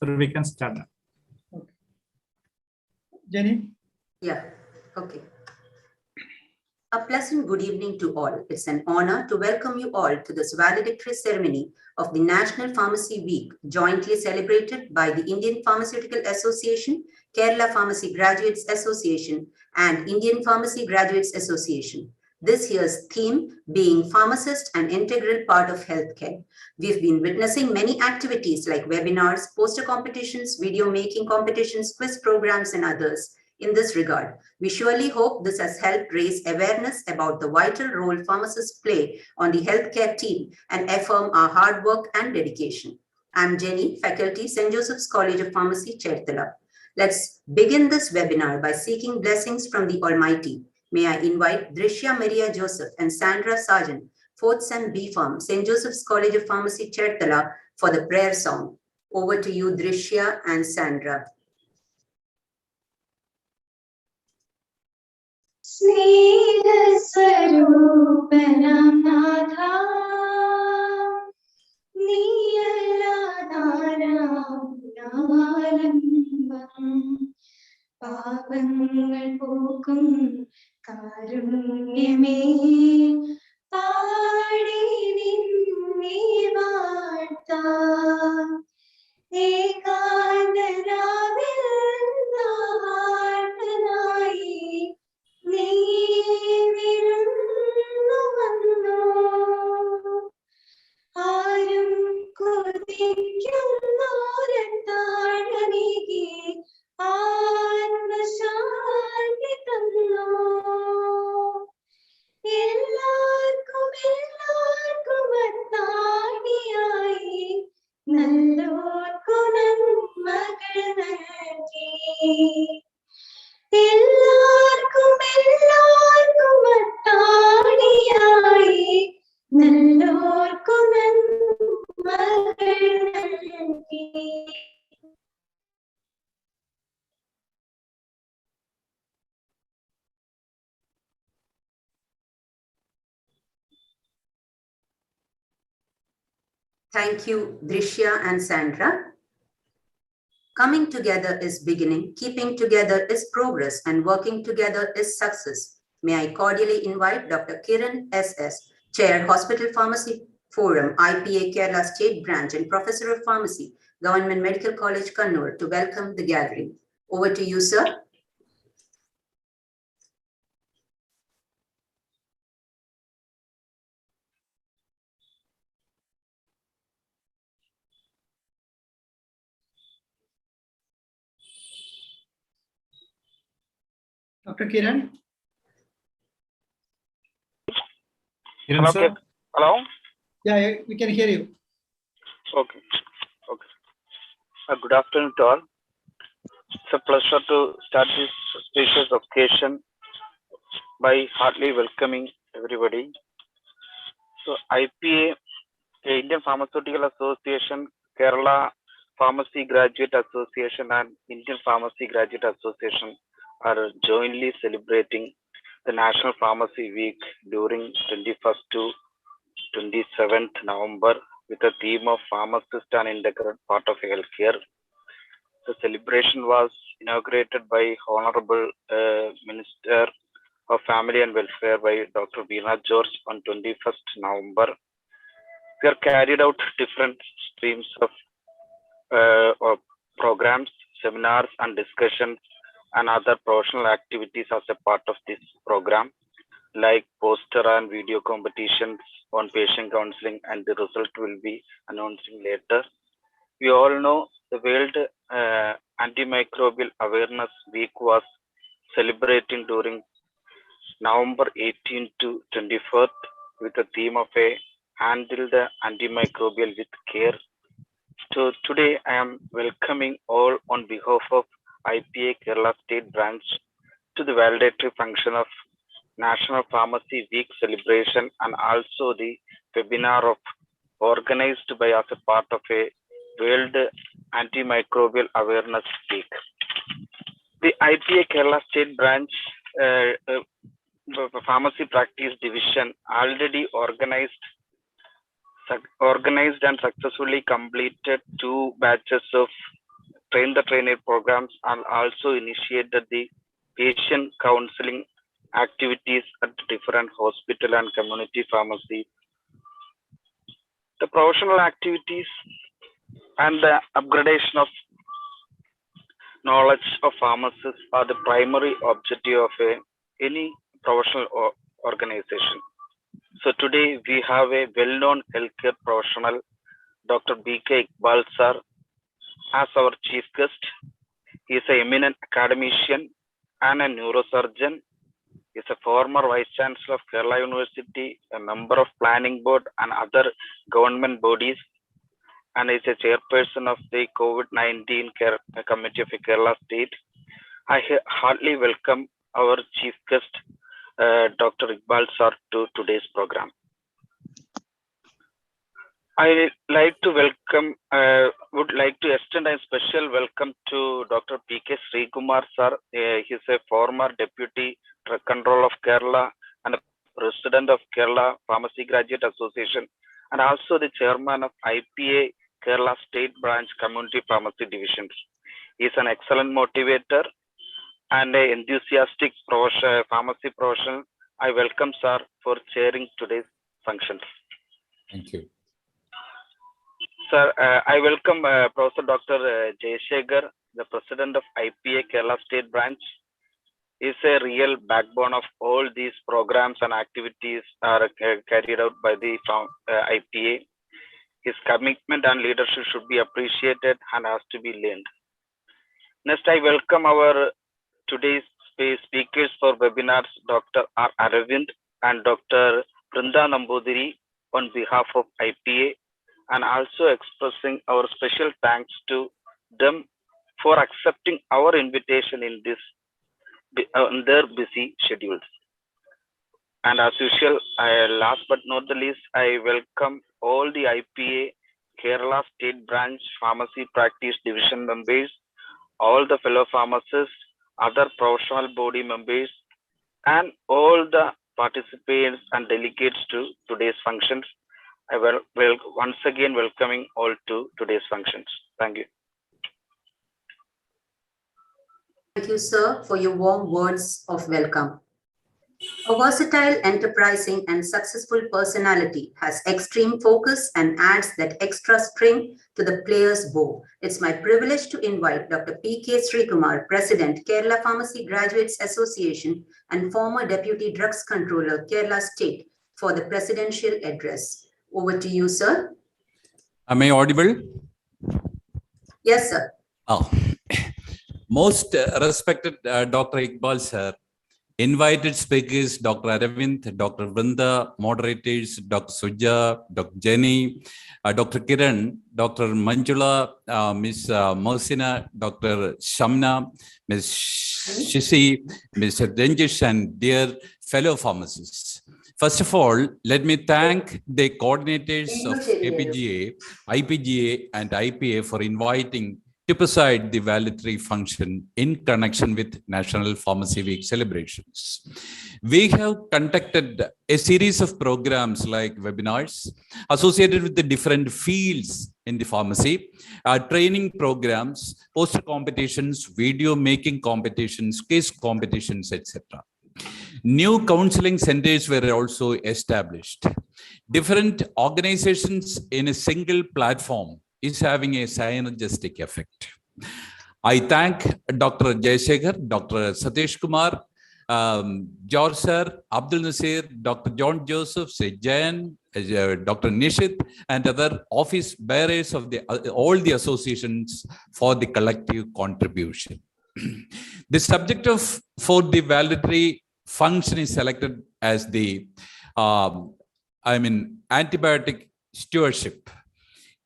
So we can start now. Okay. Jenny? Yeah, okay. A pleasant good evening to all. It's an honor to welcome you all to this valedictory ceremony of the National Pharmacy Week, jointly celebrated by the Indian Pharmaceutical Association, Kerala Pharmacy Graduates Association, and Indian Pharmacy Graduates Association. This year's theme being pharmacist, an integral part of healthcare. We've been witnessing many activities like webinars, poster competitions, video making competitions, quiz programs, and others. In this regard, we surely hope this has helped raise awareness about the vital role pharmacists play on the healthcare team and affirm our hard work and dedication. I'm Jenny, faculty, St. Joseph's College of Pharmacy, Cherthala. Let's begin this webinar by seeking blessings from the Almighty. May I invite Drishya Maria Joseph and Sandra Sargent, 4th Sem B Farm, St. Joseph's College of Pharmacy, Cherthala, for the prayer song. Over to you, Drishya and Sandra. സ്നേഹസ്വരൂപനാം നാഥാ, നീയല്ലാതാരാലംബം, പാപങ്ങൾ പോക്കും കാരുണ്യമേ, പാടി നിന്നെ വാഴ്ത്താം. ഏകാന്തരാവിൽ നാഥനായി നീ വിരുന്നു വന്നു. ആരും കൊതിക്കുന്നോരത്താഴമേകി ആത്മശാന്തി തന്നു. എല്ലാവർക്കും അത്താണിയായി നല്ലോർക്കു നന്മകൾ നൽകി. എല്ലാവർക്കും അത്താണിയായി നല്ലോർക്കു നന്മകൾ നൽകി. Thank you, Drishya and Sandra. Coming together is beginning, keeping together is progress, and working together is success. May I cordially invite Dr. Kiran S.S., Chair, Hospital Pharmacy Forum, IPA-Kerala State Branch, and Professor of Pharmacy, Government Medical College, Kannur, to welcome the gathering. Over to you, sir. Dr. Kiran? Kiran, Hello, sir? Hello? Yeah, we can hear you. Okay. Good afternoon to all. It's a pleasure to start this spacious occasion by heartily welcoming everybody. So IPA, the Indian Pharmaceutical Association, Kerala Pharmacy Graduate Association, and Indian Pharmacy Graduate Association are jointly celebrating the National Pharmacy Week during 21st to 27th November with the theme of pharmacist and integral part of healthcare. The celebration was inaugurated by Honorable Minister of Family and Welfare by Dr. Veena George on 21st November. We have carried out different streams of programs, seminars and discussions and other professional activities as a part of this program, like poster and video competitions on patient counseling, and the result will be announcing later. We all know the World Antimicrobial Awareness Week was celebrating during November 18 to 24th with the theme of a handle the antimicrobial with care. So today I am welcoming all on behalf of IPA-Kerala State Branch to the valedictory function of National Pharmacy Week celebration, and also the webinar of organized by as a part of a World Antimicrobial Awareness Week. The IPA-Kerala State Branch Pharmacy Practice Division already organized and successfully completed 2 batches of the trainee programs and also initiated the patient counseling activities at different hospital and community pharmacy. The professional activities and the upgradation of knowledge of pharmacists are the primary objective of any professional organization. So today we have a well-known healthcare professional, Dr. B.K. Iqbal sir, as our chief guest. He is an eminent academician and a neurosurgeon. He is a former Vice Chancellor of Kerala University, a member of Planning Board and other government bodies, and is a chairperson of the COVID-19 Committee of Kerala State. I heartily welcome our chief guest, Dr. Iqbal sir, to today's program. I would like to extend a special welcome to Dr. P.K. Srikumar sir. He is a former Deputy Drug Control of Kerala and President of Kerala Pharmacy Graduate Association, and also the Chairman of IPA-Kerala State Branch Community Pharmacy Divisions. He is an excellent motivator and an enthusiastic pharmacy professional. I welcome sir for chairing today's functions. Thank you. Sir, I welcome Professor Dr. Jayshekhar, the President of IPA-Kerala State Branch. He is a real backbone of all these programs and activities are carried out by the IPA. His commitment and leadership should be appreciated and has to be learned. Next, I welcome our today's speakers for webinars, Dr. R. Aravind and Dr. Brinda Nambudiri on behalf of IPA, and also expressing our special thanks to them for accepting our invitation in their busy schedules. And as usual, last but not the least, I welcome all the IPA Kerala State Branch Pharmacy Practice Division members, all the fellow pharmacists, other professional body members, and all the participants and delegates to today's functions. I will once again welcoming all to today's functions. Thank you. Thank you, sir, for your warm words of welcome. A versatile, enterprising, and successful personality has extreme focus and adds that extra string to the player's bow. It's my privilege to invite Dr. P.K. Srikumar, President, Kerala Pharmacy Graduates Association and former Deputy Drugs Controller, Kerala State, for the presidential address. Over to you, sir. Am I audible? Yes, sir. Oh. Most respected Dr. Iqbal sir, invited speakers, Dr. Aravind, Dr. Brinda, moderators, Dr. Suja, Dr. Jenny, Dr. Kiran, Dr. Manjula, Ms. Mohsina, Dr. Shamna, Ms. Shishi, Mr. Renjish, and dear fellow pharmacists. First of all, let me thank the coordinators of KPGA, IPGA, and IPA for inviting to preside the valedictory function in connection with National Pharmacy Week celebrations. We have conducted a series of programs like webinars associated with the different fields in the pharmacy, training programs, poster competitions, video making competitions, case competitions, etc. New counseling centers were also established. Different organizations in a single platform is having a synergistic effect. I thank Dr. Jayshekhar, Dr. Satish Kumar, George Sir, Abdul Nasir, Dr. John Joseph, Jayan, Dr. Nishit, and other office bearers of all the associations for the collective contribution. The subject for the valedictory function is selected as the antibiotic stewardship.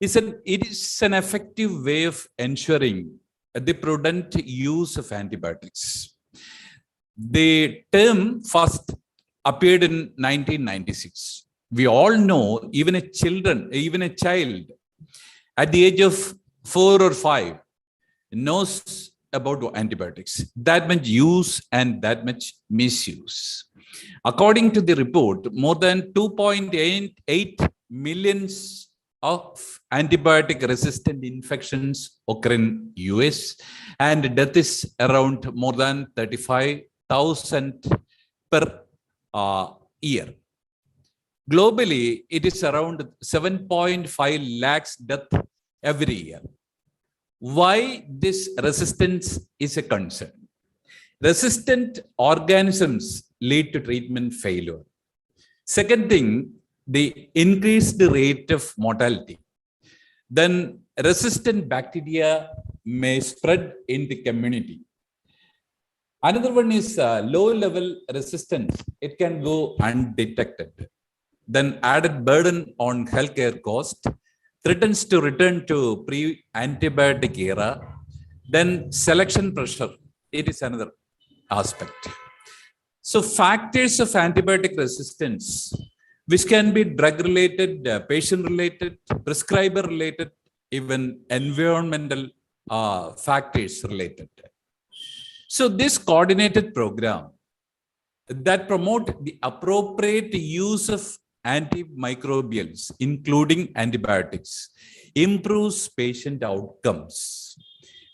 It is an effective way of ensuring the prudent use of antibiotics. The term first appeared in 1996. We all know even a child at the age of 4 or 5 knows about antibiotics, that much use and that much misuse. According to the report, more than 2.8 million of antibiotic resistant infections occur in US, and death is around more than 35,000 per year. Globally, it is around 7.5 lakhs death every year. Why this resistance is a concern? Resistant organisms lead to treatment failure. Second thing, the increased rate of mortality. Then resistant bacteria may spread in the community. Another one is low-level resistance. It can go undetected. Then added burden on healthcare cost, threatens to return to pre-antibiotic era. Then selection pressure, it is another aspect. So factors of antibiotic resistance, which can be drug-related, patient-related, prescriber-related, even environmental factors related. So this coordinated program that promote the appropriate use of antimicrobials, including antibiotics, improves patient outcomes,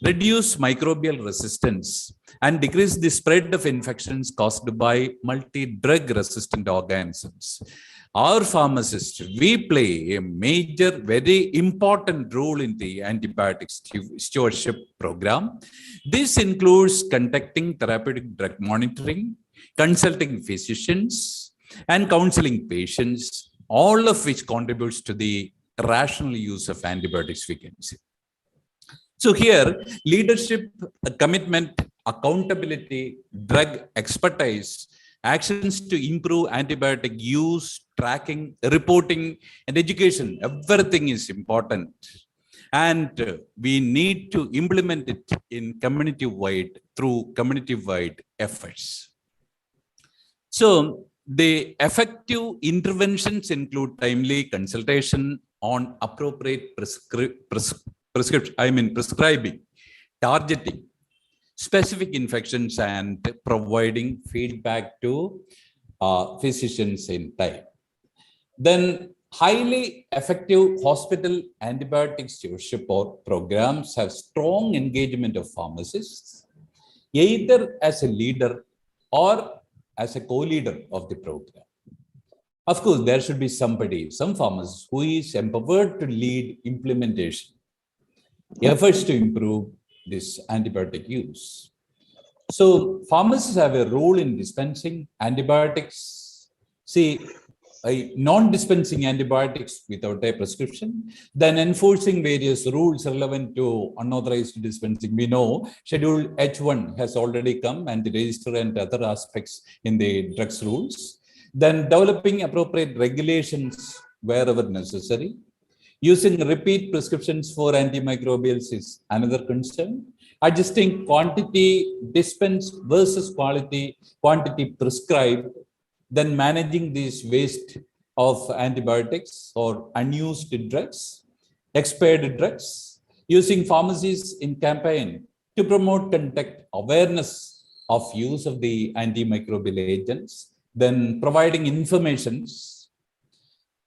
reduce microbial resistance, and decrease the spread of infections caused by multi-drug resistant organisms. Our pharmacists, we play a major, very important role in the antibiotic stewardship program. This includes conducting therapeutic drug monitoring, consulting physicians, and counseling patients, all of which contributes to the rational use of antibiotics, we can say. So here, leadership, commitment, accountability, drug expertise, actions to improve antibiotic use, tracking, reporting, and education, everything is important. And we need to implement it in community-wide, through community-wide efforts. So the effective interventions include timely consultation on appropriate prescribing, targeting specific infections, and providing feedback to physicians in time. Then highly effective hospital antibiotic stewardship programs have strong engagement of pharmacists, either as a leader or as a co-leader of the program. Of course, there should be somebody, some pharmacist who is empowered to lead implementation, efforts to improve this antibiotic use. So pharmacists have a role in dispensing antibiotics. See, non-dispensing antibiotics without a prescription, then enforcing various rules relevant to unauthorized dispensing. We know Schedule H1 has already come, and the register and other aspects in the drugs rules. Then developing appropriate regulations wherever necessary. Using repeat prescriptions for antimicrobials is another concern. Adjusting quantity dispensed versus quantity prescribed. Then managing this waste of antibiotics or unused drugs, expired drugs, using pharmacies in campaign to promote conduct awareness of use of the antimicrobial agents, then providing informations,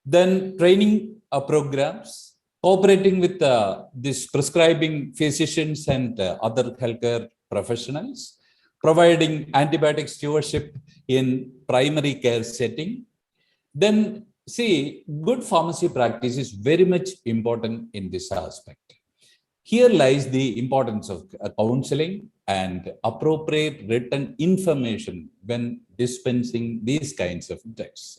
then training programs, cooperating with these prescribing physicians and other healthcare professionals, providing antibiotic stewardship in primary care setting. Then see, good pharmacy practice is very much important in this aspect. Here lies the importance of counseling and appropriate written information when dispensing these kinds of drugs.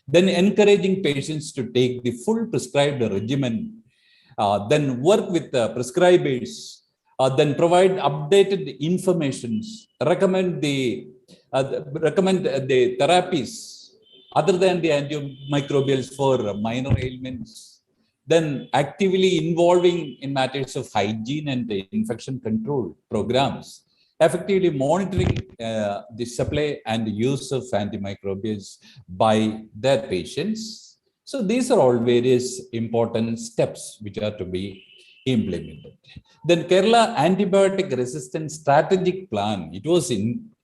Then encouraging patients to take the full prescribed regimen, then work with the prescribers, then provide updated informations, recommend the therapies other than the antimicrobials for minor ailments, then actively involving in matters of hygiene and infection control programs, effectively monitoring the supply and use of antimicrobials by their patients. So these are all various important steps which are to be implemented. Then Kerala Antibiotic Resistance Strategic Plan, it was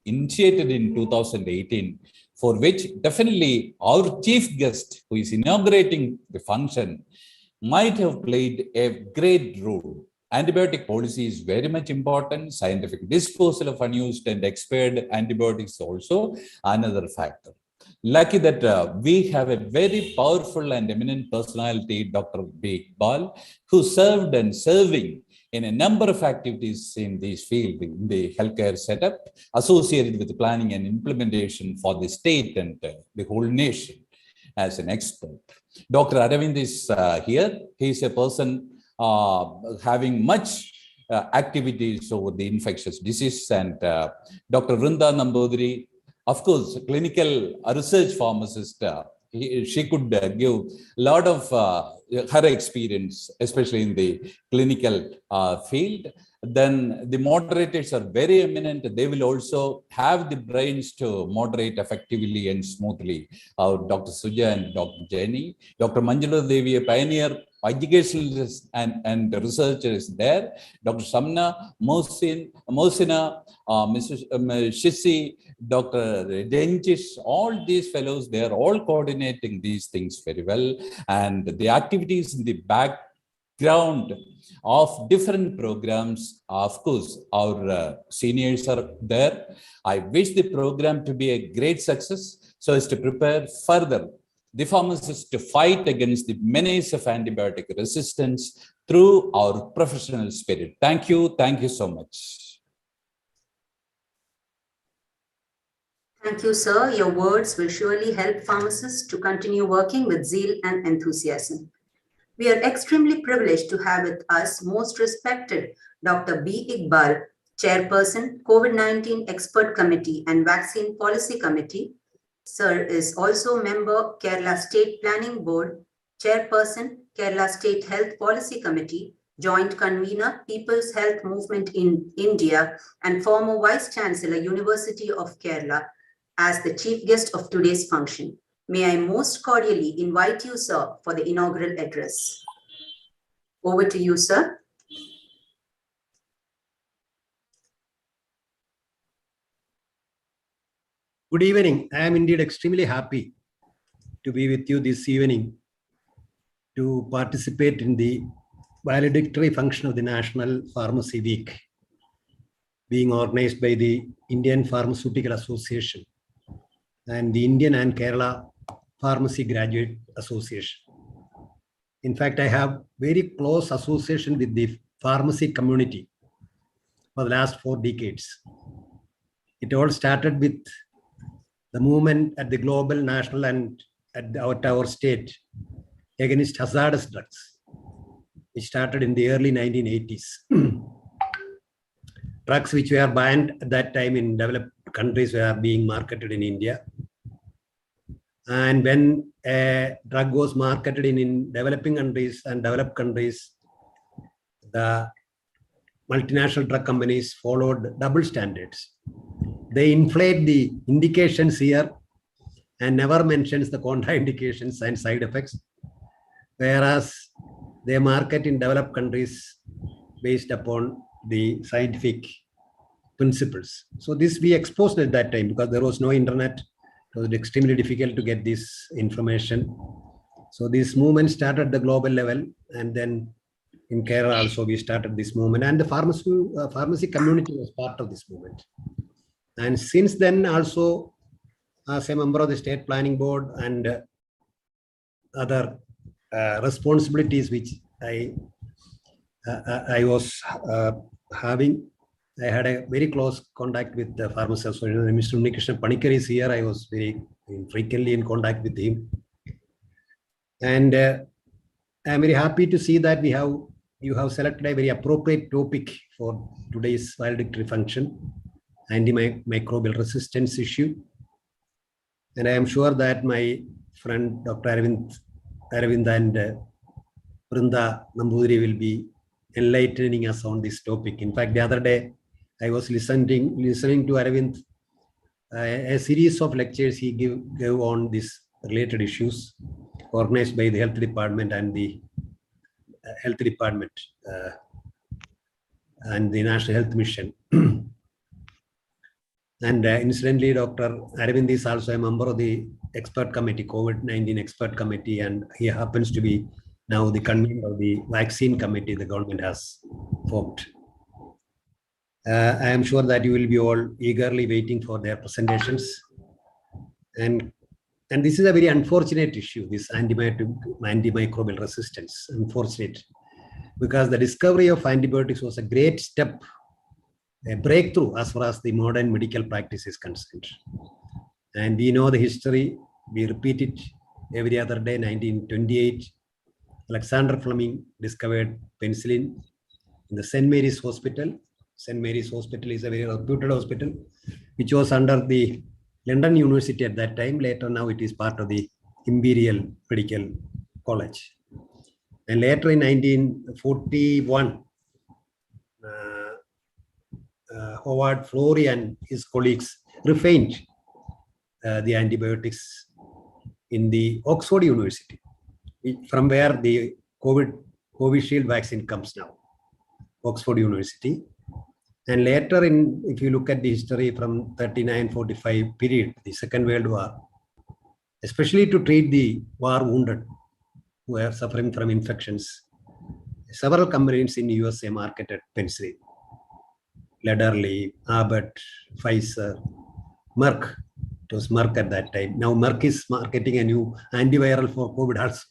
initiated in 2018, for which definitely our chief guest who is inaugurating the function might have played a great role. Antibiotic policy is very much important. Scientific disposal of unused and expired antibiotics also another factor. Lucky that we have a very powerful and eminent personality, Dr. B. Iqbal, who served and serving in a number of activities in this field, in the healthcare setup, associated with the planning and implementation for the state and the whole nation as an expert. Dr. Aravind is here. He is a person having much activities over the infectious disease, and Dr. Vrinda Nambudiri, of course, clinical research pharmacist. She could give a lot of her experience, especially in the clinical field. Then the moderators are very eminent. They will also have the brains to moderate effectively and smoothly. Dr. Suja and Dr. Jenny. Dr. Manjula Devi, a pioneer educationalist and researcher is there. Dr. Samna, Mohsina, Mrs. Shisi, Dr. Denchis, all these fellows, they are all coordinating these things very well. And the activities in the background of different programs, of course, our seniors are there. I wish the program to be a great success so as to prepare further the pharmacists to fight against the menace of antibiotic resistance through our professional spirit. Thank you. Thank you so much. Thank you, sir. Your words will surely help pharmacists to continue working with zeal and enthusiasm. We are extremely privileged to have with us most respected Dr. B. Iqbal, Chairperson, COVID-19 Expert Committee and Vaccine Policy Committee. Sir is also member, Kerala State Planning Board, Chairperson, Kerala State Health Policy Committee, Joint Convener, People's Health Movement in India, and former Vice Chancellor, University of Kerala, as the chief guest of today's function. May I most cordially invite you, sir, for the inaugural address. Over to you, sir. Good evening. I am indeed extremely happy to be with you this evening to participate in the valedictory function of the National Pharmacy Week being organized by the Indian Pharmaceutical Association and the Indian and Kerala Pharmacy Graduate Association. In fact, I have very close association with the pharmacy community for the last 4 decades. It all started with the movement at the global, national, and at our state against hazardous drugs, which started in the early 1980s. Drugs which were banned at that time in developed countries were being marketed in India. And when a drug was marketed in developing countries and developed countries, the multinational drug companies followed double standards. They inflate the indications here and never mentions the contraindications and side effects, whereas they market in developed countries based upon the scientific principles. So this we exposed at that time because there was no internet. It was extremely difficult to get this information. So this movement started at the global level, and then in Kerala also we started this movement, and the pharmacy community was part of this movement. And since then also, as a member of the State Planning Board and other responsibilities which I was having, I had a very close contact with the pharmacy association. Mr. Unikrishna Panikar is here. I was very frequently in contact with him. And I'm very happy to see that you have selected a very appropriate topic for today's valedictory function, antimicrobial resistance issue. And I am sure that my friend Dr. Aravind and Vrinda Nambudiri will be enlightening us on this topic. In fact, the other day, I was listening to Aravind, a series of lectures he gave on these related issues organized by the Health Department and the Health Department and the National Health Mission. And incidentally, Dr. Aravind is also a member of the expert committee, COVID-19 expert committee, and he happens to be now the convener of the vaccine committee the government has formed. I am sure that you will be all eagerly waiting for their presentations. And this is a very unfortunate issue, this antimicrobial resistance. Unfortunate, because the discovery of antibiotics was a great step, a breakthrough as far as the modern medical practice is concerned. And we know the history, we repeat it every other day. 1928, Alexander Fleming discovered penicillin in the St. Mary's Hospital. St. Mary's Hospital is a very reputed hospital, which was under the London University at that time. Later, now it is part of the Imperial Medical College. And later in 1941, Howard Florey and his colleagues refined the antibiotics in the Oxford University, from where the Covishield vaccine comes now, Oxford University. And later, if you look at the history from 39-45 period, the Second World War, especially to treat the war wounded who are suffering from infections, several companies in USA marketed penicillin. Lederle, Abbott, Pfizer, Merck. It was Merck at that time. Now Merck is marketing a new antiviral for COVID also.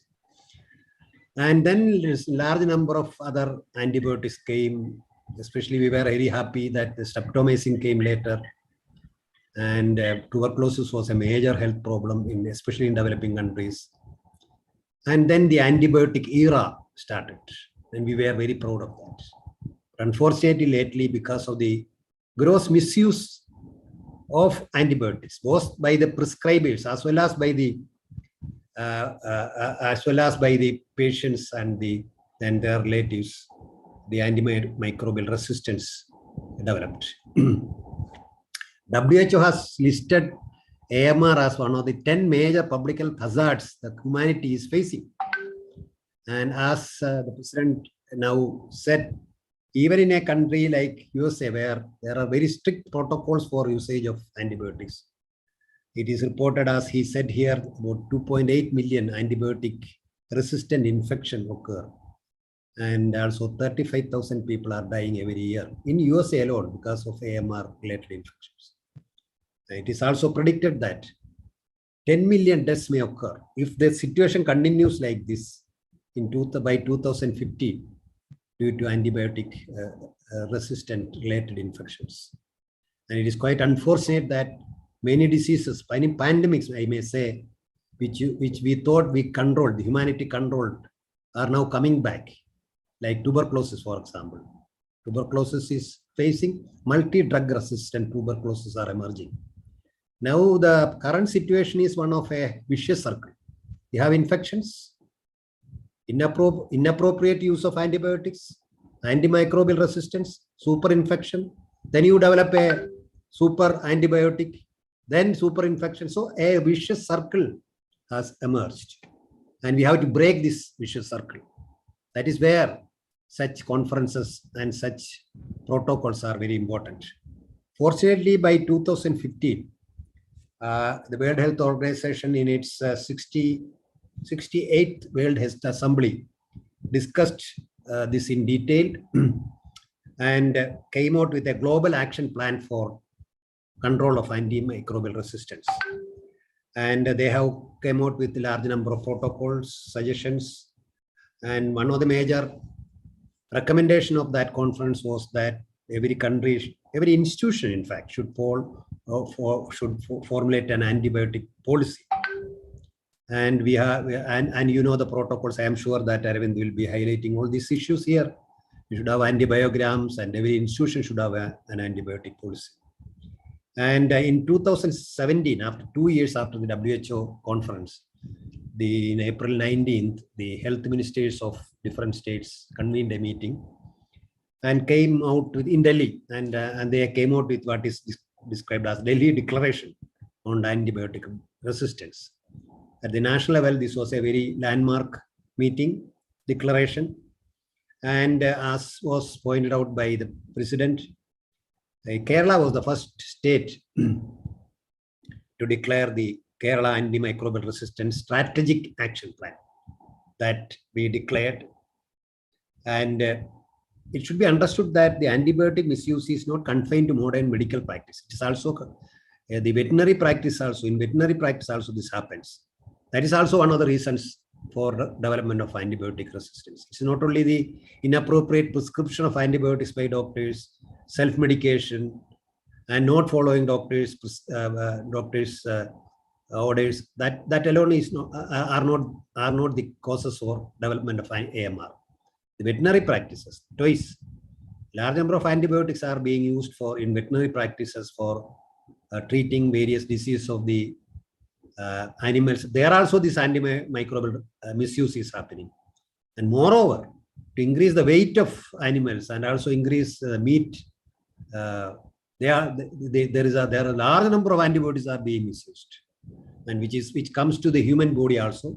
And then there's a large number of other antibiotics came. Especially we were very happy that the streptomycin came later. And tuberculosis was a major health problem, especially in developing countries. And then the antibiotic era started. And we were very proud of that. But unfortunately, lately, because of the gross misuse of antibiotics, both by the prescribers as well as by the patients and their relatives, the antimicrobial resistance developed. WHO has listed AMR as one of the 10 major public health hazards that humanity is facing. And as the president now said, even in a country like USA, where there are very strict protocols for usage of antibiotics, it is reported, as he said here, about 2.8 million antibiotic resistant infection occur. And also 35,000 people are dying every year in USA alone because of AMR related infections. It is also predicted that 10 million deaths may occur if the situation continues like this by 2050 due to antibiotic resistant related infections. And it is quite unfortunate that many diseases, many pandemics, I may say, which we thought we controlled, the humanity controlled, are now coming back. Like tuberculosis, for example. Tuberculosis is facing multi-drug resistant tuberculosis are emerging. Now the current situation is one of a vicious circle. You have infections, inappropriate use of antibiotics, antimicrobial resistance, super infection, then you develop a super antibiotic, then super infection. So a vicious circle has emerged. And we have to break this vicious circle. That is where such conferences and such protocols are very important. Fortunately, by 2015, the World Health Organization in its 68th World Health Assembly discussed this in detail and came out with a global action plan for control of antimicrobial resistance. And they have come out with a large number of protocols, suggestions. And one of the major recommendation of that conference was that every country, every institution, in fact, should formulate an antibiotic policy. And we have, and you know the protocols. I am sure that Arvind will be highlighting all these issues here. You should have antibiograms, and every institution should have an antibiotic policy. And in 2017, after 2 years after the WHO conference, in April 19th, the health ministers of different states convened a meeting and came out with in Delhi, and they came out with what is described as Delhi Declaration on Antibiotic Resistance. At the national level, this was a very landmark meeting, declaration, and as was pointed out by the president, Kerala was the first state to declare the Kerala Antimicrobial Resistance Strategic Action Plan. that we declared. And it should be understood that the antibiotic misuse is not confined to modern medical practice. It is also the veterinary practice also. In veterinary practice also this happens. That is also one of the reasons for development of antibiotic resistance. It's not only the inappropriate prescription of antibiotics by doctors, self-medication, and not following doctors' orders. That alone is are not the causes for development of AMR. The veterinary practices, twice, large number of antibiotics are being used in veterinary practices for treating various diseases of the animals. There also this antimicrobial misuse is happening. And moreover, to increase the weight of animals and also increase meat, there are a large number of antibiotics are being misused, and which comes to the human body also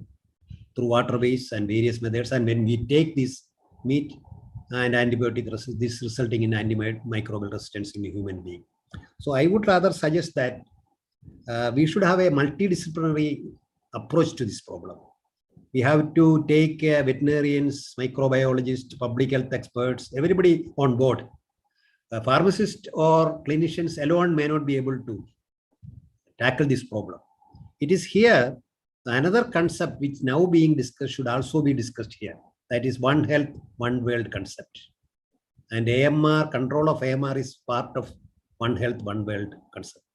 through waterways and various methods. And when we take this meat and antibiotic resistance, this resulting in antimicrobial resistance in a human being. So I would rather suggest that we should have a multidisciplinary approach to this problem. We have to take veterinarians, microbiologists, public health experts, everybody on board. Pharmacists or clinicians alone may not be able to tackle this problem. It is here another concept which now being discussed should also be discussed here. That is One Health, One World concept. And AMR, control of AMR is part of One Health, One World concept,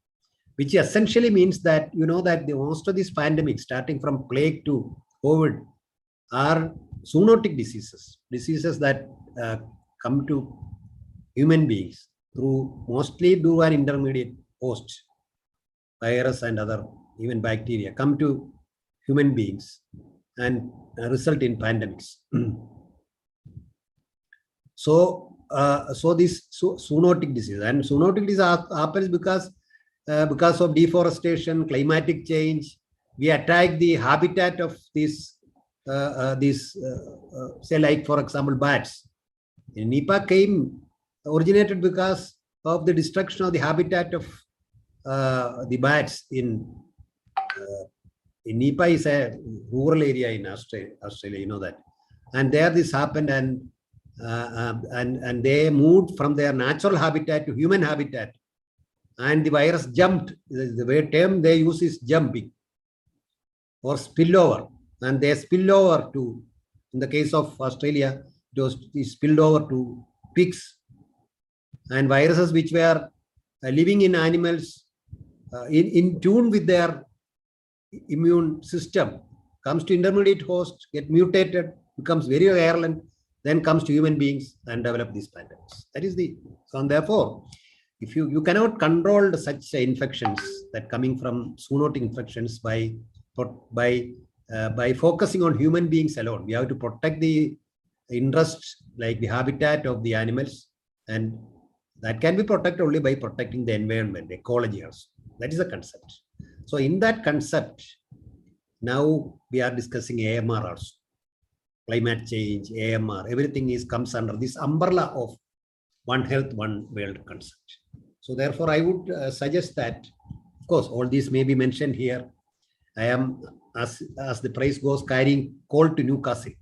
which essentially means that, you know, that most of these pandemics, starting from plague to COVID, are zoonotic diseases, diseases that come to human beings mostly through an intermediate host, virus and other, even bacteria, come to human beings and result in pandemics. So this zoonotic disease, and zoonotic disease happens because of deforestation, climatic change. We attack the habitat of these, say like for example, bats. Nipah originated because of the destruction of the habitat of the bats in Nipah is a rural area in Australia, you know that. And there this happened, and they moved from their natural habitat to human habitat. And the virus jumped. The term they use is jumping or spillover. And they spill over to, in the case of Australia, it spilled over to pigs. And viruses which were living in animals in tune with their immune system comes to intermediate host, get mutated, becomes very virulent, then comes to human beings and develop these pandemics. That is so and therefore, if you cannot control such infections that coming from zoonotic infections by focusing on human beings alone. We have to protect the interests like the habitat of the animals, and that can be protected only by protecting the environment, ecology also. That is the concept. So in that concept, now we are discussing AMR also. Climate change, AMR, everything comes under this umbrella of One Health, One World concept. So therefore, I would suggest that, of course, all these may be mentioned here. I am, as the phrase goes, carrying coal to Newcastle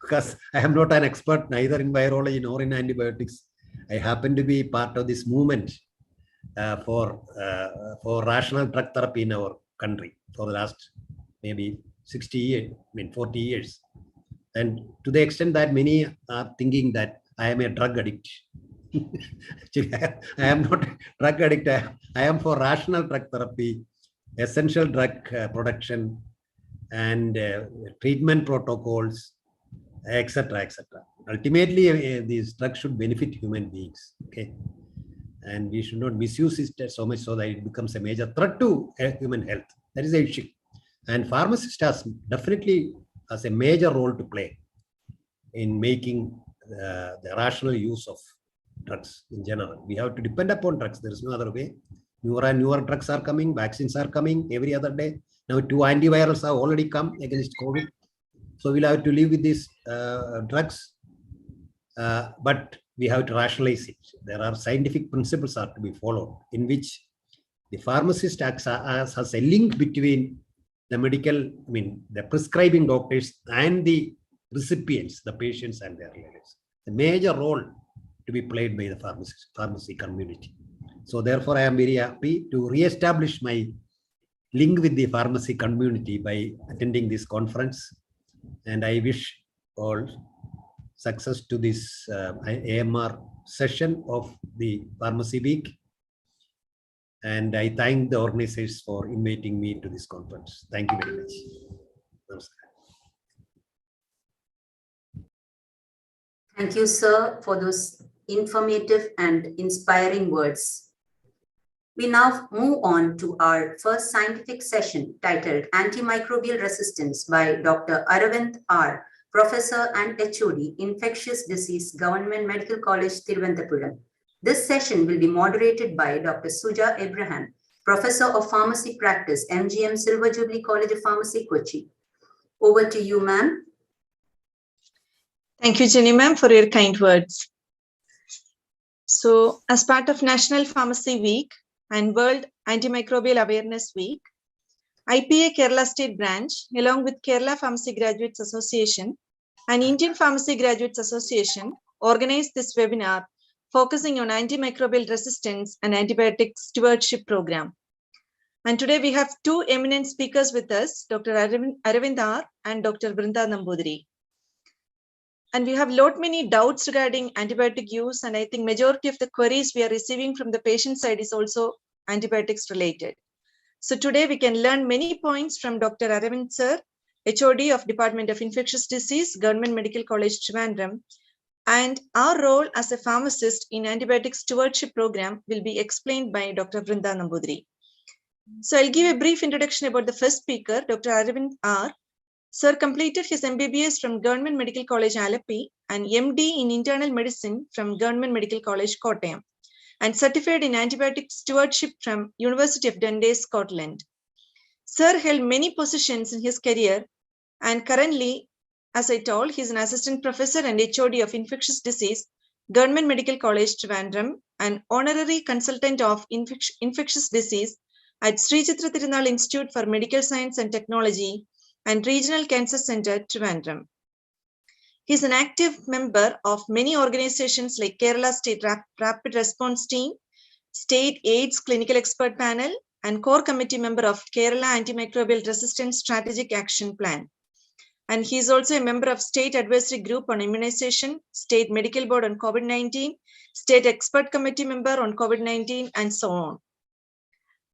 because I am not an expert neither in virology nor in antibiotics. I happen to be part of this movement for rational drug therapy in our country for the last maybe 60 years, 40 years. And to the extent that many are thinking that I am a drug addict. Actually, I am not a drug addict. I am for rational drug therapy, essential drug production, and treatment protocols, etc., etc. Ultimately, these drugs should benefit human beings. Okay, and we should not misuse it so much so that it becomes a major threat to human health. That is the issue. And pharmacist definitely has a major role to play in making the rational use of drugs in general. We have to depend upon drugs. There is no other way. Newer and newer drugs are coming, vaccines are coming every other day. Now 2 antivirals have already come against COVID. So we'll have to live with these drugs, but we have to rationalize it. There are scientific principles are to be followed in which the pharmacist acts as a link between the the prescribing doctors and the recipients, the patients and their relatives. The major role to be played by the pharmacy community. So therefore, I am very happy to re-establish my link with the pharmacy community by attending this conference. And I wish all success to this AMR session of the Pharmacy Week. And I thank the organizers for inviting me to this conference. Thank you very much. Namaskar. Thank you, sir, for those informative and inspiring words. We now move on to our first scientific session titled Antimicrobial Resistance by Dr. Aravind R., Professor and HOD, Infectious Disease, Government Medical College, Thiruvananthapuram. This session will be moderated by Dr. Suja Abraham, Professor of Pharmacy Practice, MGM Silver Jubilee College of Pharmacy, Kochi. Over to you, ma'am. Thank you, Jenny ma'am, for your kind words. So, as part of National Pharmacy Week and World Antimicrobial Awareness Week, IPA-Kerala State Branch, along with Kerala Pharmacy Graduates Association and Indian Pharmacy Graduates Association, organized this webinar focusing on antimicrobial resistance and antibiotic stewardship program. And today we have two eminent speakers with us, Dr. Aravind R. and Dr. Vrinda Nambudiri. And we have many doubts regarding antibiotic use, and I think majority of the queries we are receiving from the patient side is also antibiotics related. So today we can learn many points from Dr. Aravind sir, HOD of Department of Infectious Disease, Government Medical College, Trivandrum, and our role as a pharmacist in antibiotic stewardship program will be explained by Dr. Vrinda Nambudiri. So I'll give a brief introduction about the first speaker, Dr. Aravind R. Sir completed his MBBS from Government Medical College, Alleppey, and MD in Internal Medicine from Government Medical College, Kottayam, and certified in antibiotic stewardship from University of Dundee, Scotland. Sir held many positions in his career, and currently, as I told, he is an assistant professor and HOD of Infectious Disease, Government Medical College, Trivandrum, and honorary consultant of infectious disease at Sri Chitra Tirunal Institute for Medical Science and Technology and Regional Cancer Center, Trivandrum. He is an active member of many organizations like Kerala State Rapid Response Team, State AIDS Clinical Expert Panel, and core committee member of Kerala Antimicrobial Resistance Strategic Action Plan. And he is also a member of State Advisory Group on Immunization, State Medical Board on COVID-19, State Expert Committee member on COVID-19, and so on.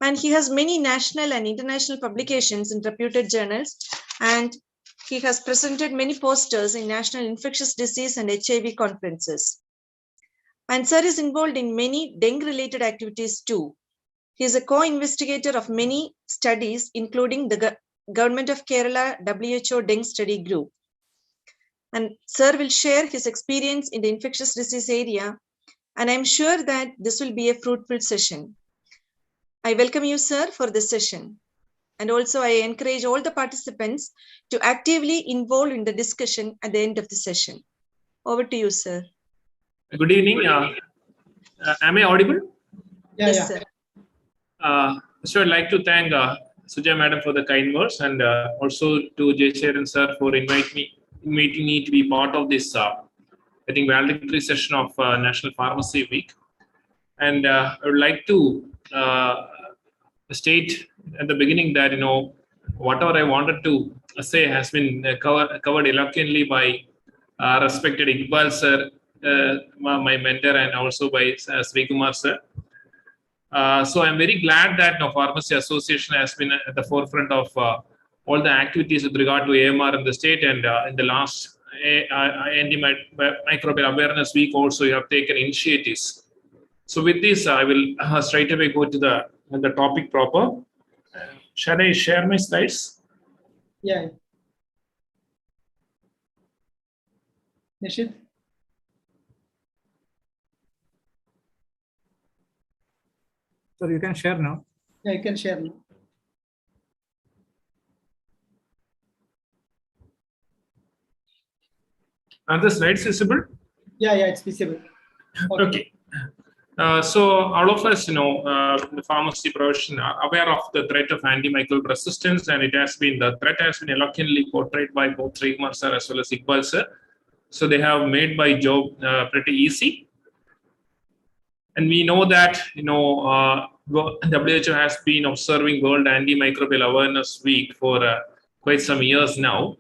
And he has many national and international publications in reputed journals, and he has presented many posters in national infectious disease and HIV conferences. And sir is involved in many dengue-related activities too. He is a co-investigator of many studies, including the Government of Kerala WHO Dengue Study Group. And sir will share his experience in the infectious disease area, and I'm sure that this will be a fruitful session. I welcome you, sir, for this session. And also I encourage all the participants to actively involve in the discussion at the end of the session. Over to you, sir. Good evening. Am I audible? Yes, sir. So I'd like to thank Suja madam for the kind words, and also to Jay Sharan sir for inviting me to be part of this I think valedictory session of National Pharmacy Week. And I would like to state at the beginning that whatever I wanted to say has been covered eloquently by respected Iqbal sir, my mentor, and also by Sri Kumar sir. So I'm very glad that Pharmacy Association has been at the forefront of all the activities with regard to AMR in the state, and in the last Antimicrobial Awareness Week also you have taken initiatives. So with this, I will straight away go to the topic proper. Shall I share my slides? Yeah. Nishit? So you can share now. Yeah, you can share now. Are the slides visible? Yeah, it's visible. Okay. So all of us, the pharmacy profession are aware of the threat of antimicrobial resistance, and the threat has been eloquently portrayed by both Srikumar sir as well as Iqbal sir. So they have made my job pretty easy. And we know that, WHO has been observing World Antimicrobial Awareness Week for quite some years now.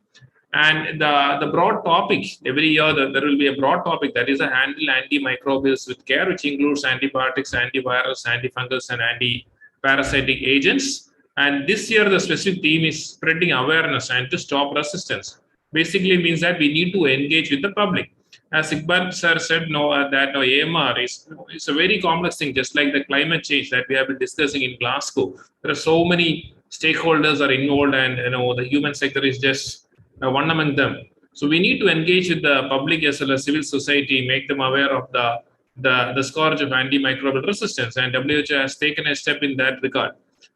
And the broad topic, every year there will be a broad topic, that is a handle antimicrobials with care, which includes antibiotics, antivirals, antifungals, and antiparasitic agents. And this year the specific theme is spreading awareness and to stop resistance. Basically means that we need to engage with the public. As Iqbal sir said, AMR is a very complex thing, just like the climate change that we have been discussing in Glasgow. There are so many stakeholders are involved, and the human sector is just one among them. So we need to engage with the public as well as civil society, make them aware of the scourge of antimicrobial resistance. And WHO has taken a step in that regard.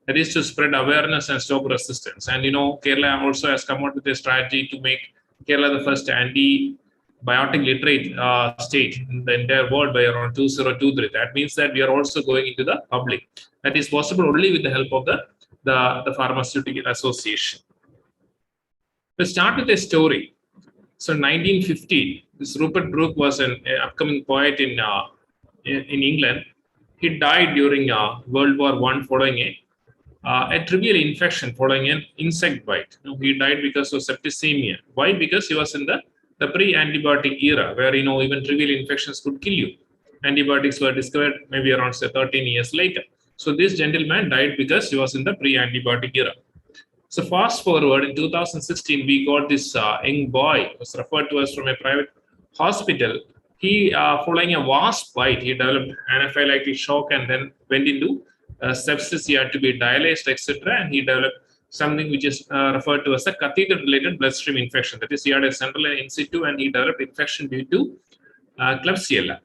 That is to spread awareness and stop resistance. And Kerala also has come out with a strategy to make Kerala the first antibiotic literate state in the entire world by around 2023. That means that we are also going into the public. That is possible only with the help of the Pharmaceutical Association. Let's start with a story. So 1915, this Rupert Brooke was an upcoming poet in England. He died during World War I following a trivial infection following an insect bite. He died because of septicemia. Why? Because he was in the pre-antibiotic era, where even trivial infections could kill you. Antibiotics were discovered maybe around 13 years later. So this gentleman died because he was in the pre-antibiotic era. So fast forward, in 2016, we got this young boy, who was referred to us from a private hospital. He, following a wasp bite, he developed anaphylactic shock and then went into sepsis. He had to be dialyzed, etc. And he developed something which is referred to as a catheter-related bloodstream infection. That is, he had a central in situ and he developed infection due to Klebsiella.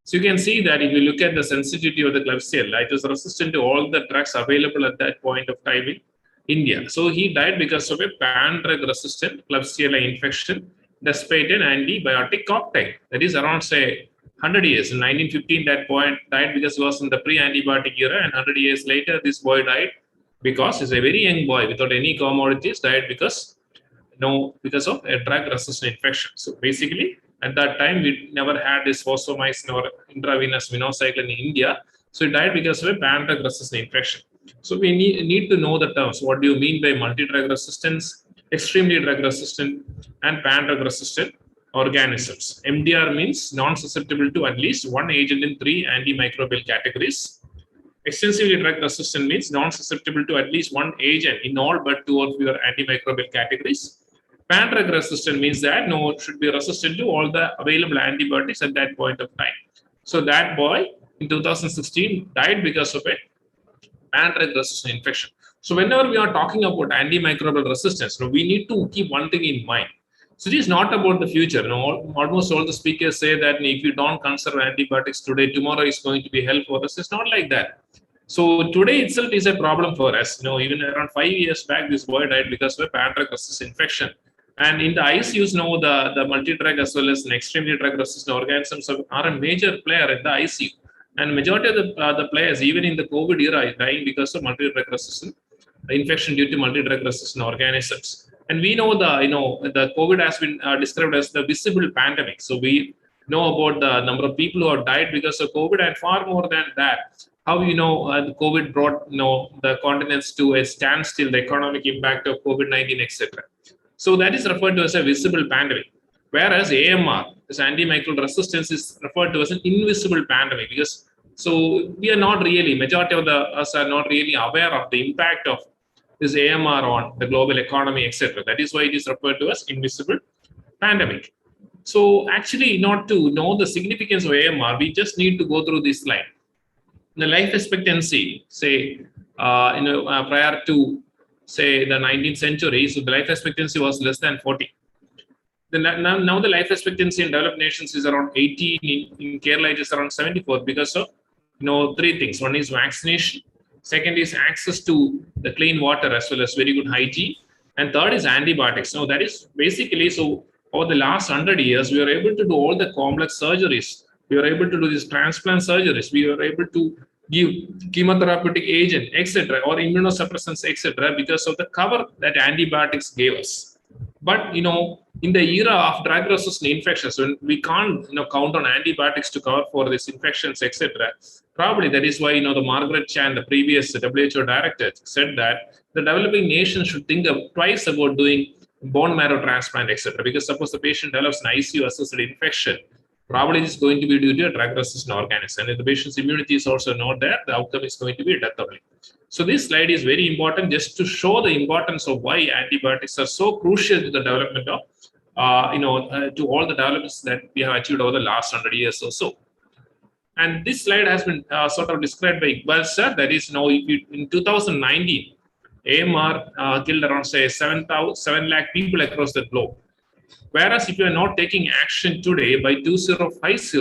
So you can see that if you look at the sensitivity of the Klebsiella, it was resistant to all the drugs available at that point of time in India. So he died because of a pan-drug resistant Klebsiella infection despite an antibiotic cocktail. That is around, say, 100 years. In 1915, that boy died because he was in the pre-antibiotic era, and 100 years later, this boy died because he's a very young boy without any comorbidities, died because of a drug-resistant infection. So basically, at that time, we never had this fosfomycin or intravenous minocycline in India. So he died because of a pan-drug resistant infection. So we need to know the terms. What do you mean by multi-drug resistance, extremely drug resistant, and pan-drug resistant organisms? MDR means non-susceptible to at least one agent in 3 antimicrobial categories. Extensively drug resistant means non-susceptible to at least one agent in all but 2 or fewer antimicrobial categories. Pan-drug resistant means that it should be resistant to all the available antibiotics at that point of time. So that boy in 2016 died because of a pan-drug resistant infection. So whenever we are talking about antimicrobial resistance, we need to keep one thing in mind. So it is not about the future. Almost all the speakers say that if you don't conserve antibiotics today, tomorrow is going to be hell for us. It's not like that. So today itself is a problem for us. Even around 5 years back, this boy died because of a pan-drug resistant infection. And in the ICUs, the multi-drug as well as an extremely drug-resistant organisms are a major player in the ICU. And majority of the players, even in the COVID era, is dying because of multi-drug resistant infection due to multi-drug resistant organisms. And we know the COVID has been described as the visible pandemic. So we know about the number of people who have died because of COVID, and far more than that, how the COVID brought the continents to a standstill, the economic impact of COVID-19, etc. So that is referred to as a visible pandemic. Whereas AMR, this antimicrobial resistance, is referred to as an invisible pandemic, because we are not really, majority of us are not really aware of the impact of this AMR on the global economy, etc. That is why it is referred to as invisible pandemic. So actually, not to know the significance of AMR, we just need to go through this slide. The life expectancy, say, prior to, say, the 19th century, so the life expectancy was less than 40. Now the life expectancy in developed nations is around 80. In Kerala, it is around 74 because of 3 things. One is vaccination. Second is access to the clean water as well as very good hygiene. And third is antibiotics. That is basically, so over the last 100 years, we are able to do all the complex surgeries We were able to do these transplant surgeries. We were able to give chemotherapeutic agent, etc., or immunosuppressants, etc., because of the cover that antibiotics gave us. But in the era of drug-resistant infections, when we can't count on antibiotics to cover for these infections, etc., probably that is why the Margaret Chan, the previous WHO director, said that the developing nations should think twice about doing bone marrow transplant, etc., because suppose the patient develops an ICU-associated infection, probably it's going to be due to a drug-resistant organism. And if the patient's immunity is also not there, the outcome is going to be a death only. So this slide is very important just to show the importance of why antibiotics are so crucial to the development of, to all the developments that we have achieved over the last 100 years or so. And this slide has been sort of described by Iqbal sir. That is, in 2019, AMR killed around, say, 7 lakh people across the globe. Whereas if you are not taking action today, by 2050,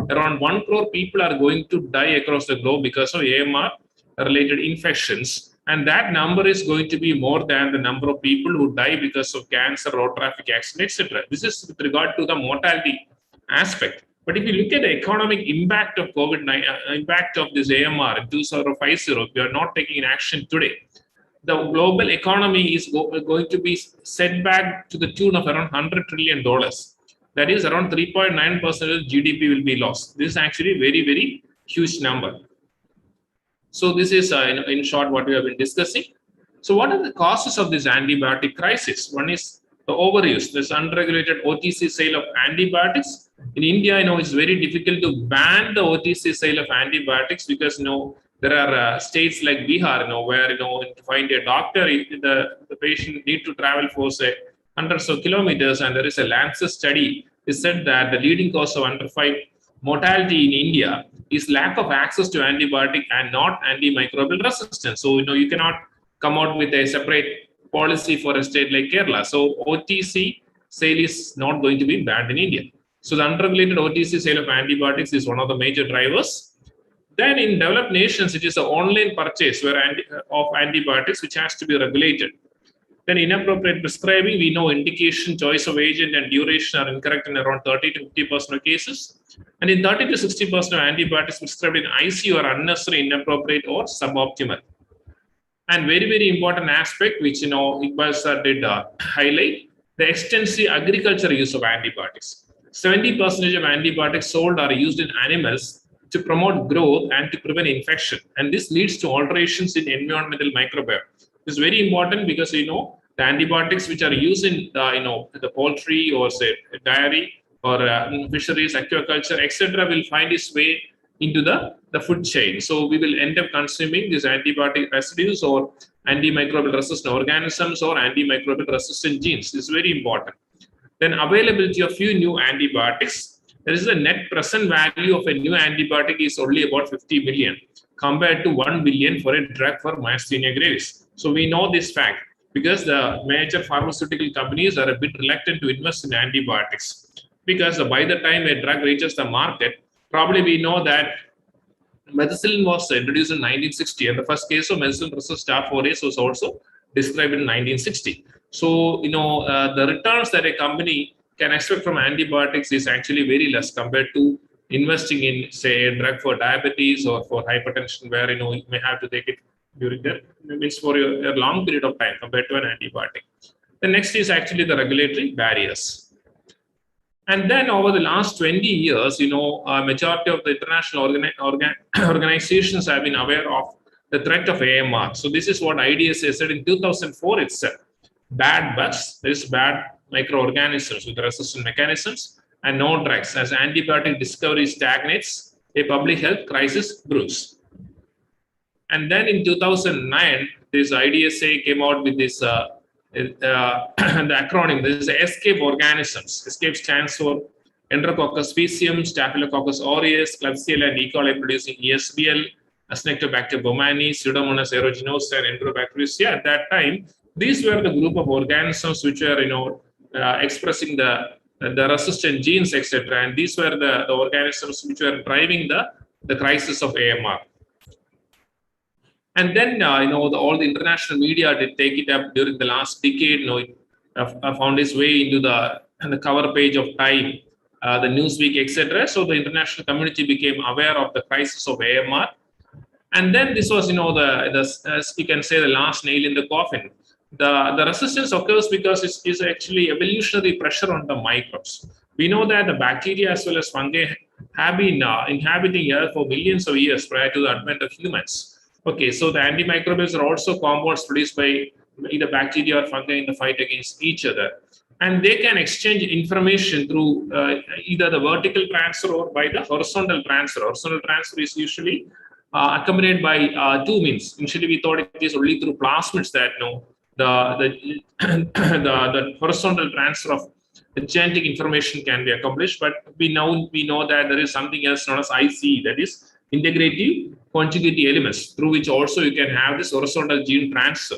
around 1 crore people are going to die across the globe because of AMR-related infections. And that number is going to be more than the number of people who die because of cancer, road traffic accident, etc. This is with regard to the mortality aspect. But if you look at the economic impact of COVID-19, impact of this AMR in 2050, if you are not taking action today, the global economy is going to be set back to the tune of around $100 trillion. That is around 3.9% of GDP will be lost. This is actually a very, very huge number. So this is, in short, what we have been discussing. So what are the causes of this antibiotic crisis? One is the overuse, this unregulated OTC sale of antibiotics. In India, it's very difficult to ban the OTC sale of antibiotics because, there are states like Bihar, where, to find a doctor, the patient need to travel for, say, hundreds of kilometers. And there is a Lancet study. It said that the leading cause of under 5 mortality in India is lack of access to antibiotic and not antimicrobial resistance. So, you cannot come out with a separate policy for a state like Kerala. So, OTC sale is not going to be banned in India. So, the unregulated OTC sale of antibiotics is one of the major drivers. Then in developed nations, it is an online purchase of antibiotics, which has to be regulated. Then inappropriate prescribing, we know indication, choice of agent, and duration are incorrect in around 30 to 50% of cases. And in 30 to 60% of antibiotics prescribed in ICU are unnecessary, inappropriate, or suboptimal. And very, very important aspect, which Iqbal sir did highlight, the extensive agricultural use of antibiotics. 70% of antibiotics sold are used in animals to promote growth and to prevent infection. And this leads to alterations in environmental microbiome. This is very important because, the antibiotics which are used in, the poultry or, say, dairy or fisheries, aquaculture, etc., will find its way into the food chain. So we will end up consuming these antibiotic residues or antimicrobial resistant organisms or antimicrobial resistant genes. This is very important. Then availability of few new antibiotics. There is a net present value of a new antibiotic is only about 50 million compared to 1 billion for a drug for myasthenia gravis. So we know this fact because the major pharmaceutical companies are a bit reluctant to invest in antibiotics because by the time a drug reaches the market, probably we know that methicillin was introduced in 1960 and the first case of methicillin-resistant staph aureus was also described in 1960. So, the returns that a company can expect from antibiotics is actually very less compared to investing in, say, a drug for diabetes or for hypertension, where you may have to take it during for a long period of time compared to an antibiotic. The next is actually the regulatory barriers. And then over the last 20 years, a majority of the international organizations have been aware of the threat of AMR. So this is what IDSA said in 2004 itself. Bad bugs, there is bad microorganisms with resistant mechanisms, and no drugs. As antibiotic discovery stagnates, a public health crisis brews. And then in 2009, this IDSA came out with this the acronym. This is ESCAPE organisms. ESCAPE stands for Enterococcus faecium, Staphylococcus aureus, Klebsiella, and E. coli producing ESBL, Acinetobacter baumannii, Pseudomonas aeruginosa, and Enterobacteriaceae. At that time, these were the group of organisms which were, expressing the resistant genes, etc. And these were the organisms which were driving the crisis of AMR. And then, all the international media did take it up during the last decade. It found its way into the cover page of Time. the Newsweek, etc. So the international community became aware of the crisis of AMR. And then this was, as you can say, the last nail in the coffin. The resistance occurs because it's actually evolutionary pressure on the microbes. We know that the bacteria as well as fungi have been inhabiting Earth for millions of years prior to the advent of humans. Okay, so the antimicrobials are also compounds produced by either bacteria or fungi in the fight against each other. And they can exchange information through either the vertical transfer or by the horizontal transfer. Horizontal transfer is usually accompanied by two means. Initially, we thought it is only through plasmids that the horizontal transfer of the genetic information can be accomplished. But we know that there is something else known as IC, that is integrative conjugative elements, through which also you can have this horizontal gene transfer.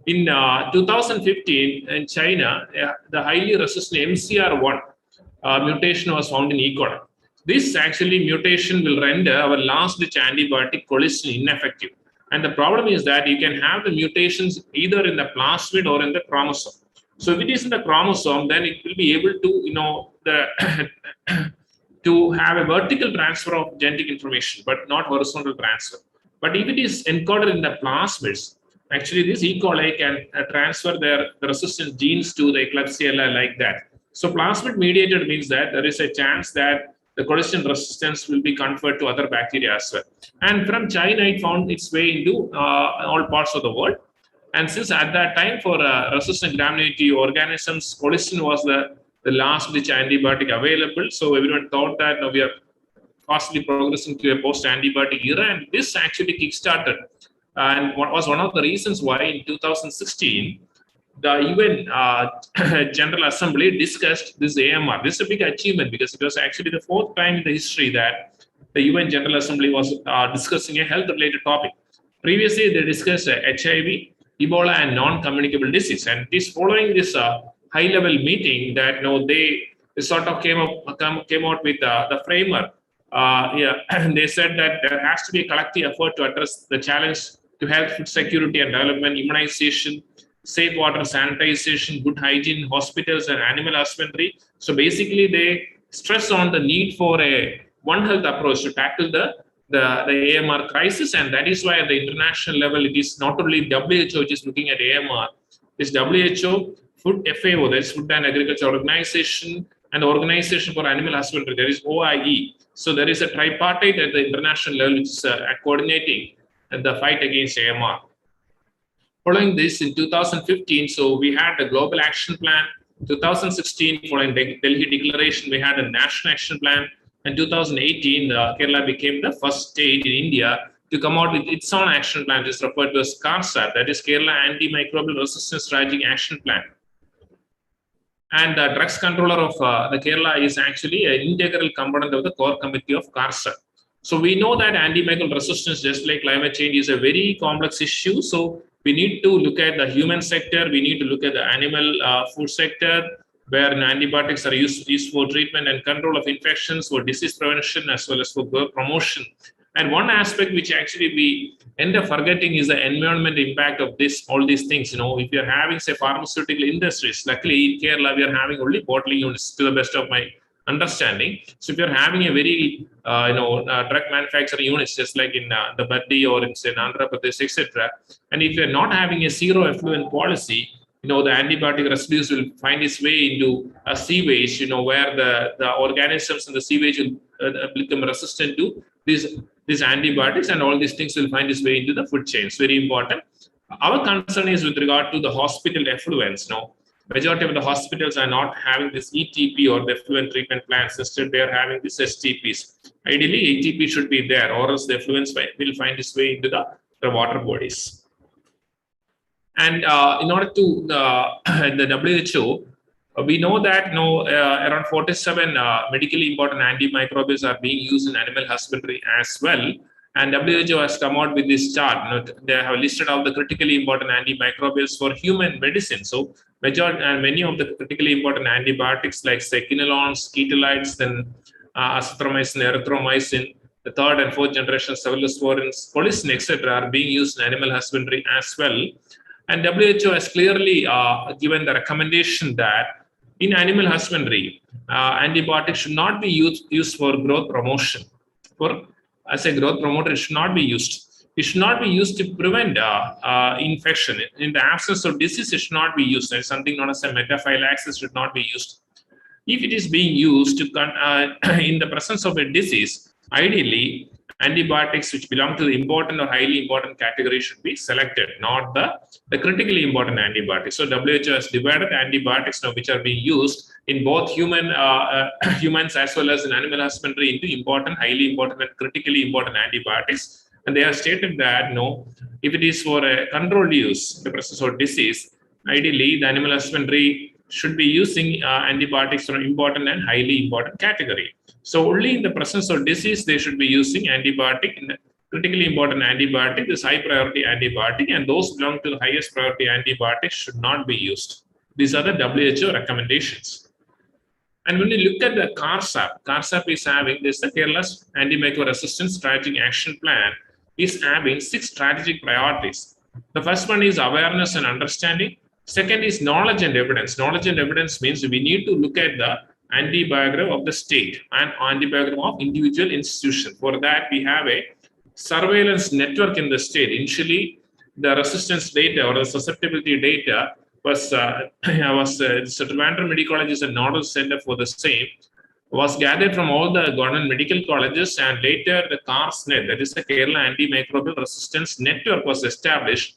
In 2015 in China, the highly resistant MCR1 mutation was found in E. coli. This actually mutation will render our last-ditch antibiotic colistin ineffective. And the problem is that you can have the mutations either in the plasmid or in the chromosome. So if it is in the chromosome, then it will be able to, to have a vertical transfer of genetic information, but not horizontal transfer. But if it is encoded in the plasmids, actually this E. coli can transfer the resistant genes to the Klebsiella like that. So plasmid mediated means that there is a chance that the colistin resistance will be conferred to other bacteria as well. And from China, it found its way into all parts of the world. And since at that time for resistant gram-negative organisms, colistin was the last-ditch antibiotic available. So everyone thought that we are fastly progressing to a post-antibiotic era. And this actually kickstarted. And what was one of the reasons why in 2016, the UN General Assembly discussed this AMR. This is a big achievement because it was actually the fourth time in the history that the UN General Assembly was discussing a health-related topic. Previously, they discussed HIV, Ebola, and non-communicable disease. And it is following this high-level meeting that they sort of came out with the framework. And they said that there has to be a collective effort to address the challenge to health, food security and development, immunization, safe water, sanitization, good hygiene in hospitals and animal husbandry. So basically, they stress on the need for a One Health approach to tackle the AMR crisis, and that is why at the international level, it is not only WHO which is looking at AMR. It's WHO, Food FAO, that is Food and Agriculture Organization, and the Organization for Animal Husbandry, there is OIE. So there is a tripartite at the international level which is coordinating the fight against AMR. Following this, in 2015, so we had a global action plan. 2016, following the Delhi Declaration, we had a national action plan. In 2018, Kerala became the first state in India to come out with its own action plan, which is referred to as KARSA, that is Kerala Antimicrobial Resistance Strategic Action Plan. And the drugs controller of the Kerala is actually an integral component of the core committee of KARSA. So we know that antimicrobial resistance, just like climate change, is a very complex issue. So we need to look at the human sector. We need to look at the animal food sector, where antibiotics are used for treatment and control of infections, for disease prevention, as well as for birth promotion. And one aspect which actually we end up forgetting is the environmental impact of all these things. If you're having, say, pharmaceutical industries, luckily in Kerala, we are having only bottling units to the best of my understanding. So if you're having a very, drug manufacturing units, just like in the Baddi or in, say, Andhra Pradesh, etc., and if you're not having a zero effluent policy, the antibiotic residues will find its way into a sewage, where the organisms in the sewage will become resistant to these antibiotics, and all these things will find its way into the food chain. It's very important. Our concern is with regard to the hospital effluents. Majority of the hospitals are not having this ETP or the effluent treatment plants. Instead, they are having these STPs. Ideally, ETP should be there, or else the effluents will find its way into the water bodies. And in order to the WHO, we know that around 47 medically important antimicrobials are being used in animal husbandry as well. And WHO has come out with this chart. They have listed out the critically important antimicrobials for human medicine. So many of the critically important antibiotics like quinolones, ketolides, then azithromycin, erythromycin, the third and fourth generation cephalosporins, colistin, etc., are being used in animal husbandry as well. And WHO has clearly given the recommendation that In animal husbandry, antibiotics should not be used for growth promotion. As a growth promoter, it should not be used. It should not be used to prevent infection. In the absence of disease, it should not be used. There's something known as a metaphylaxis should not be used. If it is being used to in the presence of a disease, ideally, antibiotics which belong to the important or highly important category should be selected, not the critically important antibiotics. So WHO has divided antibiotics now which are being used in both humans as well as in animal husbandry into important, highly important, and critically important antibiotics. And they have stated that if it is for a controlled use, the presence of disease, ideally the animal husbandry should be using antibiotics from important and highly important category. So only in the presence of disease, they should be using antibiotic. In the critically important antibiotic, this high priority antibiotic, and those belong to the highest priority antibiotics should not be used. These are the WHO recommendations. And when you look at the CARSAP is having this, the Kerala's Antimicrobial Resistance Strategic Action Plan is having 6 strategic priorities. The first one is awareness and understanding. Second is knowledge and evidence. Knowledge and evidence means we need to look at the antibiogram of the state and antibiogram of individual institution. For that, we have a surveillance network in the state. Initially, the resistance data or the susceptibility data was Trivandrum Medical College is a nodal center for the same, was gathered from all the government medical colleges, and later the CARSNet, that is the Kerala Antimicrobial Resistance Network, was established,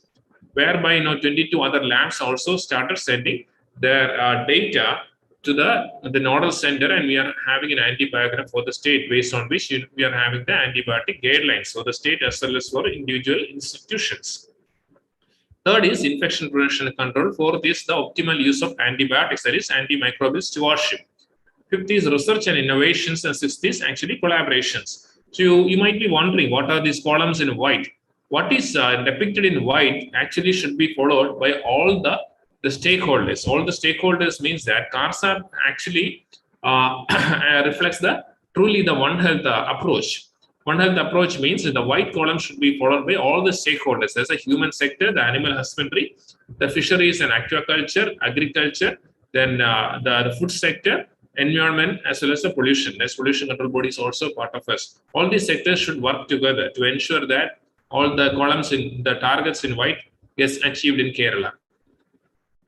whereby 22 other labs also started sending their data to the nodal center, and we are having an antibiogram for the state based on which we are having the antibiotic guidelines for the state as well as for individual institutions. Third is infection prevention and control. Fourth is the optimal use of antibiotics, that is antimicrobial stewardship. Fifth is research and innovations, and sixth is actually collaborations. So you might be wondering, what are these columns in white? What is depicted in white actually should be followed by all the stakeholders. All the stakeholders means that CARSAP actually reflects truly the One Health approach. One Health approach means that the white column should be followed by all the stakeholders. There's a human sector, the animal husbandry, the fisheries and aquaculture, agriculture, then the food sector, environment, as well as the pollution. There's pollution control body is also part of us. All these sectors should work together to ensure that all the columns in the targets in white gets achieved in Kerala.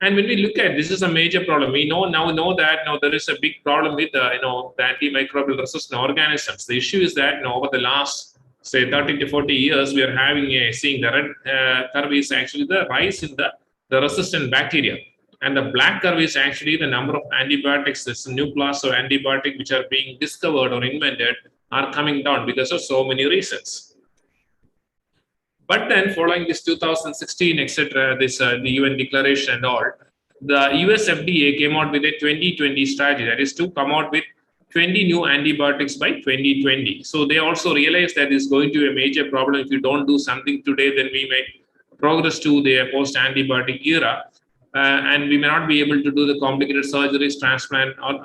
And when we look at this, is a major problem. We know that there is a big problem with the antimicrobial resistant organisms. The issue is that over the last say 30 to 40 years, we are seeing the red curve is actually the rise in the resistant bacteria, and the black curve is actually the number of antibiotics. This new class of antibiotic which are being discovered or invented are coming down because of so many reasons. But then, following this 2016, etc., the UN declaration and all, the US FDA came out with a 2020 strategy, that is to come out with 20 new antibiotics by 2020. So they also realized that it's going to be a major problem. If you don't do something today, then we may progress to the post-antibiotic era, and we may not be able to do the complicated surgeries, transplant, or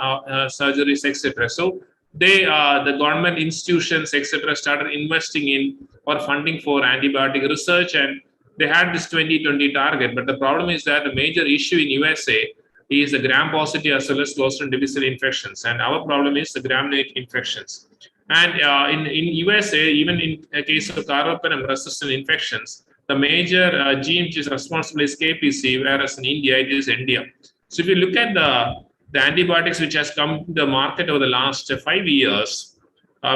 surgeries, etc. So the government institutions, etc., started investing in or funding for antibiotic research, and they had this 2020 target. But the problem is that the major issue in USA is the gram-positive as well as Clostridium difficile infections, and our problem is the gram-negative infections. And in USA, even in a case of carbapenem resistant infections, the major gene which is responsible is KPC, whereas in India it is India. So if you look at the antibiotics which has come to the market over the last 5 years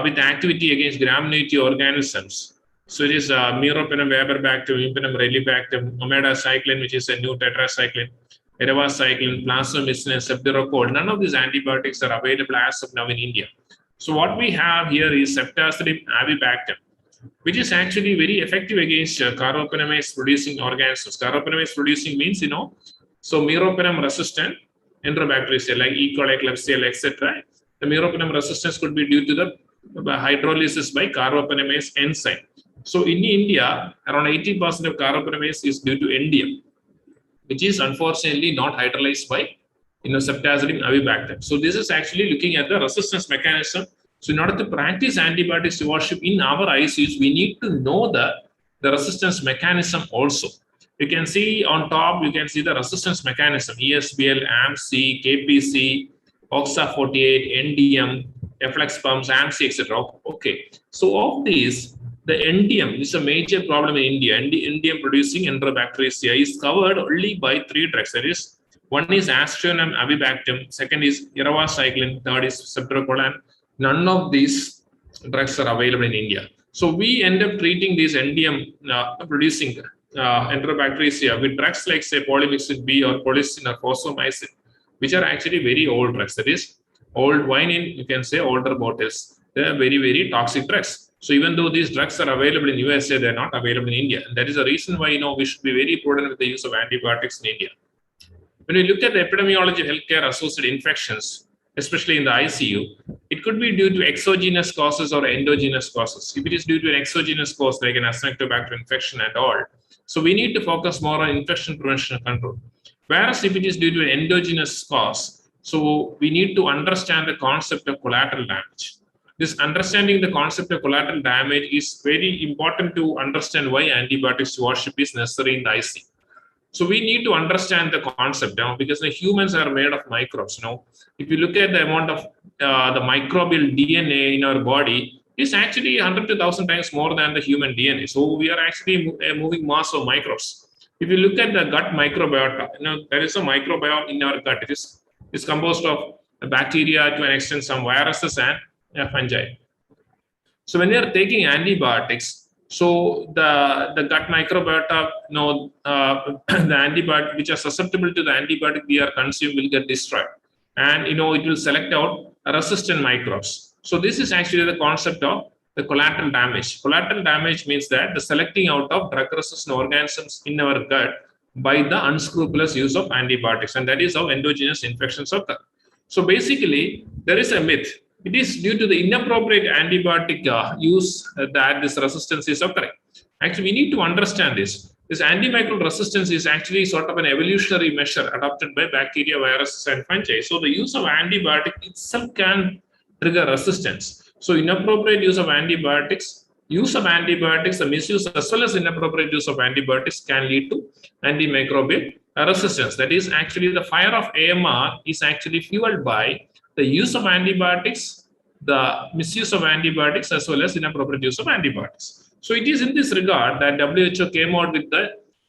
with activity against gram-negative organisms. So it is meropenem, vaporbactam, impenem, relibactam, omadacycline, which is a new tetracycline, eravacycline, plasmamycin, ceftazidime. None of these antibiotics are available as of now in India. So what we have here is ceftazidime avibactam, which is actually very effective against carbapenemase producing organisms. Carbapenemase producing means, so meropenem resistant enterobacteria like E. coli, Klebsiella, etc. The meropenem resistance could be due to the hydrolysis by carbapenemase enzyme. So in India, around 80% of carbapenemase is due to endium, which is unfortunately not hydrolyzed by ceftazidime avibactam. So this is actually looking at the resistance mechanism. So in order to practice antibiotic stewardship in our ICUs, we need to know the resistance mechanism also. You can see on top, you can see the resistance mechanism, ESBL, AMC, KPC, OXA48, NDM, FLX pumps, AMC, etc. Okay, so of these, the NDM is a major problem in India. NDM producing Enterobacteriaceae is covered only by 3 drugs. That is, one is Aztreonam avibactam, second is Iravacycline, third is Ceftriaxone. None of these drugs are available in India. So we end up treating these NDM producing Enterobacteriaceae with drugs like, say, polymyxin B or polystin or fosomycin, which are actually very old drugs. That is, old wine in, you can say, older bottles. They are very, very toxic drugs. So even though these drugs are available in USA, they're not available in India. And that is the reason why, we should be very prudent with the use of antibiotics in India. When we look at the epidemiology of healthcare associated infections, especially in the ICU, it could be due to exogenous causes or endogenous causes. If it is due to an exogenous cause like an Acinetobacter infection and all, so we need to focus more on infection prevention and control. Whereas if it is due to an endogenous cause, so we need to understand the concept of collateral damage. This understanding the concept of collateral damage is very important to understand why antibiotic stewardship is necessary in the ICU. So we need to understand the concept now, because the humans are made of microbes. If you look at the amount of the microbial DNA in our body, it's actually 100 to 1,000 times more than the human DNA. So we are actually a moving mass of microbes. If you look at the gut microbiota, there is a microbiome in our gut. It's composed of bacteria, to an extent, some viruses and fungi. So when we are taking antibiotics, so the gut microbiota, the antibiotic which are susceptible to the antibiotic we are consuming will get destroyed, and it will select out resistant microbes. So this is actually the concept of the collateral damage. Collateral damage means that the selecting out of drug-resistant organisms in our gut by the unscrupulous use of antibiotics, and that is how endogenous infections occur. So basically, there is a myth. It is due to the inappropriate antibiotic use that this resistance is occurring. Actually, we need to understand this. This antimicrobial resistance is actually sort of an evolutionary measure adopted by bacteria, viruses, and fungi. So the use of antibiotic itself can trigger resistance. So inappropriate use of antibiotics, the misuse as well as inappropriate use of antibiotics can lead to antimicrobial resistance. That is actually the fire of AMR is actually fueled by the use of antibiotics, the misuse of antibiotics, as well as inappropriate use of antibiotics. So it is in this regard that WHO came out with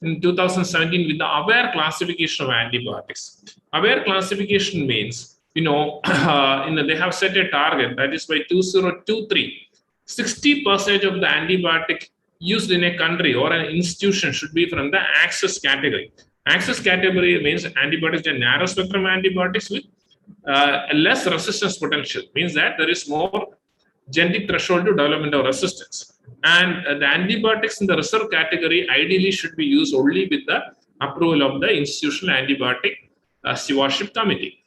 in 2017 with the aware classification of antibiotics. Aware classification means, they have set a target, that is by 2023, 60% of the antibiotic used in a country or an institution should be from the access category. Access category means antibiotics are narrow spectrum antibiotics with less resistance potential, means that there is more genetic threshold to development of resistance. And the antibiotics in the reserve category ideally should be used only with the approval of the institutional antibiotic stewardship committee.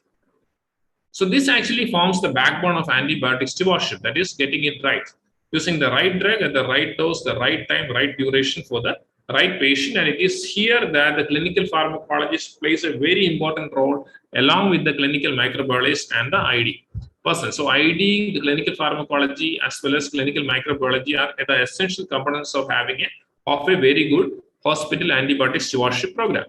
So this actually forms the backbone of antibiotic stewardship, that is getting it right, using the right drug at the right dose, the right time, right duration for the right patient. And it is here that the clinical pharmacologist plays a very important role along with the clinical microbiologist and the ID person. So ID, the clinical pharmacology, as well as clinical microbiology are the essential components of having a very good hospital antibiotic stewardship program.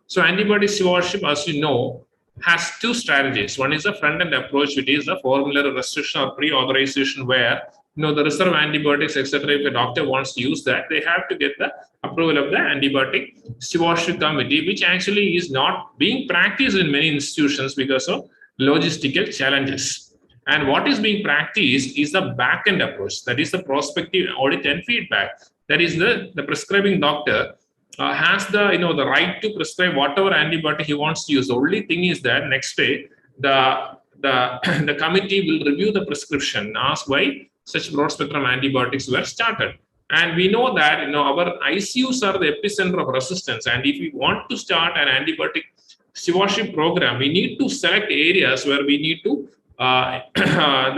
So antibiotic stewardship, as you know, has two strategies. One is the front-end approach, which is the formulary restriction or pre-authorization, where the reserve antibiotics, etc. If a doctor wants to use that, they have to get the approval of the antibiotic stewardship committee, which actually is not being practiced in many institutions because of logistical challenges. And what is being practiced is the back-end approach, that is the prospective audit and feedback. That is the prescribing doctor has the right to prescribe whatever antibiotic he wants to use. The only thing is that next day the committee will review the prescription, ask why such broad spectrum antibiotics were started. And we know that our ICUs are the epicenter of resistance. And if we want to start an antibiotic stewardship program, we need to select areas where we need to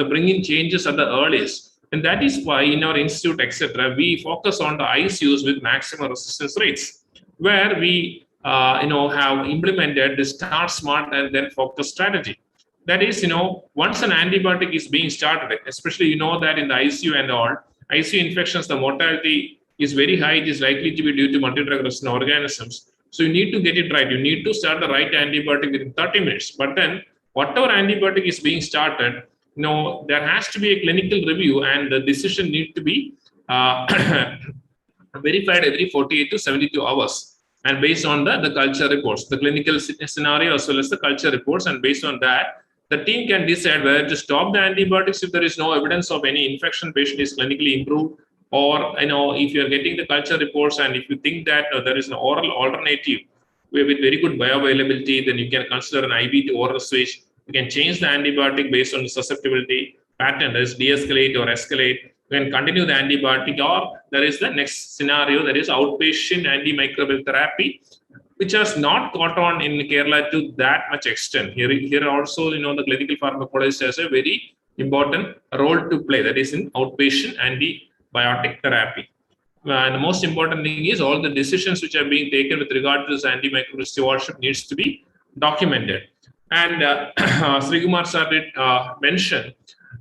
bring in changes at the earliest. And that is why in our institute, etc., we focus on the ICUs with maximum resistance rates, where we have implemented the start smart and then focus strategy. That is, once an antibiotic is being started, especially that in the ICU and all, ICU infections, the mortality is very high, it is likely to be due to multi-drug resistant organisms. So you need to get it right. You need to start the right antibiotic within 30 minutes. But then whatever antibiotic is being started, there has to be a clinical review and the decision needs to be verified every 48 to 72 hours. And based on the culture reports, the clinical scenario as well as the culture reports, and based on that, the team can decide whether to stop the antibiotics if there is no evidence of any infection, patient is clinically improved, or if you're getting the culture reports and if you think that there is an oral alternative with very good bioavailability, then you can consider an IV to oral switch. You can change the antibiotic based on the susceptibility pattern, that is de-escalate or escalate. You can continue the antibiotic, or there is the next scenario, that is outpatient antimicrobial therapy, which has not caught on in Kerala to that much extent. Here also, the clinical pharmacologist has a very important role to play, that is in outpatient antibiotic therapy. And the most important thing is all the decisions which are being taken with regard to this antimicrobial stewardship needs to be documented. And Sri Kumar sir did mention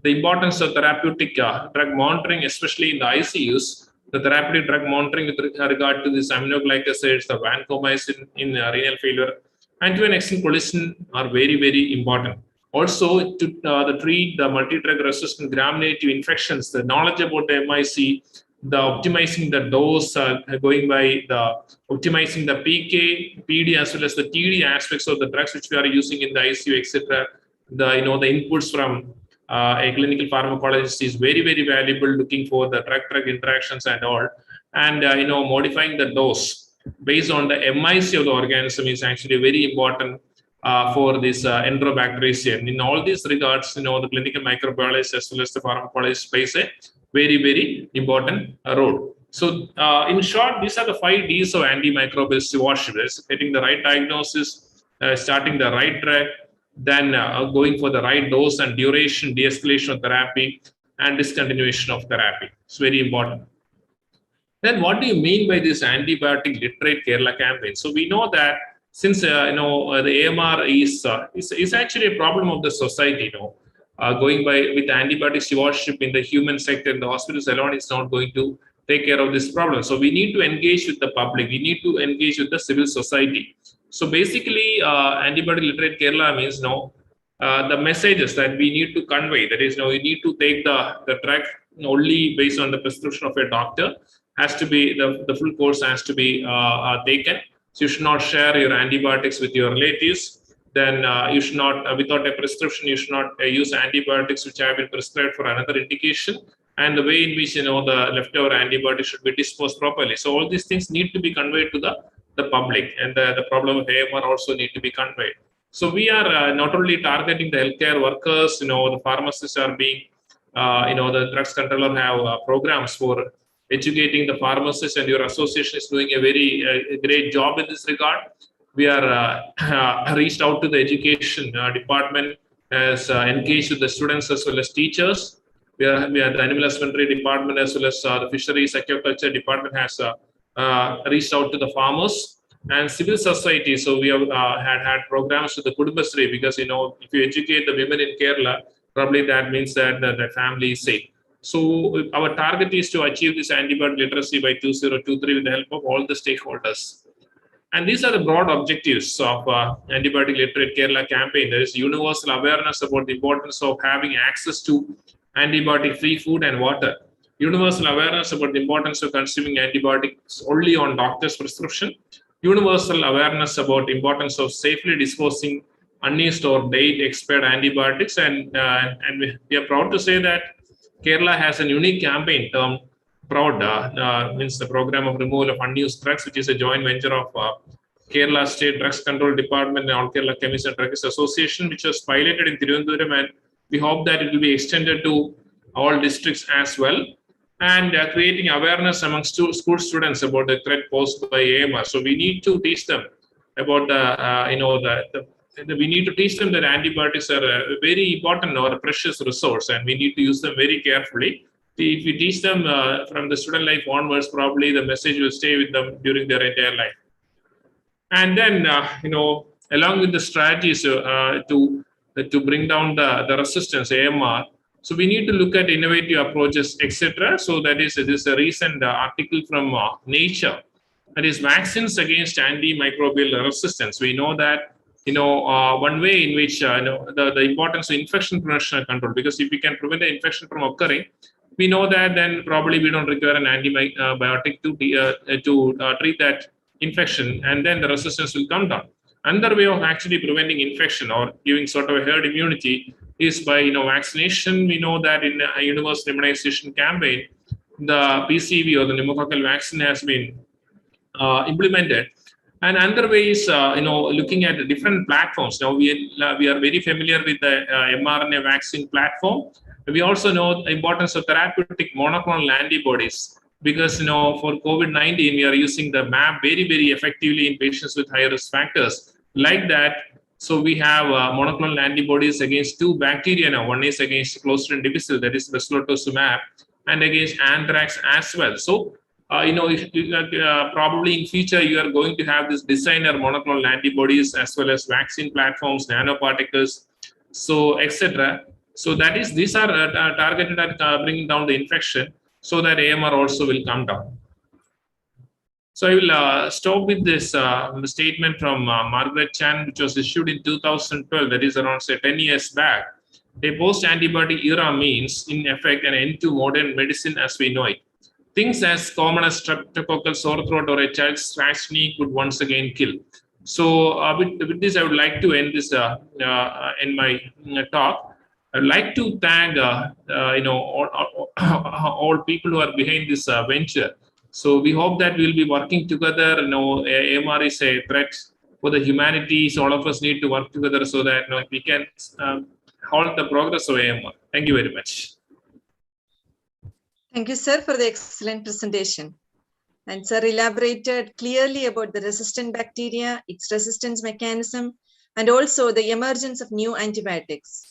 the importance of therapeutic drug monitoring, especially in the ICUs. The therapeutic drug monitoring with regard to this aminoglycosides, the vancomycin in renal failure, and to an extent colicin are very, very important. Also, to treat the multi-drug resistant gram-negative infections, the knowledge about the MIC, the optimizing the dose, going by the optimizing the PK, PD, as well as the TD aspects of the drugs which we are using in the ICU, etc. The inputs from a clinical pharmacologist is very, very valuable, looking for the drug-drug interactions and all. And modifying the dose based on the MIC of the organism is actually very important for this Enterobacteriaceae. In all these regards, the clinical microbiologist as well as the pharmacologist plays a very, very important role. So in short, these are the 5 Ds of antimicrobial stewardship: getting the right diagnosis, starting the right drug, then going for the right dose and duration, de-escalation of therapy, and discontinuation of therapy. It's very important. Then what do you mean by this antibiotic literate Kerala campaign? So we know that since the AMR is actually a problem of the society, going by with antibiotic stewardship in the human sector, in the hospitals alone is not going to take care of this problem. So we need to engage with the public. We need to engage with the civil society. So basically, antibiotic literate Kerala means the messages that we need to convey. That is, you need to take the drug only based on the prescription of a doctor. Has to be the full course has to be taken. So you should not share your antibiotics with your relatives. Then you should not, without a prescription, you should not use antibiotics which have been prescribed for another indication. And the way in which the leftover antibiotics should be disposed properly. So all these things need to be conveyed to the public, and the problem of AMR also need to be conveyed. So we are not only targeting the healthcare workers, the pharmacists are being, the drugs controller have programs for educating the pharmacists, and your association is doing a very great job in this regard. We are reached out to the education department, has engaged with the students as well as teachers. We are the animal husbandry department as well as the fisheries aquaculture department has reached out to the farmers and civil society. So we have had programs with the Kudumbasri, because if you educate the women in Kerala, probably that means that the family is safe. So our target is to achieve this antibiotic literacy by 2023 with the help of all the stakeholders. And these are the broad objectives of antibiotic literate Kerala campaign. There is universal awareness about the importance of having access to antibiotic-free food and water. Universal awareness about the importance of consuming antibiotics only on doctor's prescription. Universal awareness about the importance of safely disposing unused or date expired antibiotics. And we are proud to say that Kerala has a unique campaign termed PROUD, means the Program of Removal of Unused Drugs, which is a joint venture of Kerala State Drugs Control Department and All Kerala Chemists and Drugs Association, which was piloted in Tirunelveli, and we hope that it will be extended to all districts as well, and creating awareness among school students about the threat posed by AMR. So we need to teach them about we need to teach them that antibiotics are a very important or a precious resource, and we need to use them very carefully. If we teach them from the student life onwards, probably the message will stay with them during their entire life. And then, along with the strategies to bring down the resistance, AMR, So we need to look at innovative approaches, etc. So that is this a recent article from Nature. That is vaccines against antimicrobial resistance. We know that one way in which the importance of infection prevention and control, because if we can prevent the infection from occurring, we know that then probably we don't require an antibiotic to treat that infection, and then the resistance will come down. Another way of actually preventing infection or giving sort of a herd immunity is by vaccination. We know that in a universal immunization campaign, the PCV or the pneumococcal vaccine has been implemented. And another way is looking at different platforms. Now we are very familiar with the mRNA vaccine platform. We also know the importance of therapeutic monoclonal antibodies, because for COVID-19 we are using the MAP very, very effectively in patients with high risk factors like that. So we have monoclonal antibodies against two bacteria now. One is against Clostridium difficile, that is Beslotozumab, and against anthrax as well. So probably in future you are going to have this designer monoclonal antibodies as well as vaccine platforms, nanoparticles, so etc. So that is, these are targeted at bringing down the infection, so that AMR also will come down. So I will stop with this statement from Margaret Chan, which was issued in 2012, that is around say 10 years back. A post-antibiotic era means, in effect, an end to modern medicine as we know it. Things as common as streptococcal sore throat or a child's scratched knee could once again kill. So with this, I would like to end this in my talk. I'd like to thank all people who are behind this venture. So we hope that we'll be working together. AMR is a threat for the humanities. All of us need to work together so that we can halt the progress of AMR. Thank you very much. Thank you, sir, for the excellent presentation. And sir elaborated clearly about the resistant bacteria, its resistance mechanism, and also the emergence of new antibiotics.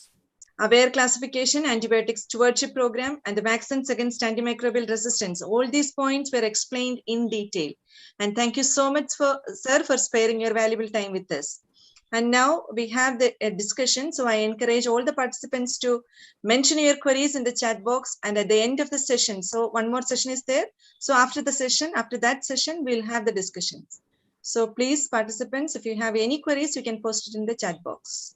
Aware classification, antibiotic stewardship program, and the vaccines against antimicrobial resistance. All these points were explained in detail. And thank you so much, sir, for sparing your valuable time with us. And now we have the discussion. So I encourage all the participants to mention your queries in the chat box, and at the end of the session. So one more session is there. So after that session, we'll have the discussions. So please, participants, if you have any queries, you can post it in the chat box.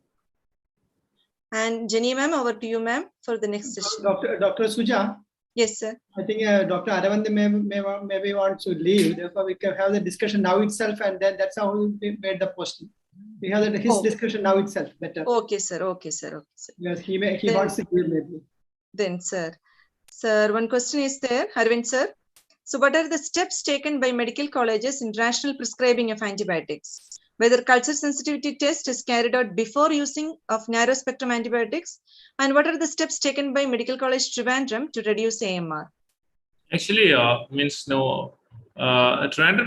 And Jenny ma'am, over to you, ma'am, for the next session. Dr. Suja. Yes, sir. I think Dr. Aravind maybe wants to leave. Therefore, we can have the discussion now itself, and then that's how we made the posting. We have his discussion now itself. Better. Okay, sir. Okay, sir. Okay, sir. Yes, he wants to give maybe. Then, sir, one question is there, Arvind sir. So, what are the steps taken by medical colleges in rational prescribing of antibiotics? Whether culture sensitivity test is carried out before using of narrow spectrum antibiotics, and what are the steps taken by Medical College Trivandrum to reduce AMR? Actually, Trivandrum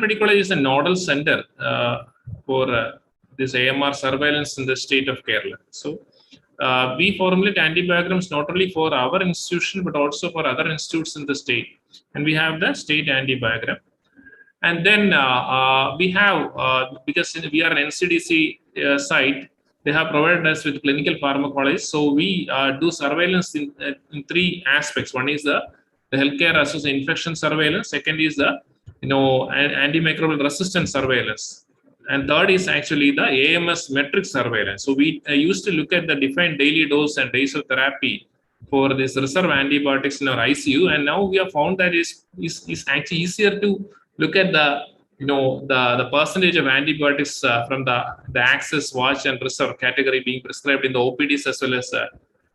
Medical College is a nodal center for this AMR surveillance in the state of Kerala. So we formulate antibiograms not only for our institution, but also for other institutes in the state. And we have the state antibiogram. And then we have, because we are an NCDC site, they have provided us with clinical pharmacology. So we do surveillance in three aspects. One is the healthcare associated infection surveillance. Second is the antimicrobial resistance surveillance. And third is actually the AMS metric surveillance. So we used to look at the defined daily dose and days of therapy for this reserve antibiotics in our ICU. And now we have found that it's actually easier to look at the percentage of antibiotics from the access, watch, and reserve category being prescribed in the OPDs as well as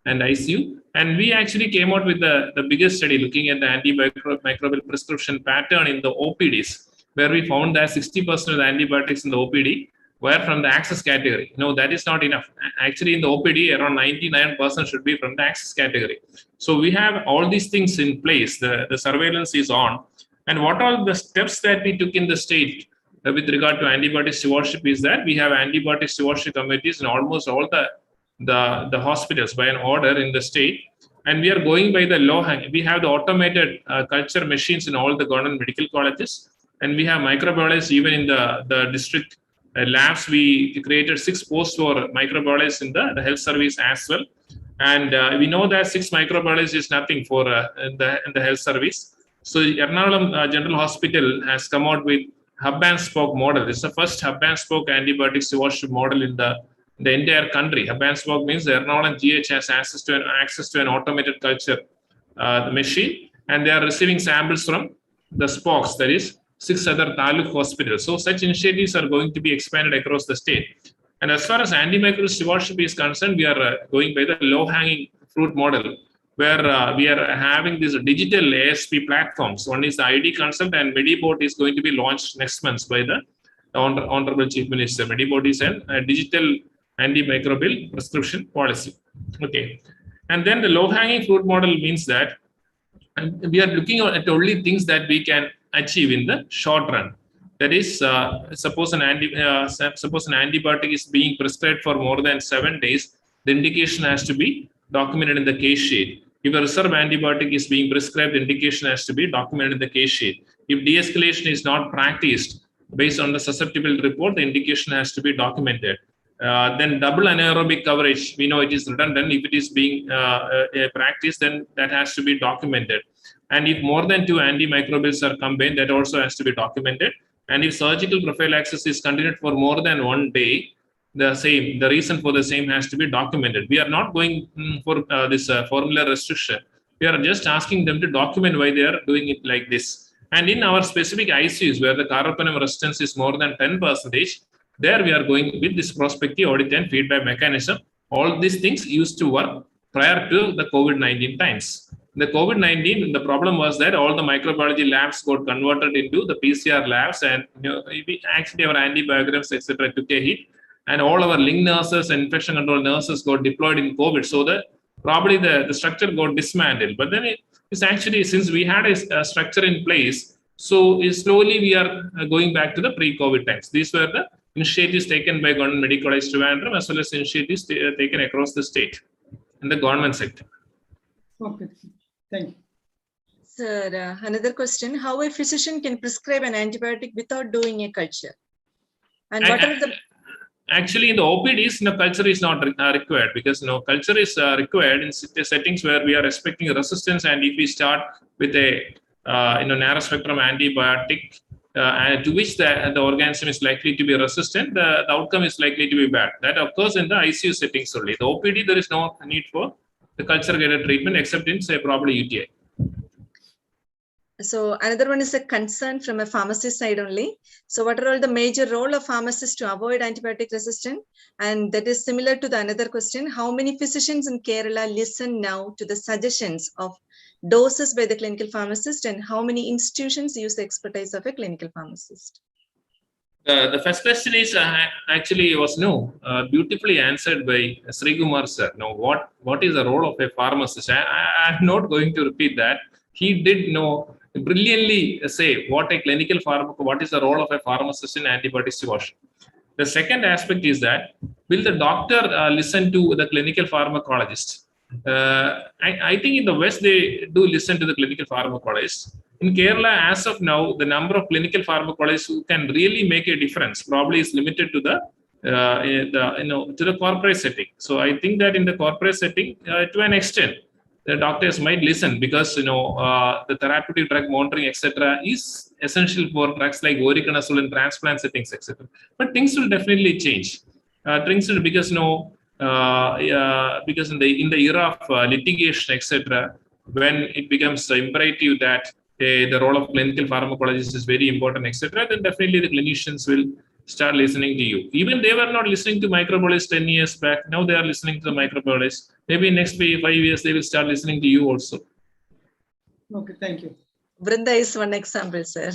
and ICU. And we actually came out with the biggest study looking at the antimicrobial prescription pattern in the OPDs, where we found that 60% of the antibiotics in the OPD were from the access category. That is not enough. Actually, in the OPD, around 99% should be from the access category. So we have all these things in place. The surveillance is on. And what are the steps that we took in the state with regard to antibiotic stewardship is that we have antibiotic stewardship committees in almost all the hospitals by an order in the state. And we are going by the law. We have the automated culture machines in all the government medical colleges. And we have microbiologists even in the district labs. We created 6 posts for microbiologists in the health service as well. And we know that 6 microbiology is nothing for in the health service. So Ernakulam General Hospital has come out with hub and spoke model. It's the first hub and spoke antibiotic stewardship model in the entire country. Hub and spoke means the Ernakulam GH has access to an automated culture machine, and they are receiving samples from the spokes, that is 6 other taluk hospitals. So such initiatives are going to be expanded across the state. And as far as antimicrobial stewardship is concerned, we are going by the low-hanging fruit model, where we are having these digital ASP platforms. One is the ID concept, and Medibot is going to be launched next month by the Honorable Chief Minister. Medibot is a digital antimicrobial prescription policy. Okay. And then the low-hanging fruit model means that we are looking at only things that we can achieve in the short run. That is, suppose an antibiotic is being prescribed for more than 7 days, the indication has to be documented in the case sheet. If a reserve antibiotic is being prescribed, the indication has to be documented in the case sheet. If de-escalation is not practiced based on the susceptibility report, the indication has to be documented. Then double anaerobic coverage, we know it is redundant. If it is being practiced, then that has to be documented. And if more than 2 antimicrobials are combined, that also has to be documented. And if surgical prophylaxis is continued for more than 1 day, the reason for the same has to be documented. We are not going for this formula restriction. We are just asking them to document why they are doing it like this. And in our specific ICUs, where the carbapenem resistance is more than 10%, there we are going with this prospective audit and feedback mechanism. All these things used to work prior to the COVID-19 times. The COVID-19, the problem was that all the microbiology labs got converted into the PCR labs, and actually our antibiograms, etc., took a hit, and all our link nurses and infection control nurses got deployed in COVID. So probably the structure got dismantled. But then it's actually, since we had a structure in place, so slowly we are going back to the pre-COVID times. These were the initiatives taken by Government Medical College Trivandrum, as well as initiatives taken across the state in the government sector. Okay, thank you. Sir, another question: how a physician can prescribe an antibiotic without doing a culture? And what are the... Actually, in the OPDs, culture is not required, because culture is required in settings where we are expecting resistance, and if we start with a narrow spectrum antibiotic to which the organism is likely to be resistant, the outcome is likely to be bad. That occurs in the ICU settings only. The OPD, there is no need for the culture-guided treatment except in, say, probably UTI. So another one is a concern from a pharmacist side only. So what are all the major role of pharmacists to avoid antibiotic resistance? And that is similar to the another question: how many physicians in Kerala listen now to the suggestions of doses by the clinical pharmacist, and how many institutions use the expertise of a clinical pharmacist? The first question is actually was beautifully answered by Sri Kumar sir. Now, what is the role of a pharmacist? I'm not going to repeat that. He did brilliantly say what is the role of a pharmacist in antibiotic stewardship. The second aspect is that, will the doctor listen to the clinical pharmacologist? I think in the West, they do listen to the clinical pharmacologist. In Kerala, as of now, the number of clinical pharmacologists who can really make a difference probably is limited to the corporate setting. So I think that in the corporate setting, to an extent, the doctors might listen, because the therapeutic drug monitoring, etc., is essential for drugs like voriconazole in transplant settings, etc. But things will definitely change. Because in the era of litigation, etc., when it becomes imperative that the role of clinical pharmacologists is very important, etc., then definitely the clinicians will start listening to you. Even they were not listening to microbiologists 10 years back. Now they are listening to the microbiologists. Maybe next 5 years, they will start listening to you also. Okay, thank you. Vrinda is one example, sir.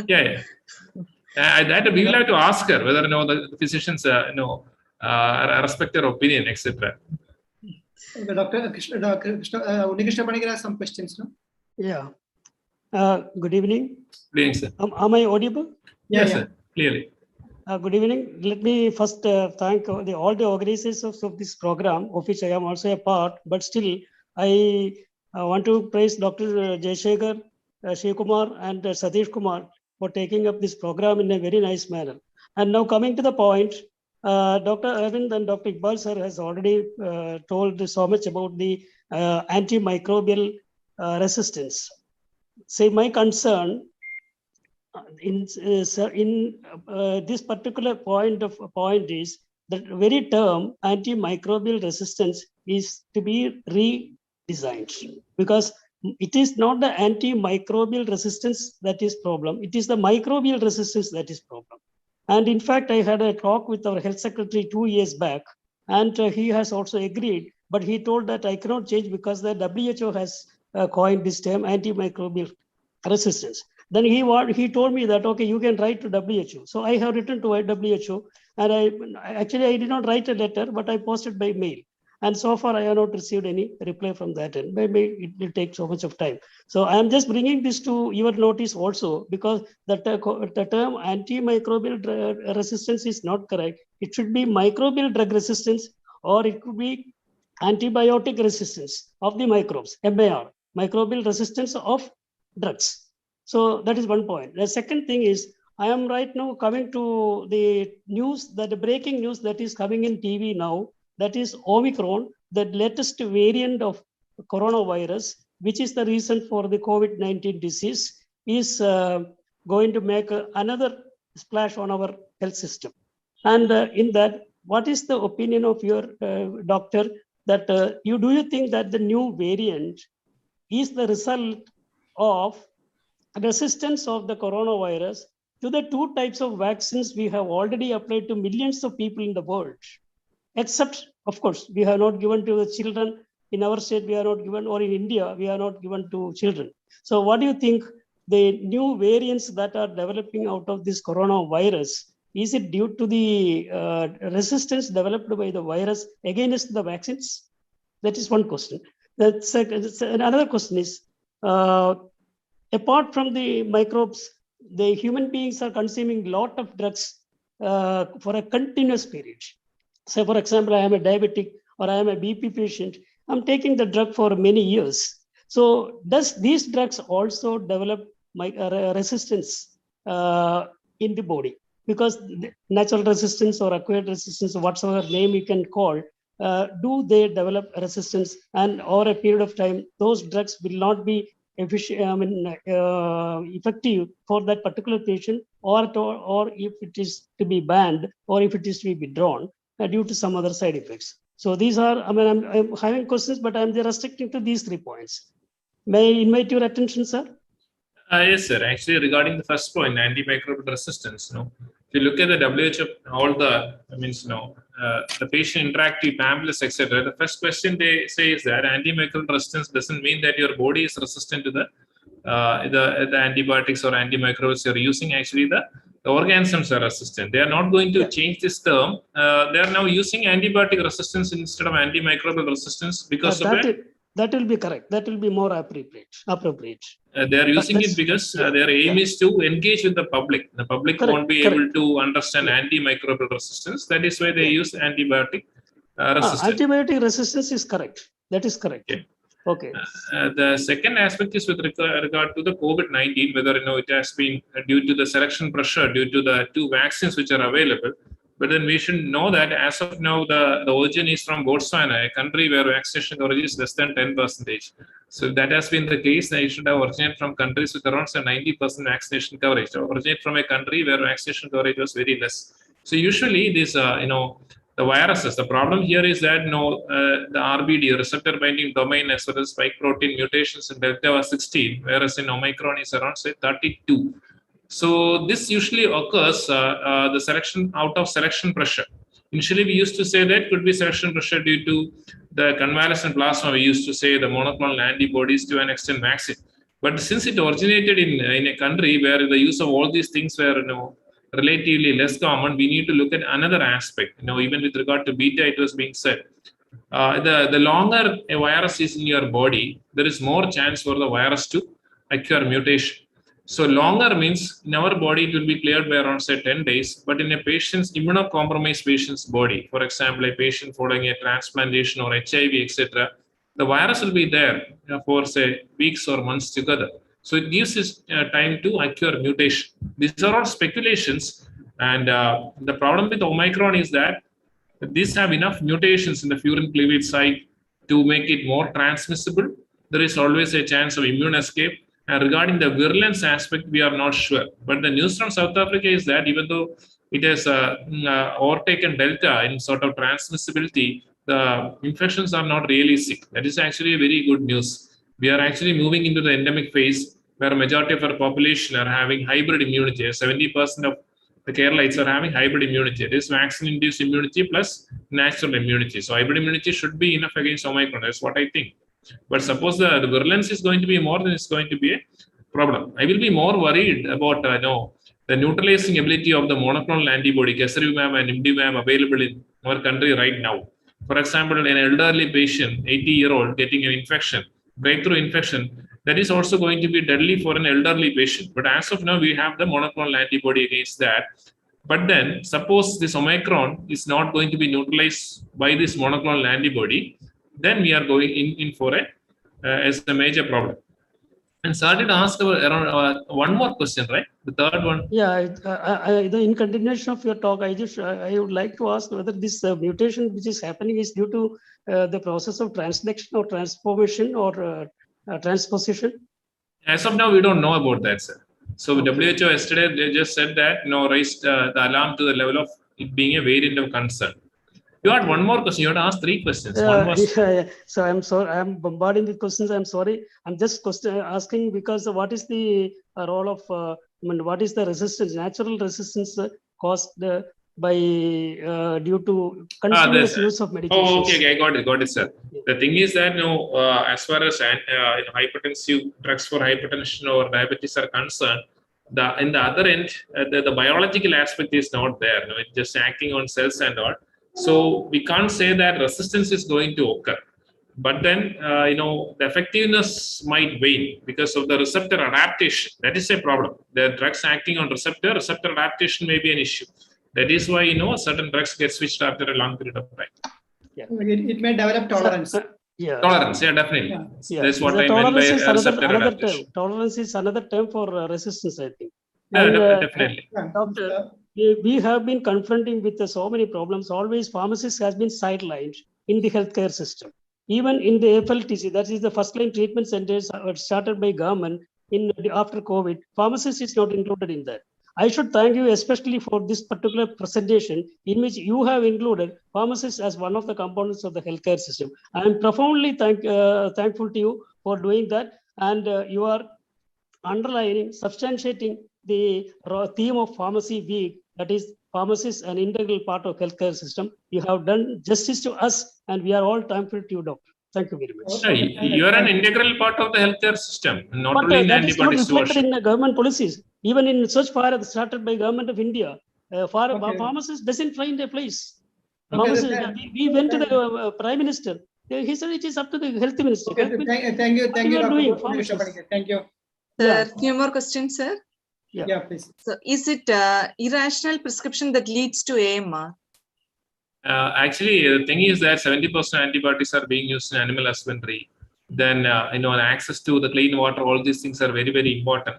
Yeah. That we will have to ask her whether the physicians respect her opinion, etc. Dr. Unikrishna Panigar has some questions, no? Yeah. Good evening. Good evening, sir. Am I audible? Yes, sir. Clearly. Good evening. Let me first thank all the organizers of this program, of which I am also a part. But still, I want to praise Dr. Jayashekhar, Shivakumar, and Satish Kumar for taking up this program in a very nice manner. And now coming to the point, Dr. Arvind and Dr. Iqbal sir has already told so much about the antimicrobial resistance. Say my concern in this particular point is that very term antimicrobial resistance is to be redesigned, because it is not the antimicrobial resistance that is problem. It is the microbial resistance that is problem. And in fact, I had a talk with our health secretary 2 years back, and he has also agreed, but he told that I cannot change because the WHO has coined this term antimicrobial resistance. Then he told me that, okay, you can write to WHO. So I have written to WHO, and I did not write a letter, but I posted by mail. And so far, I have not received any reply from that end. Maybe it will take so much of time. So I am just bringing this to your notice also, because the term antimicrobial resistance is not correct. It should be microbial drug resistance, or it could be antibiotic resistance of the microbes, MAR, microbial resistance of drugs. So that is one point. The second thing is, I am right now coming to the news, that the breaking news that is coming in TV now, that is Omicron, the latest variant of coronavirus, which is the reason for the COVID-19 disease, is going to make another splash on our health system. And in that, what is the opinion of your doctor, that do you think that the new variant is the result of resistance of the coronavirus to the 2 types of vaccines we have already applied to millions of people in the world? Except, of course, we have not given to the children. In our state, we are not given, or in India, we are not given to children. So what do you think the new variants that are developing out of this coronavirus, is it due to the resistance developed by the virus against the vaccines? That is one question. Another question is, apart from the microbes, the human beings are consuming a lot of drugs for a continuous period. Say, for example, I am a diabetic or I am a BP patient. I'm taking the drug for many years. So does these drugs also develop resistance in the body? Because natural resistance or acquired resistance, or whatsoever name you can call, do they develop resistance? And over a period of time, those drugs will not be effective for that particular patient, or if it is to be banned, or if it is to be withdrawn due to some other side effects. So these are, I'm having questions, but I'm restricting to these 3 points. May I invite your attention, sir? Yes, sir. Actually, regarding the first point, antimicrobial resistance, if you look at the WHO, all the, the patient interactive pamphlets, etc., the first question they say is that antimicrobial resistance doesn't mean that your body is resistant to the antibiotics or antimicrobials you're using. Actually, the organisms are resistant. They are not going to change this term. They are now using antibiotic resistance instead of antimicrobial resistance because of that will be correct. That will be more appropriate. They are using it because their aim is to engage with the public. The public won't be able to understand antimicrobial resistance. That is why they use antibiotic resistance. Antibiotic resistance is correct. That is correct. Okay. The second aspect is with regard to the COVID-19, whether it has been due to the selection pressure, due to the 2 vaccines which are available. But then we should know that as of now, the origin is from Botswana, a country where vaccination coverage is less than 10%. So if that has been the case, then it should have originated from countries with around 90% vaccination coverage, or originate from a country where vaccination coverage was very less. So usually this, the viruses, the problem here is that the RBD, receptor binding domain, as well as spike protein mutations in Delta was 16, whereas in Omicron is around 32. So this usually occurs the selection out of selection pressure. Initially, we used to say that could be selection pressure due to the convalescent plasma. We used to say the monoclonal antibodies, to an extent vaccine. But since it originated in a country where the use of all these things were relatively less common, we need to look at another aspect. Even with regard to beta, it was being said. The longer a virus is in your body, there is more chance for the virus to acquire mutation. So longer means in our body, it will be cleared by around 10 days. But in a patient's immunocompromised patient's body, for example, a patient following a transplantation or HIV, etc., the virus will be there for weeks or months together. So it gives us time to acquire mutation. These are all speculations. And the problem with Omicron is that these have enough mutations in the furin cleavage site to make it more transmissible. There is always a chance of immune escape. And regarding the virulence aspect, we are not sure. But the news from South Africa is that even though it has overtaken Delta in sort of transmissibility, the infections are not really sick. That is actually a very good news. We are actually moving into the endemic phase where a majority of our population are having hybrid immunity. 70% of the Keralites are having hybrid immunity. It is vaccine-induced immunity plus natural immunity. So hybrid immunity should be enough against Omicron. That's what I think. But suppose the virulence is going to be more, then it's going to be a problem. I will be more worried about the neutralizing ability of the monoclonal antibody, Kesarivimab and Imdivimab, available in our country right now. For example, an elderly patient, 80-year-old, getting an infection, breakthrough infection, that is also going to be deadly for an elderly patient. But as of now, we have the monoclonal antibody against that. But then, suppose this Omicron is not going to be neutralized by this monoclonal antibody, then we are going in for as a major problem. And started to ask around one more question, right? The third one. Yeah, in continuation of your talk, I would like to ask whether this mutation which is happening is due to the process of translection or transformation or transposition. As of now, we don't know about that, sir. So WHO yesterday, they just said that, raised the alarm to the level of it being a variant of concern. You had one more question. You had to ask 3 questions. One was... So I'm sorry, I'm bombarding with questions. I'm sorry. I'm just asking because what is the role of, what is the resistance, natural resistance caused by due to continuous use of medications? Oh, okay, I got it, sir. The thing is that, as far as hypertensive drugs for hypertension or diabetes are concerned, in the other end, the biological aspect is not there. It's just acting on cells and all. So we can't say that resistance is going to occur, but then the effectiveness might wane because of the receptor adaptation. That is a problem. The drugs acting on receptor adaptation may be an issue. That is why certain drugs get switched after a long period of time. Yeah. It may develop tolerance. Yeah. Tolerance, yeah, definitely. Yeah. That's what I meant by receptor adaptation. Tolerance is another term for resistance, I think. Yeah, definitely. Doctor, we have been confronting with so many problems. Always pharmacists has been sidelined in the healthcare system. Even in the FLTC, that is the first line treatment centers started by government after COVID, pharmacist is not included in that. I should thank you especially for this particular presentation in which you have included pharmacists as one of the components of the healthcare system. I am profoundly thankful to you for doing that, and you are underlining, substantiating the theme of Pharmacy Week, that is pharmacists an integral part of healthcare system. You have done justice to us, and we are all thankful to you, doctor. Thank you very much. You are an integral part of the healthcare system, not only in antibody stewardship. That is not reflected in government policies. Even in Swachh Bharat started by government of India, pharmacist doesn't find a place. We went to the Prime Minister. He said it is up to the health minister. Thank you. Thank you. Sir, few more questions, sir. Yeah, please. So, is it irrational prescription that leads to AMR? Actually, the thing is that 70% antibiotics are being used in animal husbandry. Then, access to the clean water, all these things are very, very important.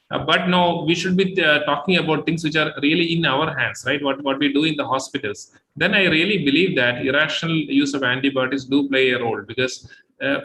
But no, we should be talking about things which are really in our hands, right? What we do in the hospitals. Then I really believe that irrational use of antibiotics do play a role, because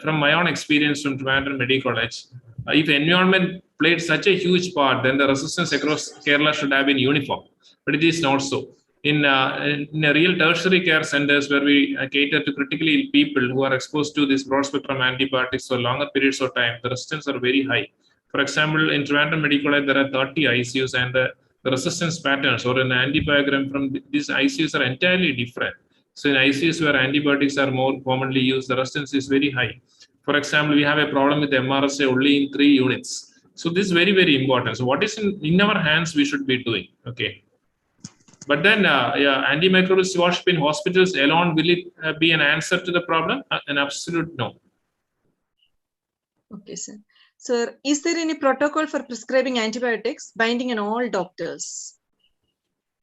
from my own experience from Trivandrum Medical College, if environment played such a huge part, then the resistance across Kerala should have been uniform. But it is not so. In a real tertiary care centers where we cater to critically ill people who are exposed to this broad spectrum antibiotics for longer periods of time, the resistance are very high. For example, in Trivandrum Medical College, there are 30 ICUs, and the resistance patterns or an antibiogram from these ICUs are entirely different. So in ICUs where antibiotics are more commonly used, the resistance is very high. For example, we have a problem with MRSA only in 3 units. So this is very, very important. So what is in our hands, we should be doing. Okay. But then, antimicrobial stewardship in hospitals alone, will it be an answer to the problem? An absolute no. Okay, sir. Sir, is there any protocol for prescribing antibiotics binding on all doctors?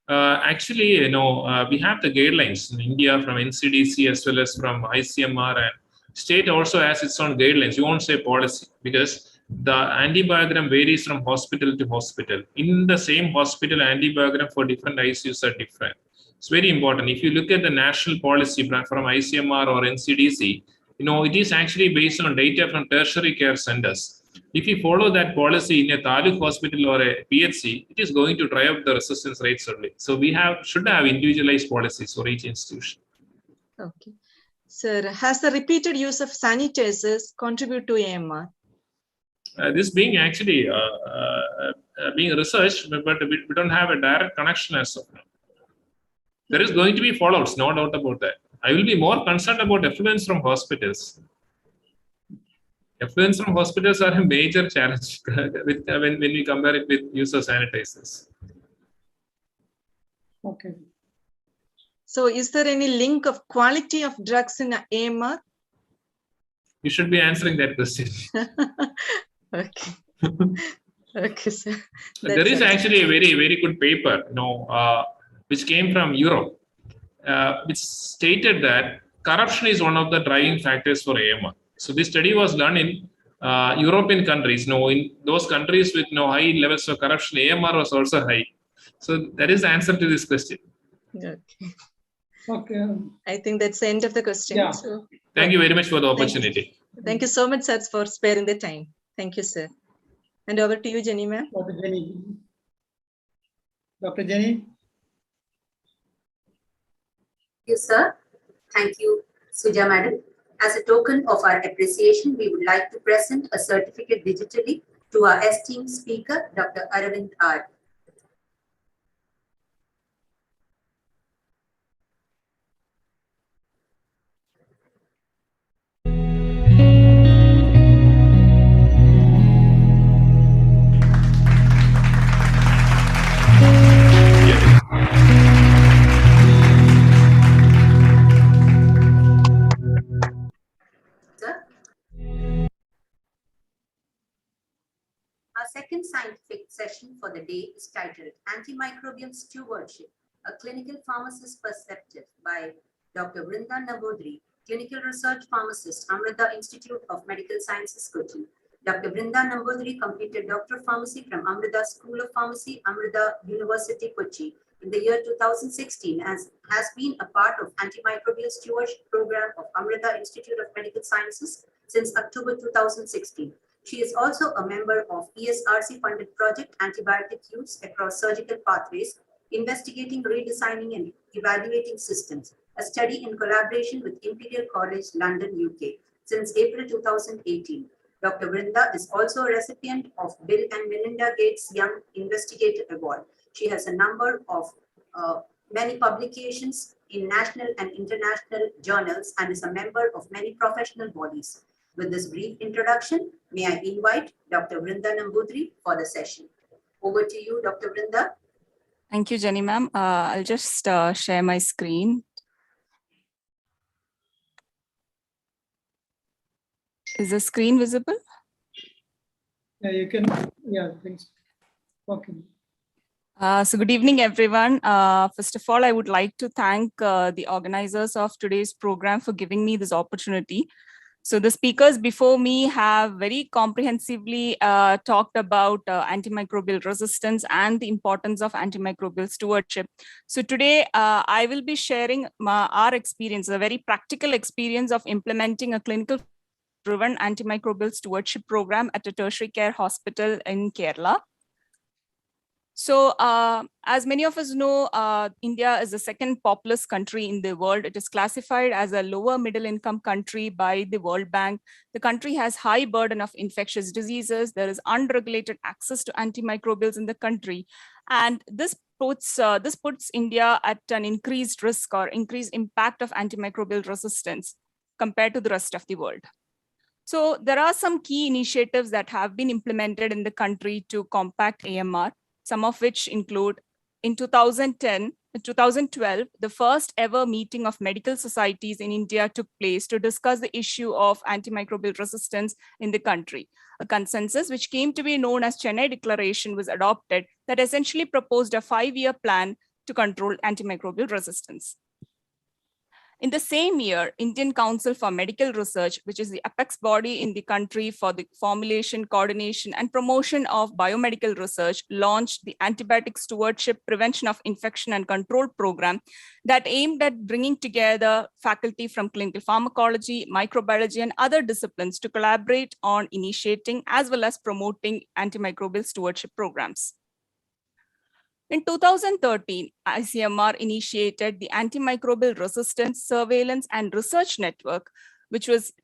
Actually, we have the guidelines in India from NCDC as well as from ICMR, and state also has its own guidelines. You won't say policy, because the antibiogram varies from hospital to hospital. In the same hospital, antibiogram for different ICUs are different. It's very important. If you look at the national policy from ICMR or NCDC, it is actually based on data from tertiary care centers. If you follow that policy in a Taluk hospital or a PHC, it is going to drive up the resistance rates only. So we should have individualized policies for each institution. Okay. Sir, has the repeated use of sanitizers contribute to AMR? This being actually being researched, but we don't have a direct connection as of now. There is going to be fallouts, no doubt about that. I will be more concerned about effluents from hospitals. Effluents from hospitals are a major challenge when we compare it with use of sanitizers. Okay. So is there any link of quality of drugs in AMR? You should be answering that question. Okay. Okay, sir. There is actually a very, very good paper, which came from Europe, which stated that corruption is one of the driving factors for AMR. So this study was done in European countries. In those countries with high levels of corruption, AMR was also high. So that is the answer to this question. Okay. Okay. I think that's the end of the question. Yeah. So, Thank you very much for the opportunity. Thank you so much, sir, for sparing the time. Thank you, sir. And over to you, Jenny, ma'am. Dr. Jenny. Dr. Jenny. Thank you, sir. Thank you, Suja madam. As a token of our appreciation, we would like to present a certificate digitally to our esteemed speaker, Dr. Aravind R. Our second scientific session for the day is titled Antimicrobial Stewardship, a Clinical Pharmacist Perspective by Dr. Vrinda Nambudri, Clinical Research Pharmacist, Amrita Institute of Medical Sciences, Kochi. Dr. Vrinda Nambudri completed Doctor of Pharmacy from Amrita School of Pharmacy, Amrita University, Kochi in the year 2016 as has been a part of Antimicrobial Stewardship Program of Amrita Institute of Medical Sciences since October 2016. She is also a member of ESRC-funded project Antibiotic Use Across Surgical Pathways, investigating, redesigning, and evaluating systems, a study in collaboration with Imperial College London, UK, since April 2018. Dr. Vrinda is also a recipient of Bill and Melinda Gates Young Investigator Award. She has a number of many publications in national and international journals and is a member of many professional bodies. With this brief introduction, may I invite Dr. Vrinda Nambudri for the session. Over to you, Dr. Vrinda. Thank you, Jenny ma'am. I'll just share my screen. Is the screen visible? Yeah, you can. Yeah, thanks. Okay. So good evening, everyone. First of all, I would like to thank the organizers of today's program for giving me this opportunity. So the speakers before me have very comprehensively talked about antimicrobial resistance and the importance of antimicrobial stewardship. So today I will be sharing our experience, a very practical experience of implementing a clinical-driven antimicrobial stewardship program at a tertiary care hospital in Kerala. So as many of us know, India is the second populous country in the world. It is classified as a lower middle income country by the World Bank. The country has high burden of infectious diseases. There is unregulated access to antimicrobials in the country. And this puts India at an increased risk or increased impact of antimicrobial resistance compared to the rest of the world. So there are some key initiatives that have been implemented in the country to combat AMR. Some of which include in 2012, the first ever meeting of medical societies in India took place to discuss the issue of antimicrobial resistance in the country. A consensus which came to be known as Chennai Declaration was adopted that essentially proposed a 5-year plan to control antimicrobial resistance. In the same year, Indian Council for Medical Research, which is the apex body in the country for the formulation, coordination, and promotion of biomedical research, launched the Antibiotic Stewardship, Prevention of Infection and Control program that aimed at bringing together faculty from clinical pharmacology, microbiology, and other disciplines to collaborate on initiating as well as promoting antimicrobial stewardship programs. In 2013, ICMR initiated the Antimicrobial Resistance Surveillance and Research Network, which was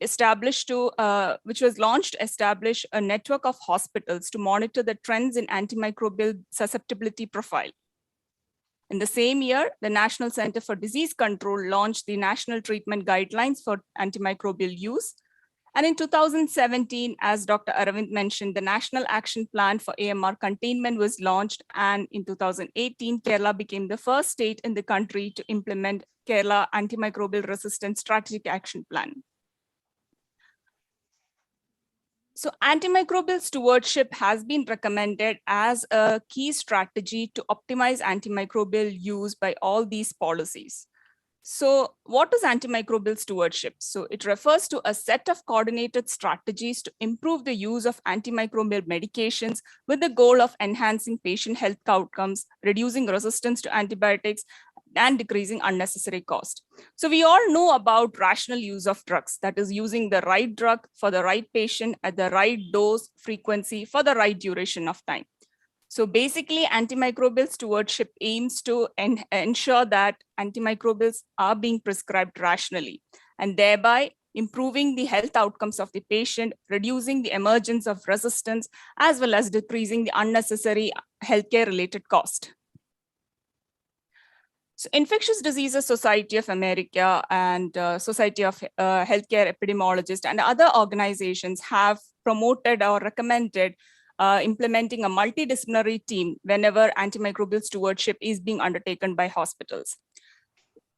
launched to establish a network of hospitals to monitor the trends in antimicrobial susceptibility profile. In the same year, the National Center for Disease Control launched the National Treatment Guidelines for Antimicrobial Use. And in 2017, as Dr. Aravind mentioned, the National Action Plan for AMR Containment was launched. And in 2018, Kerala became the first state in the country to implement Kerala Antimicrobial Resistance Strategic Action Plan. So antimicrobial stewardship has been recommended as a key strategy to optimize antimicrobial use by all these policies. So what is antimicrobial stewardship? So it refers to a set of coordinated strategies to improve the use of antimicrobial medications with the goal of enhancing patient health outcomes, reducing resistance to antibiotics, and decreasing unnecessary cost. So we all know about rational use of drugs, that is using the right drug for the right patient at the right dose, frequency, for the right duration of time. So basically, antimicrobial stewardship aims to ensure that antimicrobials are being prescribed rationally and thereby improving the health outcomes of the patient, reducing the emergence of resistance, as well as decreasing the unnecessary healthcare related cost. So Infectious Diseases Society of America and Society of Healthcare Epidemiologists and other organizations have promoted or recommended implementing a multidisciplinary team whenever antimicrobial stewardship is being undertaken by hospitals.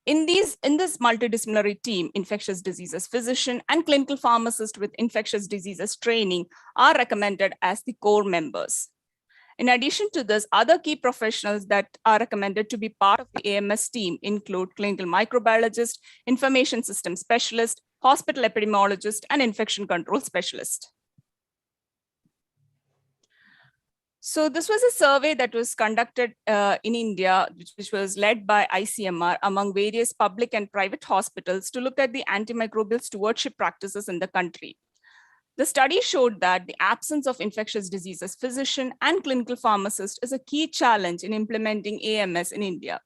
In this multidisciplinary team, infectious diseases physician and clinical pharmacist with infectious diseases training are recommended as the core members. In addition to this, other key professionals that are recommended to be part of the AMS team include clinical microbiologist, information system specialist, hospital epidemiologist, and infection control specialist. So this was a survey that was conducted in India, which was led by ICMR among various public and private hospitals to look at the antimicrobial stewardship practices in the country. The study showed that the absence of infectious diseases physician and clinical pharmacist is a key challenge in implementing AMS in India.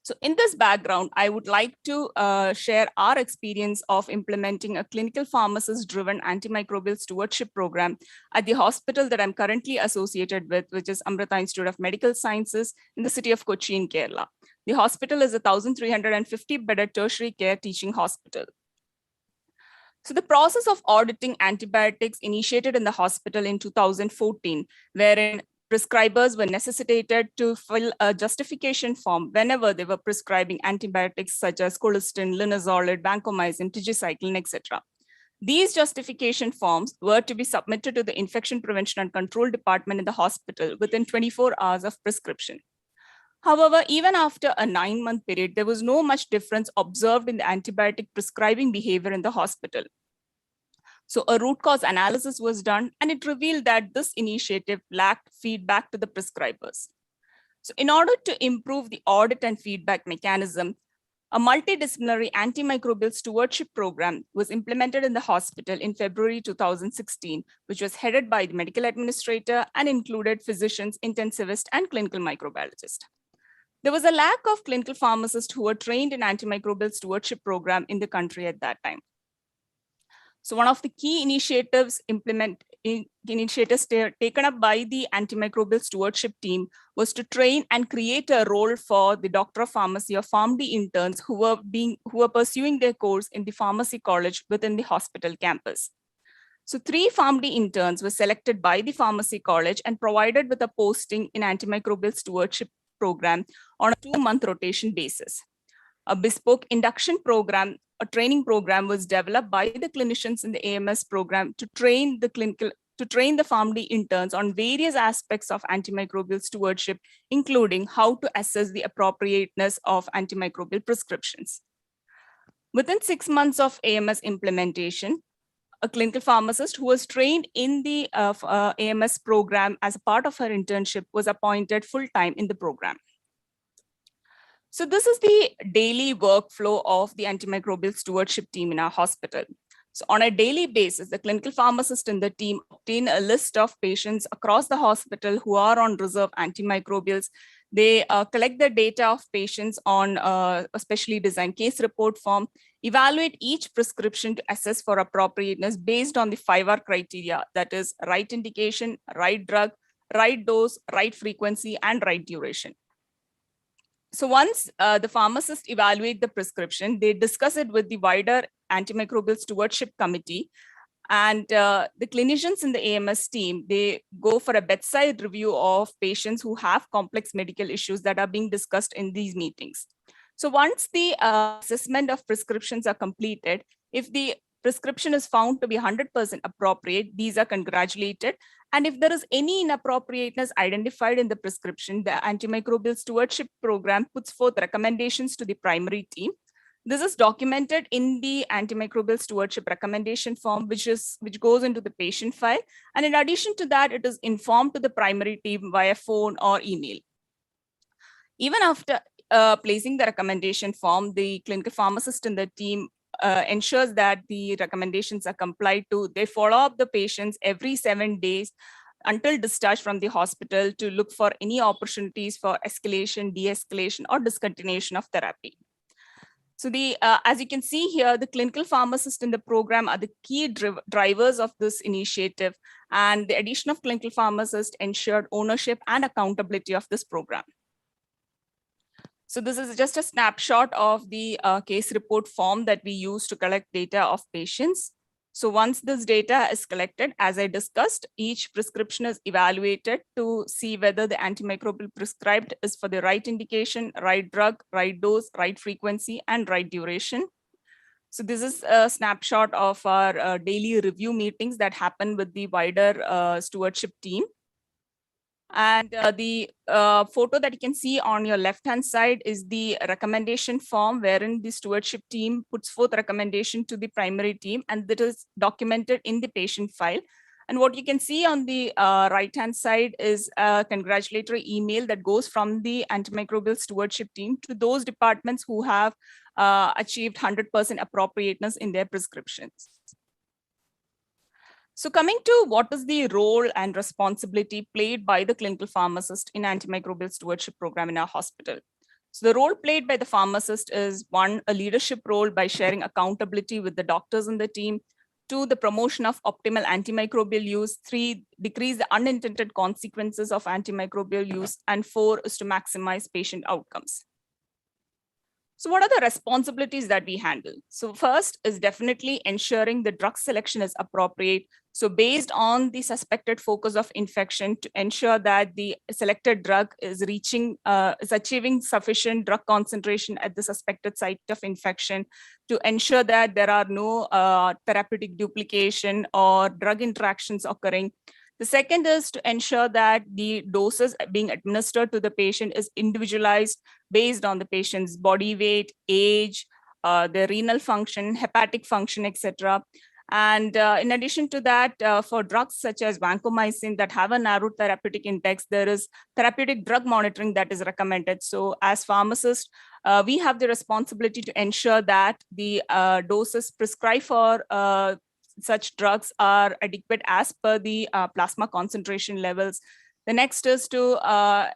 So in this background, I would like to share our experience of implementing a clinical pharmacist-driven antimicrobial stewardship program at the hospital that I'm currently associated with, which is Amrita Institute of Medical Sciences in the city of Kochi in Kerala. The hospital is a 1,350-bedded tertiary care teaching hospital. So the process of auditing antibiotics initiated in the hospital in 2014, wherein prescribers were necessitated to fill a justification form whenever they were prescribing antibiotics such as colistin, linezolid, vancomycin, tigecycline, etc. These justification forms were to be submitted to the Infection Prevention and Control Department in the hospital within 24 hours of prescription. However, even after a 9-month period, there was no much difference observed in the antibiotic prescribing behavior in the hospital. So a root cause analysis was done, and it revealed that this initiative lacked feedback to the prescribers. So in order to improve the audit and feedback mechanism, a multidisciplinary antimicrobial stewardship program was implemented in the hospital in February 2016, which was headed by the medical administrator and included physicians, intensivists, and clinical microbiologists. There was a lack of clinical pharmacists who were trained in antimicrobial stewardship program in the country at that time. So one of the key initiatives taken up by the antimicrobial stewardship team was to train and create a role for the Doctor of Pharmacy or PharmD interns who were pursuing their course in the pharmacy college within the hospital campus. So 3 PharmD interns were selected by the pharmacy college and provided with a posting in antimicrobial stewardship program on a 2-month rotation basis. A bespoke induction program, a training program was developed by the clinicians in the AMS program to train the PharmD interns on various aspects of antimicrobial stewardship, including how to assess the appropriateness of antimicrobial prescriptions. Within 6 months of AMS implementation, a clinical pharmacist who was trained in the AMS program as a part of her internship was appointed full-time in the program. So this is the daily workflow of the antimicrobial stewardship team in our hospital. So on a daily basis, the clinical pharmacist in the team obtain a list of patients across the hospital who are on reserve antimicrobials. They collect the data of patients on a specially designed case report form, evaluate each prescription to assess for appropriateness based on the 5R criteria, that is right indication, right drug, right dose, right frequency, and right duration. So once the pharmacist evaluate the prescription, they discuss it with the wider antimicrobial stewardship committee, and the clinicians in the AMS team, they go for a bedside review of patients who have complex medical issues that are being discussed in these meetings. So once the assessment of prescriptions are completed, if the prescription is found to be 100% appropriate, these are congratulated. And if there is any inappropriateness identified in the prescription, the antimicrobial stewardship program puts forth recommendations to the primary team. This is documented in the antimicrobial stewardship recommendation form, which goes into the patient file. And in addition to that, it is informed to the primary team via phone or email. Even after placing the recommendation form, the clinical pharmacist in the team ensures that the recommendations are complied to. They follow up the patients every 7 days until discharge from the hospital to look for any opportunities for escalation, de-escalation, or discontinuation of therapy. So as you can see here, the clinical pharmacists in the program are the key drivers of this initiative, and the addition of clinical pharmacists ensured ownership and accountability of this program. So this is just a snapshot of the case report form that we use to collect data of patients. So once this data is collected, as I discussed, each prescription is evaluated to see whether the antimicrobial prescribed is for the right indication, right drug, right dose, right frequency, and right duration. So this is a snapshot of our daily review meetings that happen with the wider stewardship team. And the photo that you can see on your left-hand side is the recommendation form wherein the stewardship team puts forth recommendation to the primary team, and that is documented in the patient file. And what you can see on the right-hand side is a congratulatory email that goes from the antimicrobial stewardship team to those departments who have achieved 100% appropriateness in their prescriptions. So coming to what is the role and responsibility played by the clinical pharmacist in antimicrobial stewardship program in our hospital. So the role played by the pharmacist is 1, a leadership role by sharing accountability with the doctors in the team. 2, the promotion of optimal antimicrobial use. 3, decrease the unintended consequences of antimicrobial use. And 4 is to maximize patient outcomes. So what are the responsibilities that we handle? So first is definitely ensuring the drug selection is appropriate. So based on the suspected focus of infection, to ensure that the selected drug is achieving sufficient drug concentration at the suspected site of infection, to ensure that there are no therapeutic duplication or drug interactions occurring. The second is to ensure that the doses being administered to the patient is individualized based on the patient's body weight, age, their renal function, hepatic function, etc. And in addition to that, for drugs such as vancomycin that have a narrow therapeutic index, there is therapeutic drug monitoring that is recommended. So as pharmacists, we have the responsibility to ensure that the doses prescribed for such drugs are adequate as per the plasma concentration levels. The next is to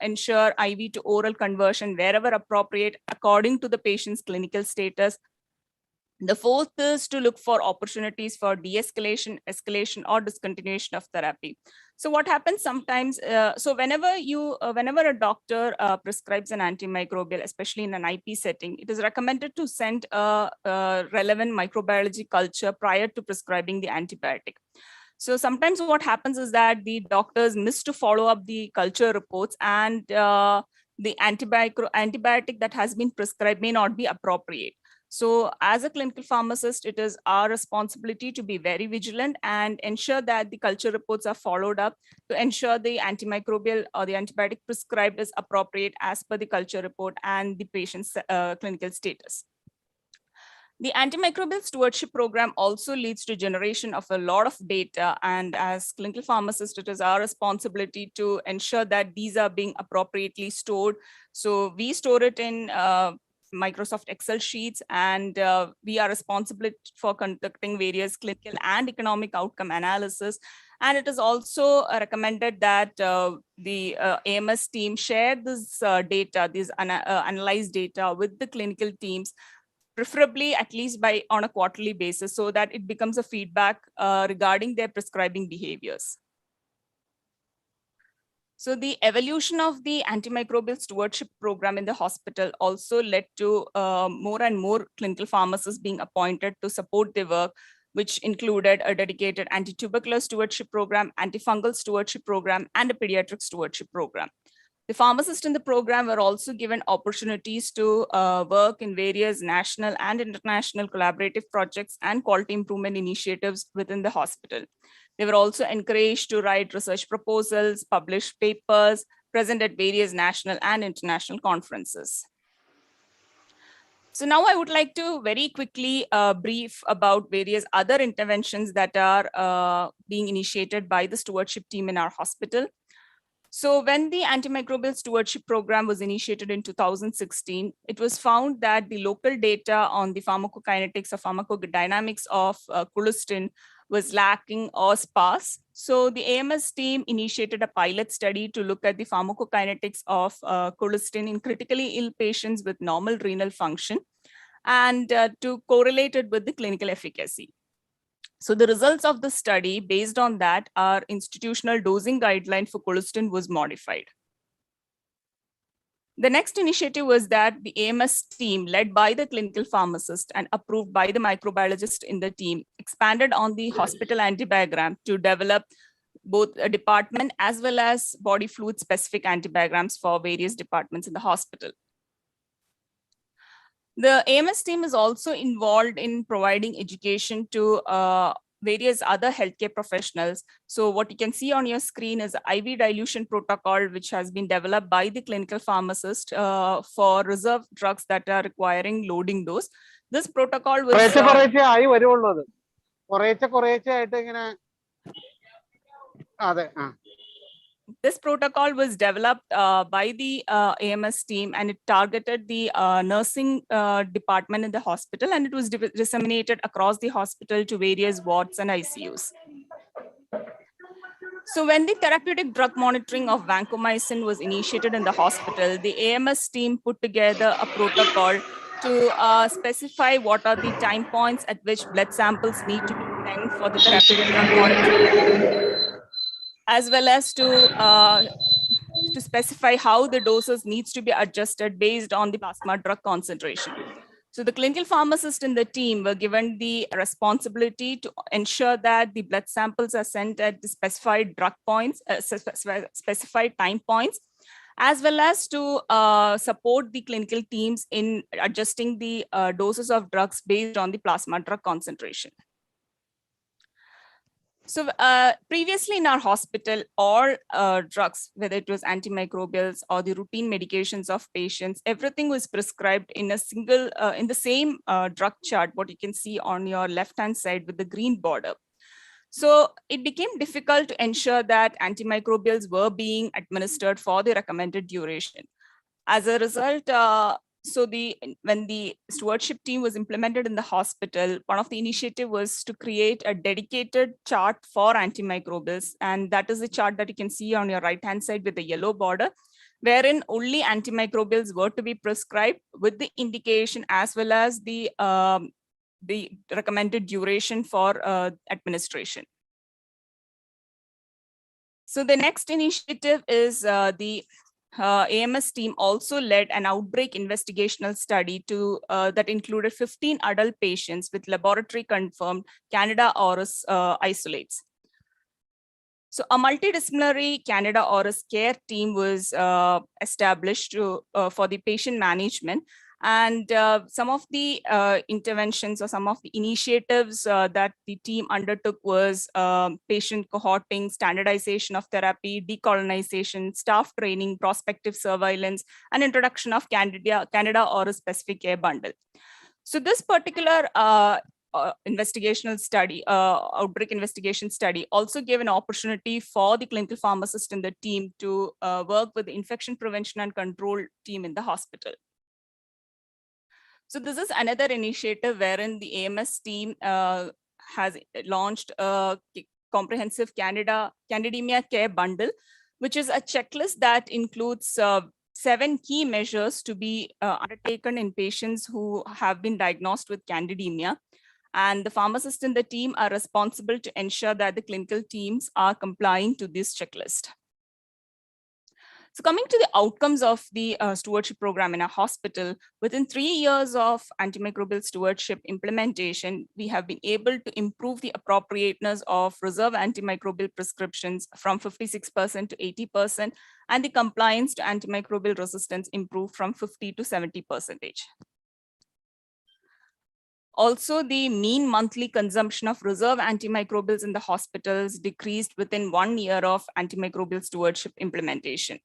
ensure IV to oral conversion wherever appropriate according to the patient's clinical status. The fourth is to look for opportunities for de-escalation, escalation, or discontinuation of therapy. So what happens sometimes, so whenever a doctor prescribes an antimicrobial, especially in an IP setting, it is recommended to send a relevant microbiology culture prior to prescribing the antibiotic. So sometimes what happens is that the doctors miss to follow up the culture reports, and the antibiotic that has been prescribed may not be appropriate. So as a clinical pharmacist, it is our responsibility to be very vigilant and ensure that the culture reports are followed up to ensure the antimicrobial or the antibiotic prescribed is appropriate as per the culture report and the patient's clinical status. The antimicrobial stewardship program also leads to generation of a lot of data, and as clinical pharmacists, it is our responsibility to ensure that these are being appropriately stored. So we store it in Microsoft Excel sheets, and we are responsible for conducting various clinical and economic outcome analysis. And it is also recommended that the AMS team share this data, these analyzed data with the clinical teams, preferably at least on a quarterly basis, so that it becomes a feedback regarding their prescribing behaviors. So the evolution of the antimicrobial stewardship program in the hospital also led to more and more clinical pharmacists being appointed to support their work, which included a dedicated anti-tubercular stewardship program, antifungal stewardship program, and a pediatric stewardship program. The pharmacists in the program were also given opportunities to work in various national and international collaborative projects and quality improvement initiatives within the hospital. They were also encouraged to write research proposals, publish papers, present at various national and international conferences. So now I would like to very quickly brief about various other interventions that are being initiated by the stewardship team in our hospital. So when the antimicrobial stewardship program was initiated in 2016, it was found that the local data on the pharmacokinetics or pharmacodynamics of colistin was lacking or sparse. So the AMS team initiated a pilot study to look at the pharmacokinetics of colistin in critically ill patients with normal renal function and to correlate it with the clinical efficacy. So the results of the study, based on that, our institutional dosing guideline for colistin was modified. The next initiative was that the AMS team, led by the clinical pharmacist and approved by the microbiologist in the team, expanded on the hospital antibiogram to develop both a department as well as body fluid specific antibiograms for various departments in the hospital. The AMS team is also involved in providing education to various other healthcare professionals. So what you can see on your screen is an IV dilution protocol, which has been developed by the clinical pharmacist for reserve drugs that are requiring loading dose. This protocol was this protocol was developed by the AMS team, and it targeted the nursing department in the hospital, and it was disseminated across the hospital to various wards and ICUs. So when the therapeutic drug monitoring of vancomycin was initiated in the hospital, the AMS team put together a protocol to specify what are the time points at which blood samples need to be taken for the therapeutic drug monitoring, as well as to specify how the doses needs to be adjusted based on the plasma drug concentration. So the clinical pharmacists in the team were given the responsibility to ensure that the blood samples are sent at the specified drug points, specified time points, as well as to support the clinical teams in adjusting the doses of drugs based on the plasma drug concentration. So previously in our hospital, all drugs, whether it was antimicrobials or the routine medications of patients, everything was prescribed in a single, in the same drug chart, what you can see on your left-hand side with the green border. So it became difficult to ensure that antimicrobials were being administered for the recommended duration. As a result, when the stewardship team was implemented in the hospital, one of the initiative was to create a dedicated chart for antimicrobials. And that is the chart that you can see on your right-hand side with the yellow border, wherein only antimicrobials were to be prescribed with the indication as well as the recommended duration for administration. So the next initiative is the AMS team also led an outbreak investigational study to that included 15 adult patients with laboratory confirmed Candida auris isolates. So a multidisciplinary Candida auris care team was established for the patient management. And some of the interventions or some of the initiatives that the team undertook was patient cohorting, standardization of therapy, decolonization, staff training, prospective surveillance, and introduction of Candida auris specific care bundle. So this particular investigational study, outbreak investigation study, also gave an opportunity for the clinical pharmacist in the team to work with the infection prevention and control team in the hospital. So this is another initiative wherein the AMS team has launched a comprehensive Candidemia Care Bundle, which is a checklist that includes 7 key measures to be undertaken in patients who have been diagnosed with candidemia. And the pharmacists in the team are responsible to ensure that the clinical teams are complying to this checklist. So coming to the outcomes of the stewardship program in a hospital, within 3 years of antimicrobial stewardship implementation, we have been able to improve the appropriateness of reserve antimicrobial prescriptions from 56% to 80%, and the compliance to antimicrobial resistance improved from 50 to 70%. Also, the mean monthly consumption of reserve antimicrobials in the hospitals decreased within 1 year of antimicrobial stewardship implementation.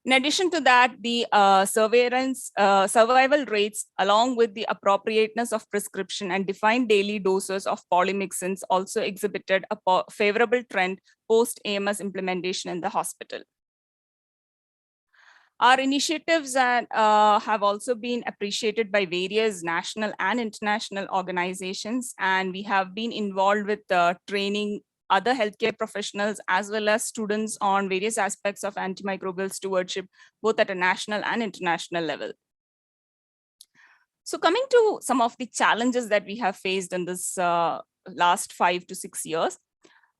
In addition to that, the survival rates, along with the appropriateness of prescription and defined daily doses of polymyxins, also exhibited a favorable trend post-AMS implementation in the hospital. Our initiatives have also been appreciated by various national and international organizations, and we have been involved with training other healthcare professionals as well as students on various aspects of antimicrobial stewardship, both at a national and international level. So coming to some of the challenges that we have faced in this last 5 to 6 years,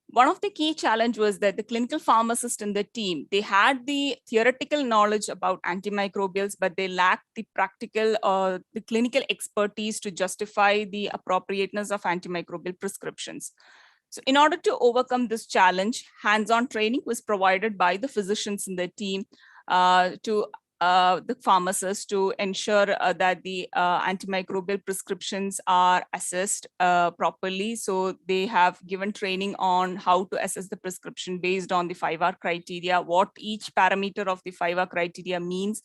one of the key challenge was that the clinical pharmacist in the team, they had the theoretical knowledge about antimicrobials, but they lacked the practical or the clinical expertise to justify the appropriateness of antimicrobial prescriptions. So in order to overcome this challenge, hands-on training was provided by the physicians in the team to the pharmacists to ensure that the antimicrobial prescriptions are assessed properly. So they have given training on how to assess the prescription based on the 5R criteria, what each parameter of the 5R criteria means.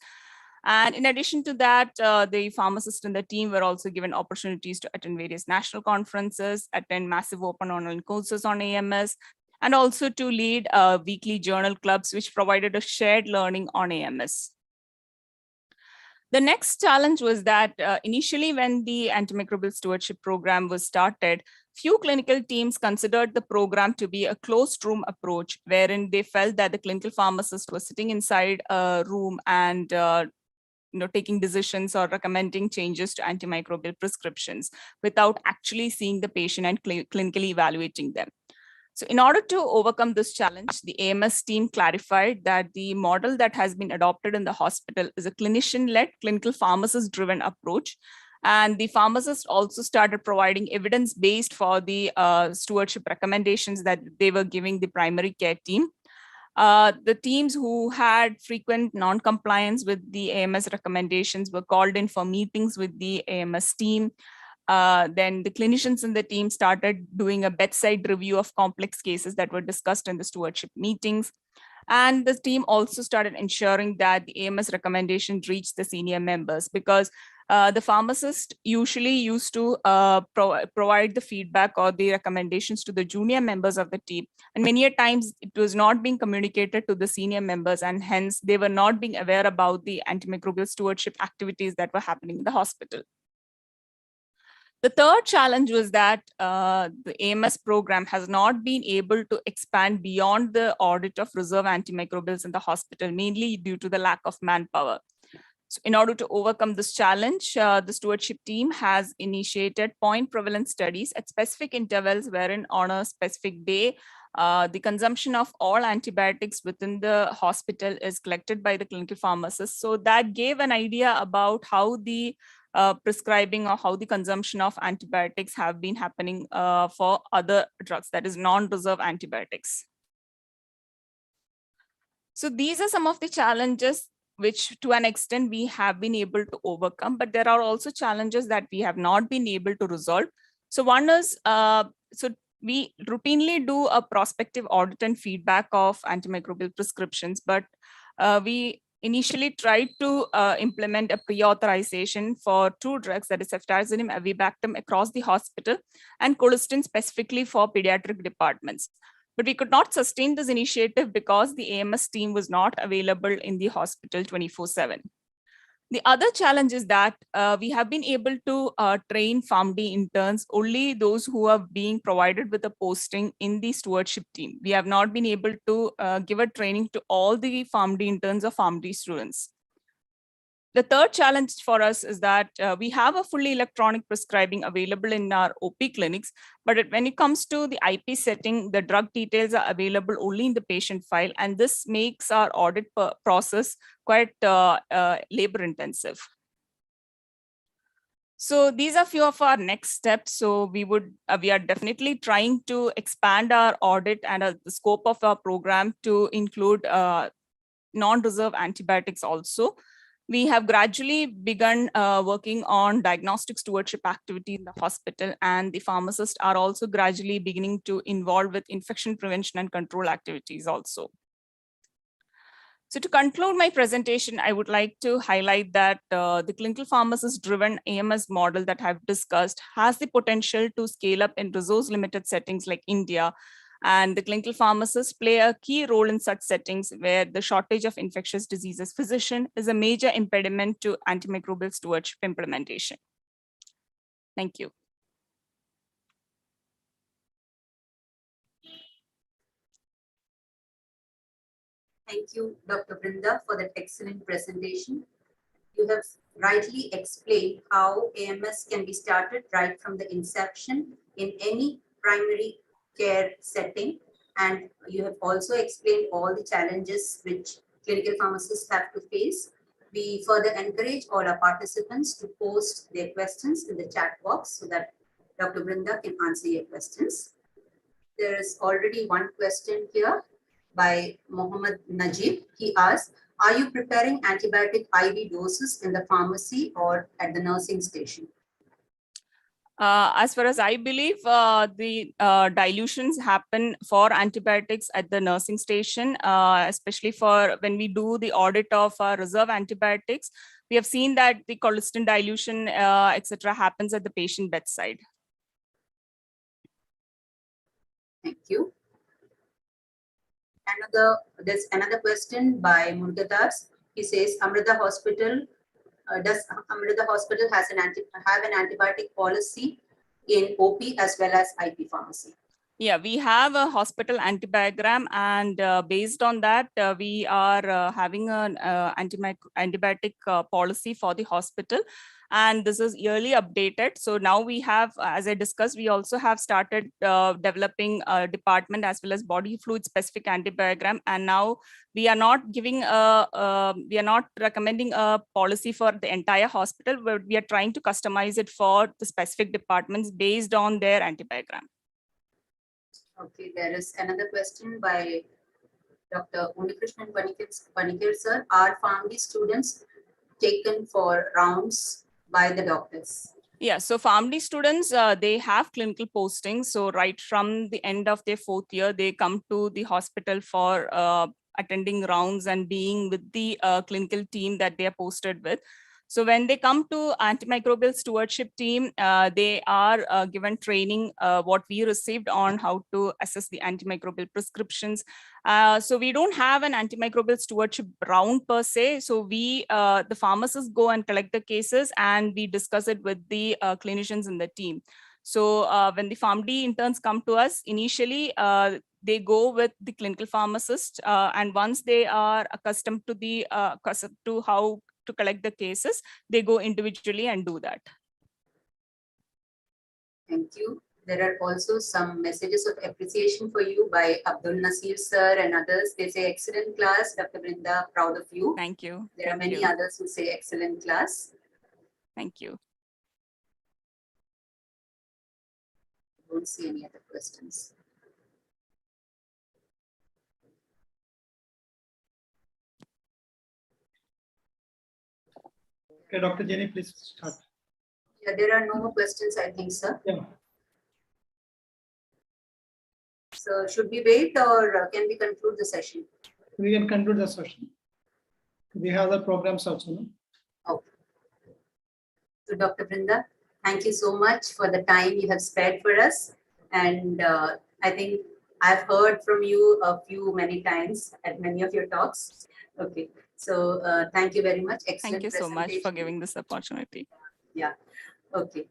And in addition to that, the pharmacists in the team were also given opportunities to attend various national conferences, attend massive open online courses on AMS, and also to lead weekly journal clubs, which provided a shared learning on AMS. The next challenge was that initially when the antimicrobial stewardship program was started, few clinical teams considered the program to be a closed room approach, wherein they felt that the clinical pharmacist was sitting inside a room and taking decisions or recommending changes to antimicrobial prescriptions without actually seeing the patient and clinically evaluating them. So in order to overcome this challenge, the AMS team clarified that the model that has been adopted in the hospital is a clinician-led, clinical pharmacist-driven approach. And the pharmacists also started providing evidence-based for the stewardship recommendations that they were giving the primary care team. The teams who had frequent non-compliance with the AMS recommendations were called in for meetings with the AMS team. Then the clinicians in the team started doing a bedside review of complex cases that were discussed in the stewardship meetings. And the team also started ensuring that the AMS recommendations reached the senior members, because the pharmacist usually used to provide the feedback or the recommendations to the junior members of the team. And many a times it was not being communicated to the senior members, and hence they were not being aware about the antimicrobial stewardship activities that were happening in the hospital. The third challenge was that the AMS program has not been able to expand beyond the audit of reserve antimicrobials in the hospital, mainly due to the lack of manpower. So in order to overcome this challenge, the stewardship team has initiated point prevalence studies at specific intervals, wherein on a specific day, the consumption of all antibiotics within the hospital is collected by the clinical pharmacist. So that gave an idea about how the prescribing or how the consumption of antibiotics have been happening for other drugs, that is non-reserve antibiotics. So these are some of the challenges which to an extent we have been able to overcome, but there are also challenges that we have not been able to resolve. So one is, so we routinely do a prospective audit and feedback of antimicrobial prescriptions, but we initially tried to implement a pre-authorization for 2 drugs, that is ceftazidime, avibactam, across the hospital, and colistin specifically for pediatric departments. But we could not sustain this initiative because the AMS team was not available in the hospital 24/7. The other challenge is that we have been able to train PharmD interns, only those who are being provided with a posting in the stewardship team. We have not been able to give a training to all the PharmD interns or PharmD students. The third challenge for us is that we have a fully electronic prescribing available in our OP clinics, but when it comes to the IP setting, the drug details are available only in the patient file, and this makes our audit process quite labor intensive. So these are few of our next steps. So we are definitely trying to expand our audit and the scope of our program to include non-reserve antibiotics also. We have gradually begun working on diagnostic stewardship activity in the hospital, and the pharmacists are also gradually beginning to involve with infection prevention and control activities also. So to conclude my presentation, I would like to highlight that the clinical pharmacist-driven AMS model that I've discussed has the potential to scale up in resource-limited settings like India, and the clinical pharmacists play a key role in such settings where the shortage of infectious diseases physician is a major impediment to antimicrobial stewardship implementation. Thank you. Thank you, Dr. Brinda, for that excellent presentation. You have rightly explained how AMS can be started right from the inception in any primary care setting. And you have also explained all the challenges which clinical pharmacists have to face. We further encourage all our participants to post their questions in the chat box so that Dr. Brinda can answer your questions. There is already one question here by Mohammed Najib. He asks, are you preparing antibiotic IV doses in the pharmacy or at the nursing station? As far as I believe, the dilutions happen for antibiotics at the nursing station, especially for when we do the audit of reserve antibiotics. We have seen that the colistin dilution, etc., happens at the patient bedside. Thank you. There's another question by Murgadas. He says, Amrita Hospital, does Amrita Hospital have an antibiotic policy in OP as well as IP pharmacy? Yeah, we have a hospital antibiogram, and based on that, we are having an antibiotic policy for the hospital. And this is yearly updated. So now we have, as I discussed, we also have started developing a department as well as body fluid specific antibiogram. And now we are not giving we are not recommending a policy for the entire hospital, but we are trying to customize it for the specific departments based on their antibiogram. Okay, there is another question by Dr. Unikrishnan Panikir sir. Are PharmD students taken for rounds by the doctors? Yeah, so PharmD students, they have clinical postings. So right from the end of their 4th year, they come to the hospital for attending rounds and being with the clinical team that they are posted with. So when they come to antimicrobial stewardship team, they are given training, what we received on how to assess the antimicrobial prescriptions. So we don't have an antimicrobial stewardship round per se. So we, the pharmacists go and collect the cases and we discuss it with the clinicians in the team. So when the PharmD interns come to us, initially they go with the clinical pharmacist, and once they are accustomed to the how to collect the cases, they go individually and do that. Thank you. There are also some messages of appreciation for you by Abdul Nasir sir and others. They say excellent class, Dr. Brinda, proud of you. Thank you. There are many others who say excellent class. Thank you. I don't see any other questions. Okay, Dr. Jenny, please start. Yeah, there are no more questions, I think, sir. Yeah. So should we wait or can we conclude the session? We can conclude the session. We have the programs also. No? Okay. So Dr. Vrinda, thank you so much for the time you have spared for us. And I think I've heard from you many times at many of your talks. Okay. So thank you very much. Excellent. Thank you so much for presentation. giving this opportunity. Yeah. Okay.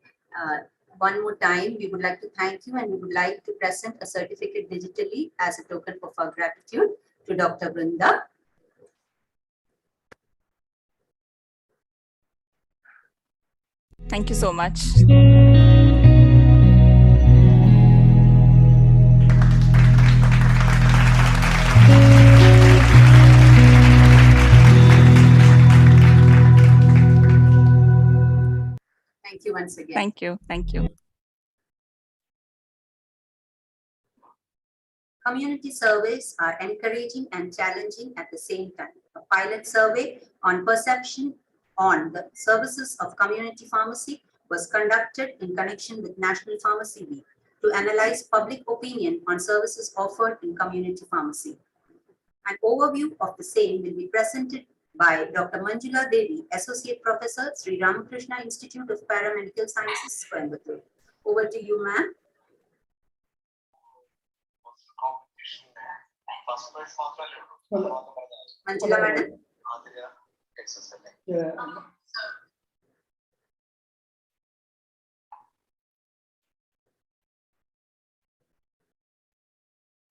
One more time, we would like to thank you, and we would like to present a certificate digitally as a token of our gratitude to Dr. Vrinda. Thank you so much. Thank you once again. Thank you. Thank you. Community surveys are encouraging and challenging at the same time. A pilot survey on perception on the services of community pharmacy was conducted in connection with National Pharmacy Week to analyze public opinion on services offered in community pharmacy. An overview of the same will be presented by Dr. Manjula Devi, Associate Professor, Sri Ramakrishna Institute of Paramedical Sciences, Coimbatore. Over to you, ma'am. Manjula, madam. Yeah.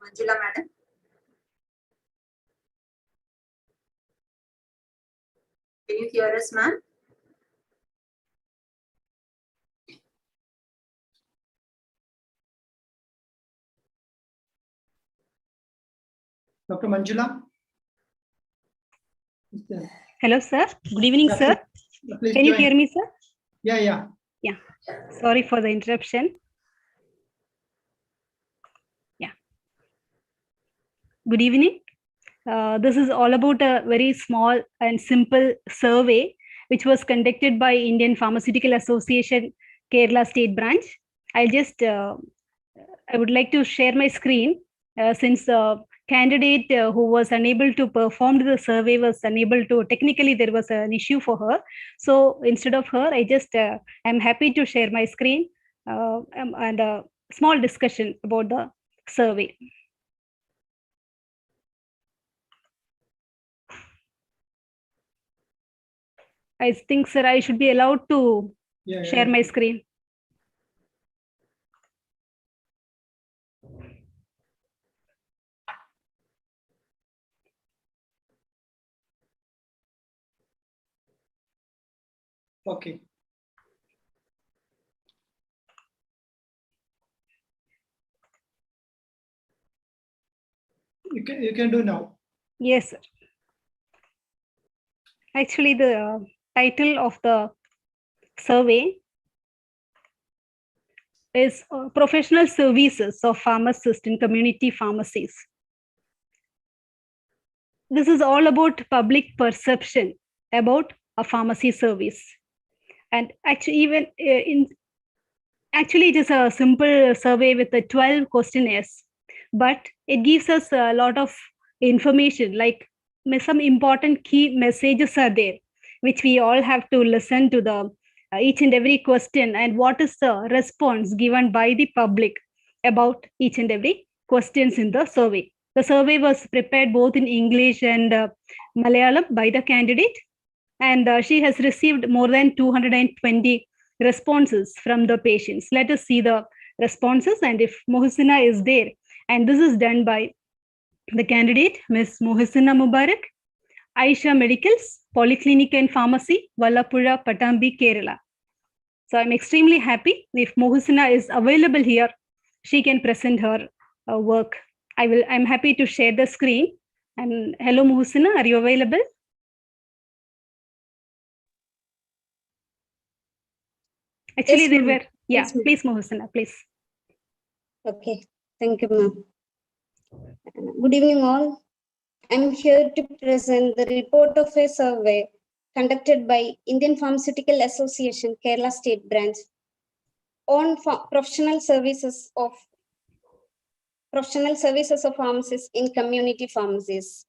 Manjula, madam. Can you hear us, ma'am? Dr. Manjula? Hello, sir. Good evening, Yeah, sir. please Can you join. hear me, sir? Yeah, yeah. Yeah. Sorry for the interruption. Yeah. Good evening. This is all about a very small and simple survey which was conducted by Indian Pharmaceutical Association, Kerala State Branch. I would like to share my screen since the candidate who was unable to perform the survey was unable to, technically there was an issue for her. So instead of her, I'm happy to share my screen and a small discussion about the survey. I think, sir, I should be allowed to share my screen. Okay. You can do now. Yes, sir. Actually, the title of the survey is Professional Services of Pharmacists in Community Pharmacies. This is all about public perception about a pharmacy service. And actually, it is a simple survey with 12 questionnaires, but it gives us a lot of information, like some important key messages are there, which we all have to listen to the each and every question, and what is the response given by the public about each and every questions in the survey. The survey was prepared both in English and Malayalam by the candidate, and she has received more than 220 responses from the patients. Let us see the responses, and if Mohsina is there, and this is done by the candidate, Ms. Mohsina Mubarak, Aisha Medicals, Polyclinic and Pharmacy, Vallapura, Patambi, Kerala. So I'm extremely happy. If Mohsina is available here, she can present her work. I'm happy to share the screen. And hello, Mohsina, are you available? Actually, Yes, there ma'am. were, yeah, Yes, ma'am. please, Mohsina, please. Okay, thank you, ma'am. Good evening, all. I'm here to present the report of a survey conducted by Indian Pharmaceutical Association, Kerala State Branch, on professional services of pharmacists in community pharmacies.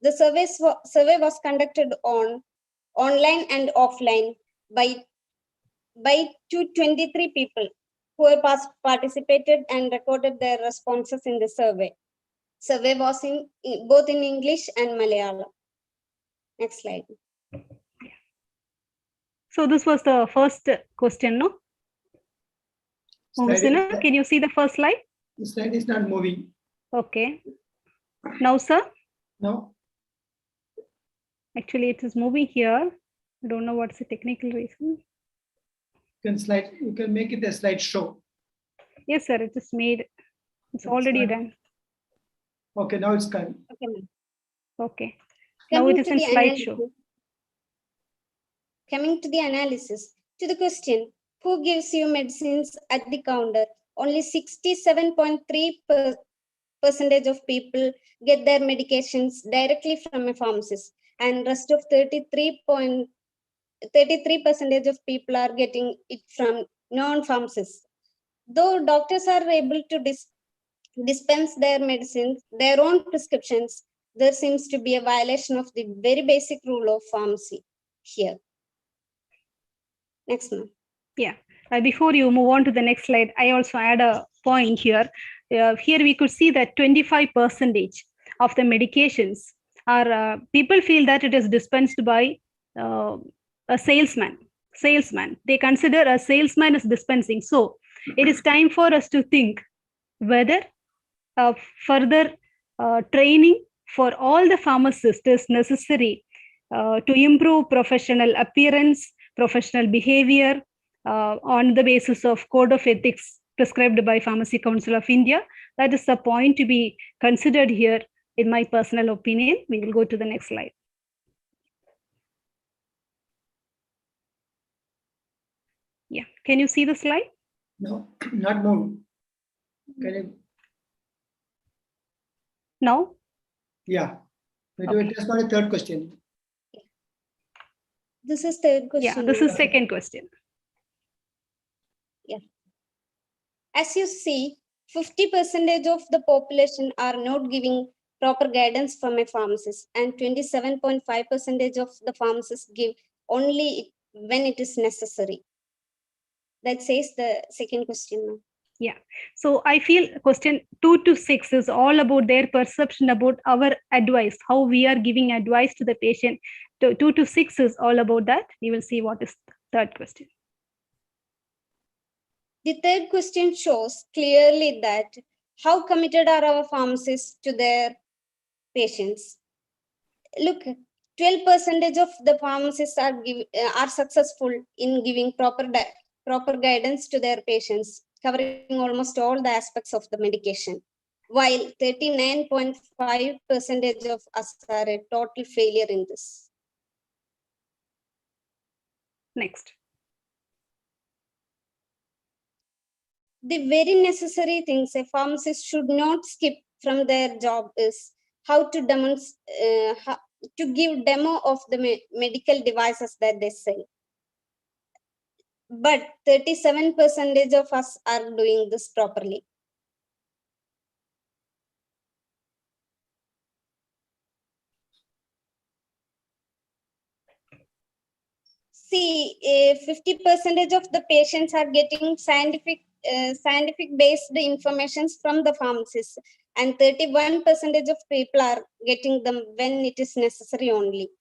The survey was conducted on online and offline by 223 people who have participated and recorded their responses in the survey. Survey was both in English and Malayalam. Next slide. So this was the first question, no? Mohsina, can you see the first slide? The slide is not moving. Okay. Now, sir? No. Actually, it is moving here. I don't know what's the technical reason. You can make it a slideshow. Yes, sir. It is made. It's already done. Okay, now it's coming. Okay. Okay. Now it is in slideshow. Coming to the analysis, to the question, who gives you medicines at the counter? Only 67.3% of people get their medications directly from a pharmacist, and rest of 33% of people are getting it from non-pharmacists. Though doctors are able to dispense their medicines, their own prescriptions, there seems to be a violation of the very basic rule of pharmacy here. Next, ma'am. Yeah. Before you move on to the next slide, I also add a point here. Here we could see that 25% of the medications are, people feel that it is dispensed by a salesman. They consider a salesman is dispensing. So it is time for us to think whether further training for all the pharmacists is necessary to improve professional appearance, professional behavior on the basis of Code of Ethics prescribed by Pharmacy Council of India. That is the point to be considered here, in my personal opinion. We will go to the next slide. Yeah, can you see the slide? No, not moving. Can you? No? Yeah. We do it just for the third question. This is third question. Yeah, this is second question. Yeah. As you see, 50% of the population are not giving proper guidance from a pharmacist, and 27.5% of the pharmacists give only when it is necessary. That says the second question. Yeah. So I feel question 2 to 6 is all about their perception about our advice, how we are giving advice to the patient. 2 to 6 is all about that. We will see what is the third question. The third question shows clearly that how committed are our pharmacists to their patients. Look, 12% of the pharmacists are successful in giving proper guidance to their patients, covering almost all the aspects of the medication, while 39.5% of us are a total failure in this. Next. The very necessary things a pharmacist should not skip from their job is how to give demo of the medical devices that they sell. But 37% of us are doing this properly. See, 50% of the patients are getting scientific based information from the pharmacist, and 31% of people are getting them when it is necessary only.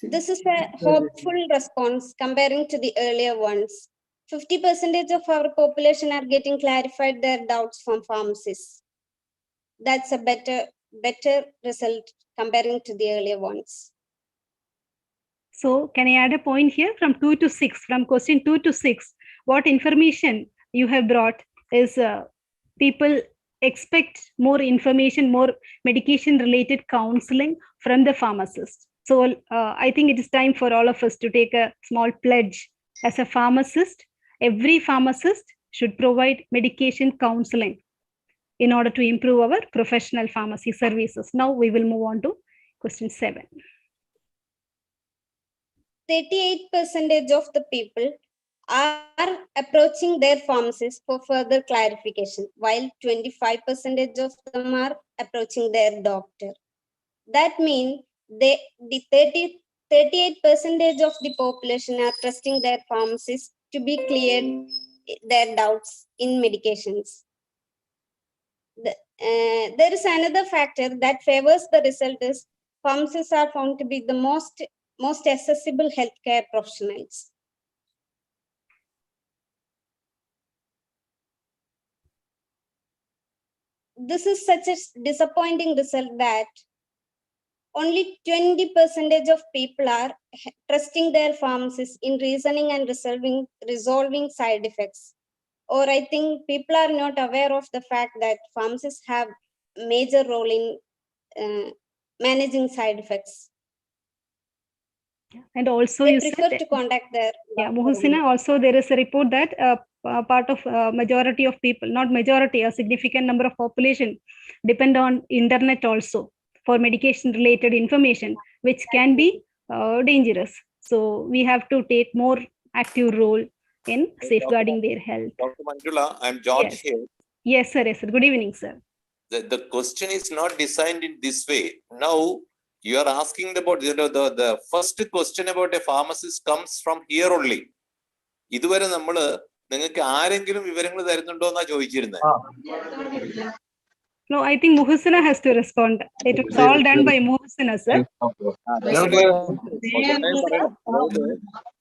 This is a hopeful response comparing to the earlier ones. 50% of our population are getting clarified their doubts from pharmacists. That's a better result comparing to the earlier ones. So can I add a point here from 2 to 6, from question 2 to 6, what information you have brought is people expect more information, more medication related counseling from the pharmacist. So I think it is time for all of us to take a small pledge. As a pharmacist, every pharmacist should provide medication counseling in order to improve our professional pharmacy services. Now we will move on to question 7. 38% of the people are approaching their pharmacists for further clarification, while 25% of them are approaching their doctor. That means the 38% of the population are trusting their pharmacists to be cleared their doubts in medications. There is another factor that favors the result is pharmacists are found to be the most accessible healthcare professionals. This is such a disappointing result that only 20% of people are trusting their pharmacists in reasoning and resolving side effects. Or I think people are not aware of the fact that pharmacists have a major role in managing side effects. And also They you prefer said, to contact their Mohsina, also there is a report that part of majority of people, not majority, a significant number of population depend on internet also for medication related information, which can be dangerous. So we have to take more active role in safeguarding their health. Dr. Manjula, I'm George Yes. here. Yes, sir. Yes, sir. Good evening, sir. The question is not designed in this way. Now, you are asking about the first question about a pharmacist comes from here only. ഇതുവരെ നമ്മള് നിങ്ങൾക്ക് ആരെങ്കിലും വിവരങ്ങൾ തരുന്നുണ്ടോ എന്നാ ചോദിച്ചിരുന്നത്. No, I think Mohsina has to respond. It was all done by Mohsina, sir.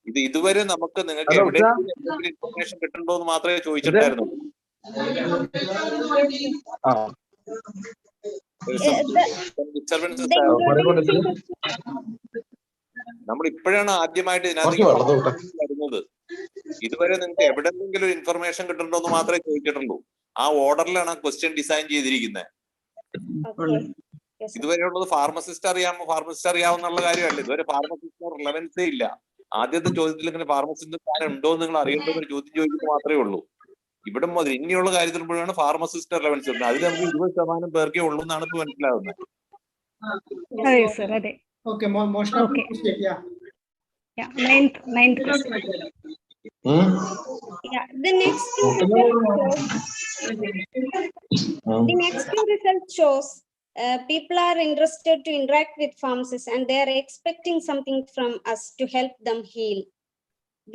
ഇത് ഇതുവരെ നമുക്ക് നിങ്ങൾക്ക് എവിടെയെങ്കിലും ഇൻഫർമേഷൻ കിട്ടുന്നുണ്ടോ എന്ന് മാത്രമേ ചോദിച്ചിട്ടുണ്ടായിരുന്നു. നമ്മൾ ഇപ്പോഴാണ് ആദ്യമായിട്ട് ഇതിനകത്ത് വരുന്നത്. ഇതുവരെ നിങ്ങൾക്ക് എവിടെയെങ്കിലും ഇൻഫർമേഷൻ കിട്ടുന്നുണ്ടോ എന്ന് മാത്രമേ ചോദിച്ചിട്ടുള്ളൂ. ആ ഓർഡറിലാണ് ആ ക്വസ്റ്റ്യൻ ഡിസൈൻ ചെയ്തിരിക്കുന്നത്. ഇതുവരെയുള്ളത് ഫാർമസിസ്റ്റ് അറിയാവുന്നുള്ള കാര്യമല്ല. ഇതുവരെ ഫാർമസിസ്റ്റിന് റിലവൻസേ ഇല്ല. ആദ്യത്തെ ചോദ്യത്തിൽ ഇങ്ങനെ ഫാർമസിസ്റ്റ് സ്ഥാനം ഉണ്ടോ എന്ന് നിങ്ങൾ അറിയേണ്ട ഒരു ചോദ്യം ചോദിക്കുന്നത് മാത്രമേ ഉള്ളൂ. ഇവിടെ മുതൽ ഇനിയുള്ള കാര്യത്തിൽ മുഴുവൻ ഫാർമസിസ്റ്റ് റിലവൻസ് ഉണ്ട്. അതിൽ നമുക്ക് 20% പേർക്കേ ഉള്ളൂ എന്നാണ് ഇപ്പൊ മനസ്സിലാവുന്നത്. Okay, motion. Okay. Yeah. Yeah, ninth question. Yeah, the next two results shows people are interested to interact with pharmacists and they are expecting something from us to help them heal.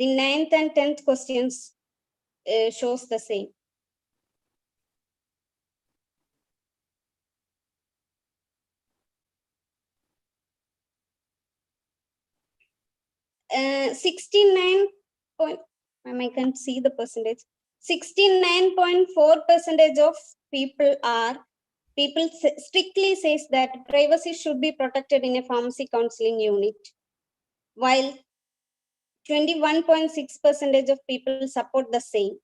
The 9th and 10th questions shows the same. Uh, 69 point, I can't see the percentage. 69.4% of people strictly says that privacy should be protected in a pharmacy counseling unit, while 21.6% of people support the same.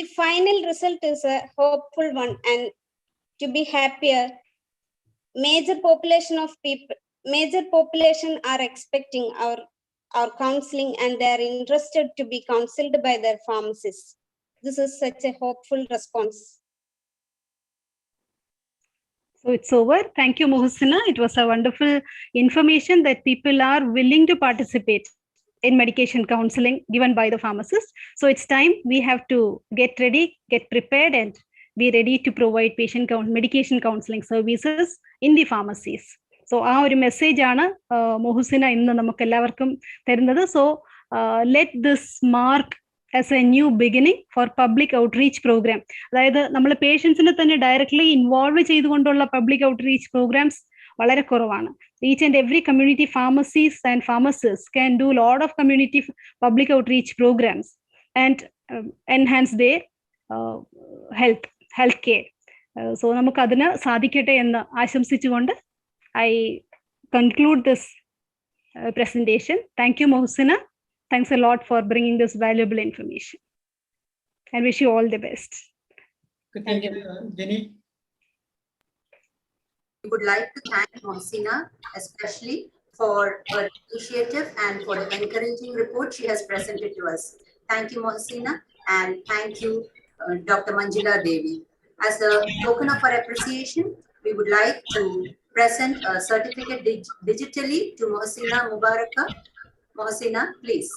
The final result is a hopeful one, and to be happier, major population are expecting our counseling and they are interested to be counseled by their pharmacists. This is such a hopeful response. So it's over. Thank you, Mohsina. It was a wonderful information that people are willing to participate in medication counseling given by the pharmacist. So it's time we have to get ready, get prepared, and be ready to provide medication counseling services in the pharmacies. So ആ ഒരു message ആണ് Mohsina ഇന്ന് നമുക്ക് എല്ലാവർക്കും തരുന്നത്. So let this mark as a new beginning for public outreach program. അതായത് നമ്മൾ പേഷ്യൻസിനെ തന്നെ ഡയറക്ട്ലി ഇൻവോൾവ് ചെയ്തുകൊണ്ടുള്ള പബ്ലിക് ഔട്ട്റീച്ച് പ്രോഗ്രാംസ് വളരെ കുറവാണ്. Each and every community pharmacies and pharmacists can do a lot of community public outreach programs and enhance their health care. So നമുക്ക് അതിന് സാധിക്കട്ടെ എന്ന് ആശംസിച്ചുകൊണ്ട് I conclude this presentation. Thank you, Mohsina. Thanks a lot for bringing this valuable information. I wish you all the best. Thank you, Jenny. We would like to thank Mohsina, especially for her initiative and for the encouraging report she has presented to us. Thank you, Mohsina, and thank you, Dr. Manjula Devi. As a token of our appreciation, we would like to present a certificate digitally to Mohsina Mubaraka. Mohsina, please.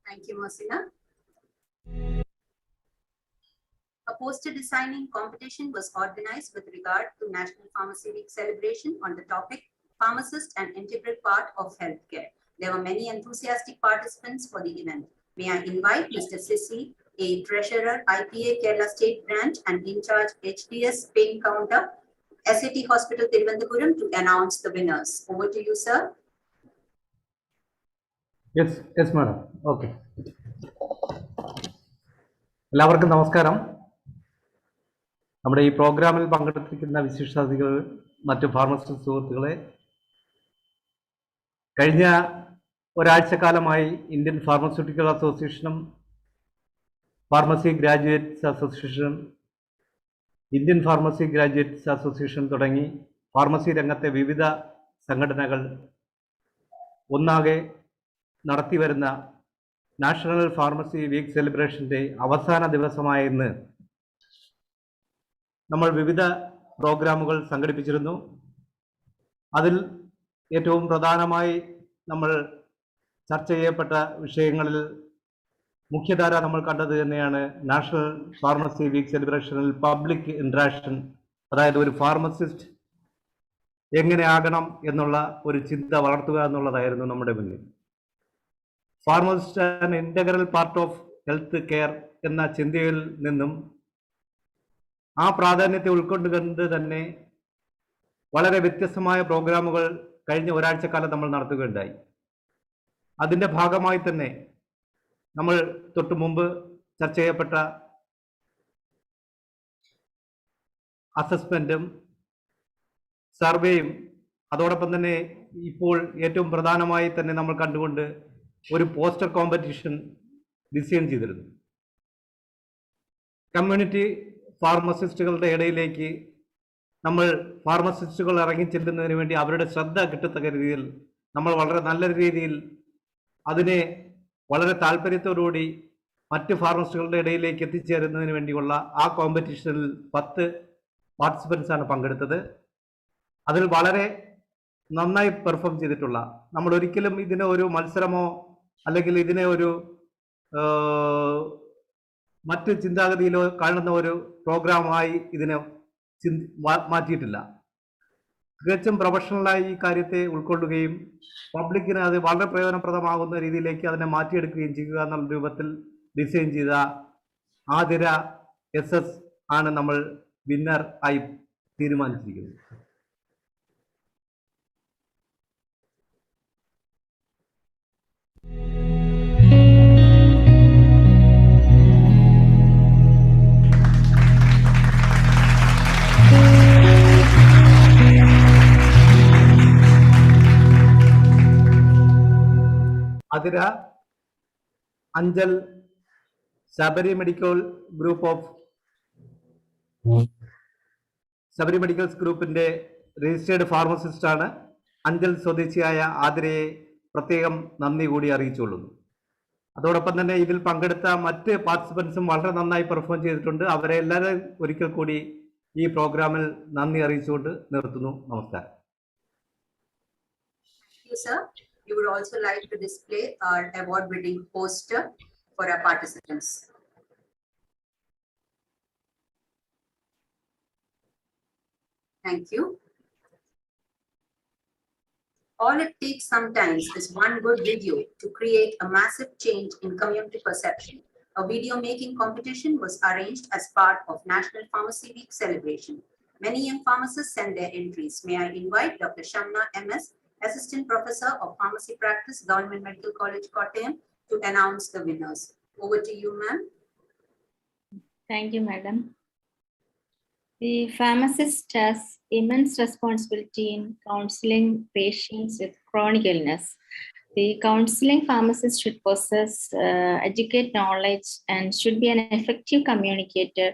Thank you, Mohsina. A poster designing competition was organized with regard to National Pharmacy Week celebration on the topic Pharmacist an Integral Part of Healthcare. There were many enthusiastic participants for the event. May I invite Mr. Sissi, a Treasurer, IPA-Kerala State Branch and in charge HDS Pain Counter, SAT Hospital, Thiruvananthapuram, to announce the winners. Over to you, sir. Yes, madam. Okay. എല്ലാവർക്കും നമസ്കാരം. നമ്മുടെ ഈ പ്രോഗ്രാമിൽ പങ്കെടുത്തിരിക്കുന്ന വിശിഷ്ടാതിഥികൾ, മറ്റു pharmacist സുഹൃത്തുക്കളെ, കഴിഞ്ഞ ഒരാഴ്ചക്കാലമായി Indian pharmaceutical അസോസിയേഷനും pharmacy graduates അസോസിയേഷനും ഇന്ത്യൻ ഫാർമസി ഗ്രാജുവേറ്റ്സ് അസോസിയേഷൻ തുടങ്ങി ഫാർമസി രംഗത്തെ വിവിധ സംഘടനകൾ ഒന്നാകെ നടത്തിവരുന്ന നാഷണൽ ഫാർമസി വീക്ക് സെലിബ്രേഷൻ്റെ അവസാന ദിവസമായ ഇന്ന് നമ്മൾ വിവിധ പ്രോഗ്രാമുകൾ സംഘടിപ്പിച്ചിരുന്നു. അതിൽ ഏറ്റവും പ്രധാനമായി നമ്മൾ ചർച്ച ചെയ്യപ്പെട്ട വിഷയങ്ങളിൽ മുഖ്യധാര നമ്മൾ കണ്ടത് തന്നെയാണ് നാഷണൽ ഫാർമസി വീക്ക് സെലിബ്രേഷനിൽ പബ്ലിക് ഇൻട്രാക്ഷൻ, അതായത് ഒരു ഫാർമസിസ്റ്റ് എങ്ങനെ ആകണം എന്നുള്ള ഒരു ചിന്ത വളർത്തുക എന്നുള്ളതായിരുന്നു നമ്മുടെ മുന്നിൽ. Pharmacist an integral part of health care എന്ന ചിന്തയിൽ നിന്നും ആ പ്രാധാന്യത്തെ ഉൾക്കൊണ്ടുകൊണ്ട് തന്നെ വളരെ വ്യത്യസ്തമായ പ്രോഗ്രാമുകൾ കഴിഞ്ഞ ഒരാഴ്ചക്കാലം നമ്മൾ നടത്തുകയുണ്ടായി. അതിൻ്റെ ഭാഗമായി തന്നെ നമ്മൾ തൊട്ടു മുമ്പ് ചർച്ച ചെയ്യപ്പെട്ട അസസ്മെൻറ്റും സർവേയും അതോടൊപ്പം തന്നെ ഇപ്പോൾ ഏറ്റവും പ്രധാനമായി തന്നെ നമ്മൾ കണ്ടുകൊണ്ട് ഒരു പോസ്റ്റർ കോമ്പറ്റീഷൻ ഡിസൈൻ ചെയ്തിരുന്നു. കമ്മ്യൂണിറ്റി ഫാർമസിസ്റ്റുകളുടെ ഇടയിലേക്ക് നമ്മൾ ഫാർമസിസ്റ്റുകൾ ഇറങ്ങിച്ചെല്ലുന്നതിന് വേണ്ടി അവരുടെ ശ്രദ്ധ കിട്ടത്തക്ക രീതിയിൽ നമ്മൾ വളരെ നല്ല രീതിയിൽ അതിനെ വളരെ താല്പര്യത്തോടുകൂടി മറ്റ് ഫാർമസിസ്റ്റുകളുടെ ഇടയിലേക്ക് എത്തിച്ചേരുന്നതിന് വേണ്ടിയുള്ള ആ കോമ്പറ്റീഷനിൽ 10 പാർട്ടിസിപ്പൻസാണ് പങ്കെടുത്തത്. അതിൽ വളരെ നന്നായി പെർഫോം ചെയ്തിട്ടുള്ള, നമ്മൾ ഒരിക്കലും ഇതിനെ ഒരു മത്സരമോ അല്ലെങ്കിൽ ഇതിനെ ഒരു മറ്റ് ചിന്താഗതിയിലോ കാണുന്ന ഒരു പ്രോഗ്രാമായി ഇതിനെ മാറ്റിയിട്ടില്ല. തികച്ചും പ്രൊഫഷണലായി ഈ കാര്യത്തെ ഉൾക്കൊള്ളുകയും പബ്ലിക്കിന് അത് വളരെ പ്രയോജനപ്രദമാകുന്ന രീതിയിലേക്ക് അതിനെ മാറ്റിയെടുക്കുകയും ചെയ്യുക എന്നുള്ള രൂപത്തിൽ ഡിസൈൻ ചെയ്ത ആതിര SS ആണ് നമ്മൾ വിന്നർ ആയി തീരുമാനിച്ചിരിക്കുന്നത്. അതിര അഞ്ചൽ ശബരി മെഡിക്കൽ ഗ്രൂപ്പിന്റെ രജിസ്റ്റേർഡ് ഫാർമസിസ്റ്റ് ആണ്. അഞ്ചൽ സ്വദേശിയായ ആതിരയെ പ്രത്യേകം നന്ദി കൂടി അറിയിച്ചുകൊള്ളുന്നു. അതോടൊപ്പം തന്നെ ഇതിൽ പങ്കെടുത്ത മറ്റ് പാർട്ടിസിപ്പൻസും വളരെ നന്നായി പെർഫോം ചെയ്തിട്ടുണ്ട്. അവരെ എല്ലാവരും ഒരിക്കൽ കൂടി ഈ പ്രോഗ്രാമിൽ നന്ദി അറിയിച്ചുകൊണ്ട് നിർത്തുന്നു. നമസ്കാരം. We would also like to display our award-winning poster for our participants. Thank you. All it takes sometimes is one good video to create a massive change in community perception. A video making competition was arranged as part of National Pharmacy Week celebration. Many young pharmacists sent their entries. May I invite Dr. Shamna MS, Assistant Professor of Pharmacy Practice, Government Medical College, Kottayam, to announce the winners. Over to you, ma'am. Thank you, madam. The pharmacist has immense responsibility in counseling patients with chronic illness. The counseling pharmacist should possess educate knowledge and should be an effective communicator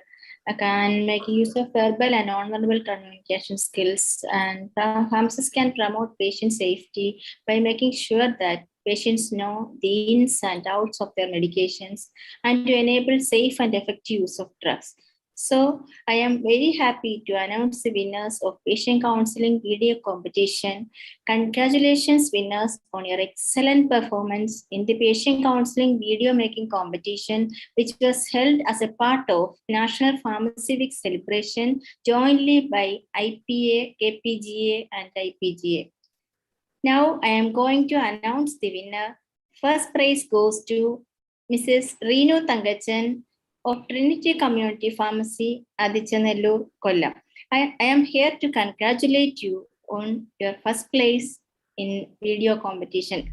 can make use of verbal and non-verbal communication skills, and pharmacists can promote patient safety by making sure that patients know the ins and outs of their medications and to enable safe and effective use of drugs. So I am very happy to announce the winners of patient counseling video competition. Congratulations winners on your excellent performance in the patient counseling video making competition, which was held as a part of National Pharmacy Week celebration jointly by IPA, KPGA and IPGA. Now I am going to announce the winner. First prize goes to Mrs. Reenu Thangachan of Trinity Community Pharmacy, Adichanellur, Kollam. I am here to congratulate you on your first place in video competition.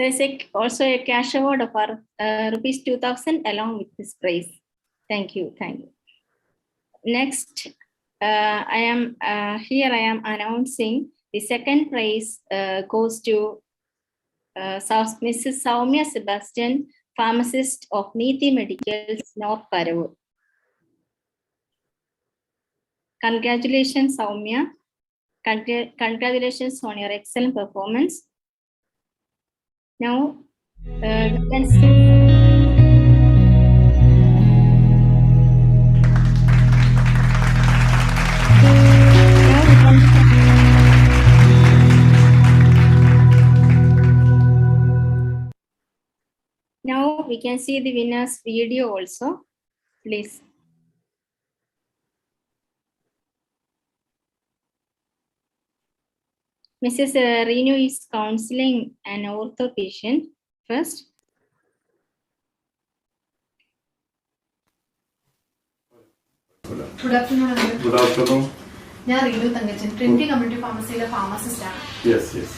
There's also a cash award of rupees 2,000 along with this prize. Thank you. Thank you. Next, I am announcing the second prize goes to Mrs. Soumya Sebastian, pharmacist of Neethi Medicals, North Paravur. Congratulations, Soumya. Congratulations on your excellent performance. Now, you can see. Now we can see the winner's video also, please. Mrs. Reenu is counseling an ortho patient first. Good afternoon. Good afternoon. I am Reenu Thangachan, Trinity Community Pharmacy pharmacist. Yes, yes.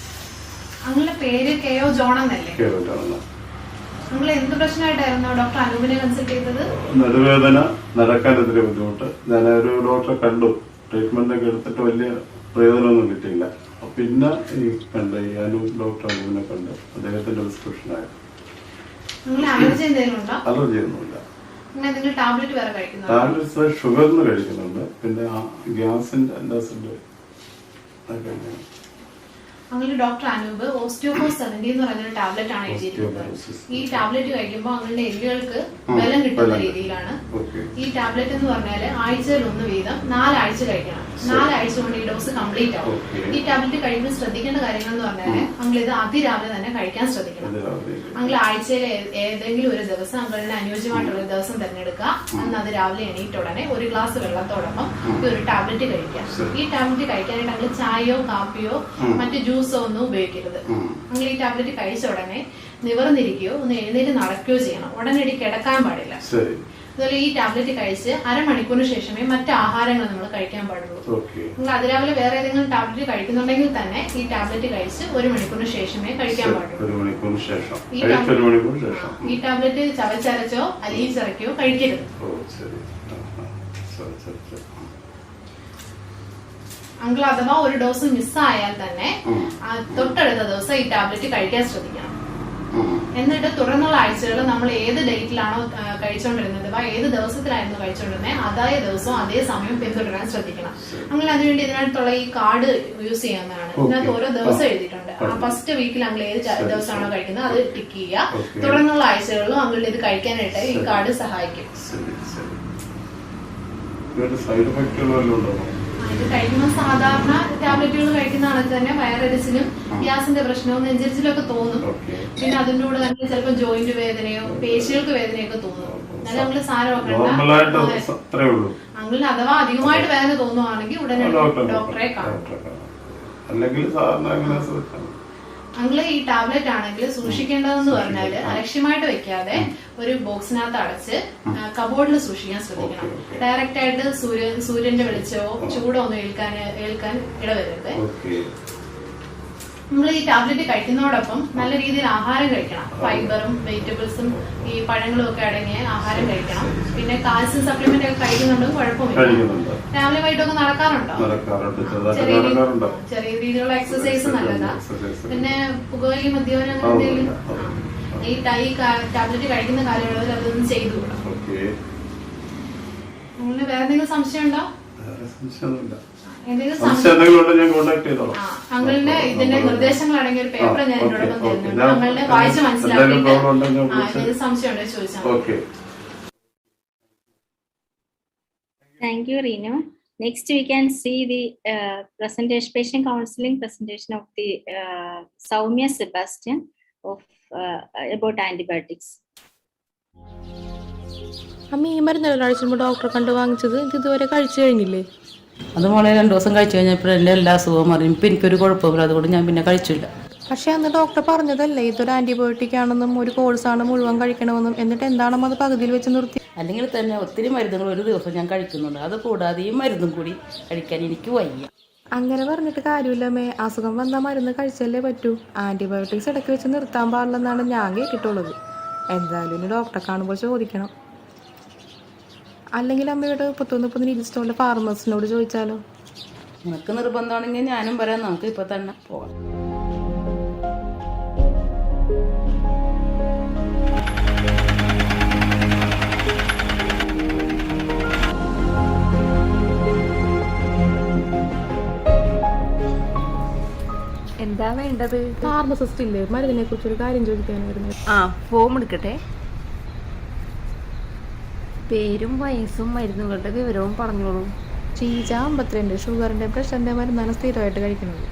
Uncle Pere K.O. John. K.O. John. Uncle, എന്ത് പ്രശ്നമായിട്ടായിരുന്നു doctor അനൂപിനെ consult ചെയ്തത്? നടുവേദന, നടക്കാനൊരു ബുദ്ധിമുട്ട്. ഞാൻ ഒരു ഡോക്ടറെ കണ്ടു. Treatment ഒക്കെ എടുത്തിട്ട് വലിയ പ്രയോജനമൊന്നും കിട്ടിയില്ല. പിന്നെ ഈ കണ്ട ഈ ഡോക്ടർ അനൂപിനെ കണ്ട് അദ്ദേഹത്തിന്റെ പ്രിസ്ക്രിപ്ഷൻ ആയിരുന്നു. നിങ്ങൾ അലർജി എന്തെങ്കിലും ഉണ്ടോ? അലർജി ഒന്നുമില്ല. നിങ്ങൾ ടാബ്ലറ്റ് വേറെ കഴിക്കുന്നുണ്ടോ? ടാബ്ലറ്റ്സ് ഷുഗറിന് കഴിക്കുന്നുണ്ട്. പിന്നെ ഗ്യാസിന്റെ ആസിഡ് അങ്ങനെ ഡോക്ടർ അനൂപ് ഓസ്റ്റിയോപോസ് 70 എന്ന് പറയുന്ന ടാബ്ലറ്റ് ആണ് എഴുതിയിരിക്കുന്നത്. ഈ ടാബ്ലറ്റ് കഴിക്കുമ്പോൾ അങ്ങനെ എല്ലുകൾക്ക് ബലം കിട്ടുന്ന രീതിയിലാണ്. ഈ ടാബ്ലറ്റ് എന്ന് പറഞ്ഞാൽ ആഴ്ചയിൽ 1 വീതം 4 ആഴ്ച കഴിക്കണം. 4 ആഴ്ച കൊണ്ട് ഈ ഡോസ് കംപ്ലീറ്റ് ആവും. ഈ ടാബ്ലറ്റ് കഴിക്കുമ്പോൾ ശ്രദ്ധിക്കേണ്ട കാര്യങ്ങൾ എന്ന് പറഞ്ഞാൽ അങ്ങൾ ഇത് അതിരാവിലെ തന്നെ കഴിക്കാൻ ശ്രദ്ധിക്കണം. അങ്ങൾ ആഴ്ചയിൽ ഏതെങ്കിലും ഒരു ദിവസം അങ്ങളുടെ അനുയോജ്യമായിട്ടുള്ള ഒരു ദിവസം തിരഞ്ഞെടുക്കുക. അന്ന് അത് രാവിലെ എണീറ്റ ഉടനെ ഒരു ഗ്ലാസ് വെള്ളത്തോടൊപ്പം ഈ ഒരു ടാബ്ലറ്റ് കഴിക്കാം. ഈ ടാബ്ലറ്റ് കഴിക്കാനായിട്ട് അങ്ങൾ ചായയോ കാപ്പിയോ മറ്റ് ജ്യൂസോ ഒന്നും ഉപയോഗിക്കരുത്. നിങ്ങൾ ഈ ടാബ്ലറ്റ് കഴിച്ച ഉടനെ നിവർന്നിരിക്കുകയോ ഒന്ന് എഴുന്നേറ്റ് നടക്കുകയോ ചെയ്യണം. ഉടനടി കിടക്കാൻ പാടില്ല. അതുപോലെ ഈ ടാബ്ലറ്റ് കഴിച്ച് അരമണിക്കൂറിന് ശേഷമേ മറ്റ് ആഹാരങ്ങൾ നമ്മൾ കഴിക്കാൻ പാടുള്ളൂ. നിങ്ങൾ അതിരാവിലെ വേറെ ഏതെങ്കിലും ടാബ്ലറ്റ് കഴിക്കുന്നുണ്ടെങ്കിൽ തന്നെ ഈ ടാബ്ലറ്റ് കഴിച്ച് 1 മണിക്കൂറിന് ശേഷമേ കഴിക്കാൻ പാടുള്ളൂ. ഈ ടാബ്ലറ്റ് ചവച്ചരച്ചോ അലിയിച്ചിറക്കിയോ കഴിക്കരുത്. അങ്കിൾ അഥവാ ഒരു ഡോസ് മിസ്സായാൽ തന്നെ തൊട്ടടുത്ത ദിവസം ഈ ടാബ്ലറ്റ് കഴിക്കാൻ ശ്രദ്ധിക്കണം. എന്നിട്ട് തുടർന്നുള്ള ആഴ്ചകൾ നമ്മൾ ഏത് ഡേറ്റിലാണോ കഴിച്ചുകൊണ്ടിരുന്നത്, ഏത് ദിവസത്തിലായിരുന്നു കഴിച്ചുകൊണ്ടിരുന്നത്, അതേ ദിവസവും അതേ സമയം പിന്തുടരാൻ ശ്രദ്ധിക്കണം. അങ്ങനെ അതിനുവേണ്ടി ഇതിനകത്തുള്ള ഈ കാർഡ് യൂസ് ചെയ്യാവുന്നതാണ്. ഇതിനകത്ത് ഓരോ ദിവസം എഴുതിയിട്ടുണ്ട്. ആ ഫസ്റ്റ് വീക്കിൽ അങ്ങൾ ഏത് ദിവസമാണോ കഴിക്കുന്നത് അത് ടിക്ക് ചെയ്യുക. തുടർന്നുള്ള ആഴ്ചകളിലും അങ്ങൾ ഇത് കഴിക്കാനായിട്ട് ഈ കാർഡ് സഹായിക്കും. ഇത് കഴിക്കുമ്പോൾ സാധാരണ ടാബ്ലറ്റുകൾ കഴിക്കുന്ന ആൾക്ക് തന്നെ വയറെരിച്ചിലും ഗ്യാസിന്റെ പ്രശ്നവും നെഞ്ചരിച്ചിലും ഒക്കെ തോന്നും. പിന്നെ അതിന്റെ കൂടെ തന്നെ ചിലപ്പോൾ ജോയിന്റ് വേദനയോ പേശികൾക്ക് വേദനയൊക്കെ തോന്നും. എന്നാലും നമ്മള് സാരമാക്കണ്ട. അങ്കിളിന് അഥവാ അധികമായിട്ട് വേദന തോന്നുവാണെങ്കിൽ ഉടനെ ഡോക്ടറെ കാണും. അങ്കിള് ഈ ടാബ്ലറ്റ് ആണെങ്കിൽ സൂക്ഷിക്കേണ്ടതെന്ന് പറഞ്ഞാല് അലക്ഷ്യമായിട്ട് വെക്കാതെ ഒരു ബോക്സിനകത്ത് അടച്ച് കബോർഡിൽ സൂക്ഷിക്കാൻ ശ്രദ്ധിക്കണം. ഡയറക്റ്റ് ആയിട്ട് സൂര്യന്റെ വെളിച്ചമോ ചൂടോ ഒന്നും ഏൽക്കാൻ ഇടവരരുത്. നമ്മൾ ഈ ടാബ്ലറ്റ് കഴിക്കുന്നതോടൊപ്പം നല്ല രീതിയിൽ ആഹാരം കഴിക്കണം. ഫൈബറും വെജിറ്റബിൾസും ഈ പഴങ്ങളും ഒക്കെ അടങ്ങിയ ആഹാരം കഴിക്കണം. പിന്നെ കാൽസ്യം സപ്ലിമെന്റ് ഒക്കെ കഴിക്കുന്നുണ്ടെങ്കിൽ കുഴപ്പമില്ല. രാവിലെ വൈകിട്ടൊക്കെ നടക്കാറുണ്ടോ? ചെറിയ രീതിയിലുള്ള എക്സസൈസ് നല്ലതാ. പിന്നെ പുകവലി, മദ്യപാനം അങ്ങനെ എന്തെങ്കിലും ഈ ടാബ്ലറ്റ് കഴിക്കുന്ന കാലയളവിൽ അതൊന്നും ചെയ്തുകൂടാ. അങ്ങനെ വേറെ എന്തെങ്കിലും സംശയം ഉണ്ടോ? അങ്ങളുടെ ഇതിന്റെ നിർദ്ദേശങ്ങൾ അടങ്ങിയ ഒരു പേപ്പർ ഞാൻ എന്നോടൊപ്പം തരുന്നുണ്ട്. അങ്ങളുടെ വായിച്ച് മനസ്സിലാക്കിയിട്ട് എന്തെങ്കിലും സംശയം ഉണ്ടോ ചോദിച്ചാൽ. Thank you, Renu. Next, we can see the presentation, patient counseling presentation of the Soumya Sebastian of about antibiotics. അമ്മ ഈ മരുന്നെല്ലാം കഴിച്ചുമ്പോൾ ഡോക്ടറെ കണ്ട് വാങ്ങിച്ചത് ഇത് ഇതുവരെ കഴിച്ചു കഴിഞ്ഞില്ലേ? അത് മോളെ 2 ദിവസം കഴിച്ചു കഴിഞ്ഞപ്പോൾ എൻ്റെ എല്ലാ അസുഖവും മാറി. ഇപ്പം എനിക്കൊരു കുഴപ്പമില്ല, അതുകൊണ്ട് ഞാൻ പിന്നെ കഴിച്ചില്ല. പക്ഷെ അന്ന് ഡോക്ടർ പറഞ്ഞതല്ലേ ഇതൊരു ആന്റിബയോട്ടിക് ആണെന്നും ഒരു കോഴ്സാണ് മുഴുവൻ കഴിക്കണമെന്നും. എന്നിട്ട് എന്താണെന്നും അത് പകുതിയിൽ വെച്ച് നിർത്തി. അല്ലെങ്കിൽ തന്നെ ഒത്തിരി മരുന്നുകൾ ഒരു ദിവസം ഞാൻ കഴിക്കുന്നുണ്ട്. അത് കൂടാതെ ഈ മരുന്നും കൂടി കഴിക്കാൻ എനിക്ക് വയ്യ. അങ്ങനെ പറഞ്ഞിട്ട് കാര്യമില്ലമ്മേ. അസുഖം വന്നാൽ മരുന്ന് കഴിച്ചല്ലേ പറ്റൂ. ആന്റിബയോട്ടിക്സ് ഇടയ്ക്ക് വെച്ച് നിർത്താൻ പാടില്ലെന്നാണ് ഞാൻ കേട്ടിട്ടുള്ളത്. എന്തായാലും ഇനി ഡോക്ടറെ കാണുമ്പോൾ ചോദിക്കണം. അല്ലെങ്കിൽ അമ്മയുടെ 31 സ്റ്റോറിലെ ഫാർമസിനോട് ചോദിച്ചാലോ? നിനക്ക് നിർബന്ധമാണെങ്കിൽ ഞാനും പറയാം, നമുക്ക് ഇപ്പൊ തന്നെ പോകാം. എന്താ വേണ്ടത്? ഫാർമസിസ്റ്റ് ഇല്ലേ? മരുന്നിനെ കുറിച്ചൊരു കാര്യം ചോദിക്കാനായിരുന്നു. ഫോം എടുക്കട്ടെ. പേരും വയസ്സും മരുന്നുകളുടെ വിവരവും പറഞ്ഞോളൂ. ഷീജ 52, ഷുഗറിന്റെ പ്രഷറിന്റെ മരുന്നാണ് സ്ഥിരമായിട്ട് കഴിക്കുന്നത്.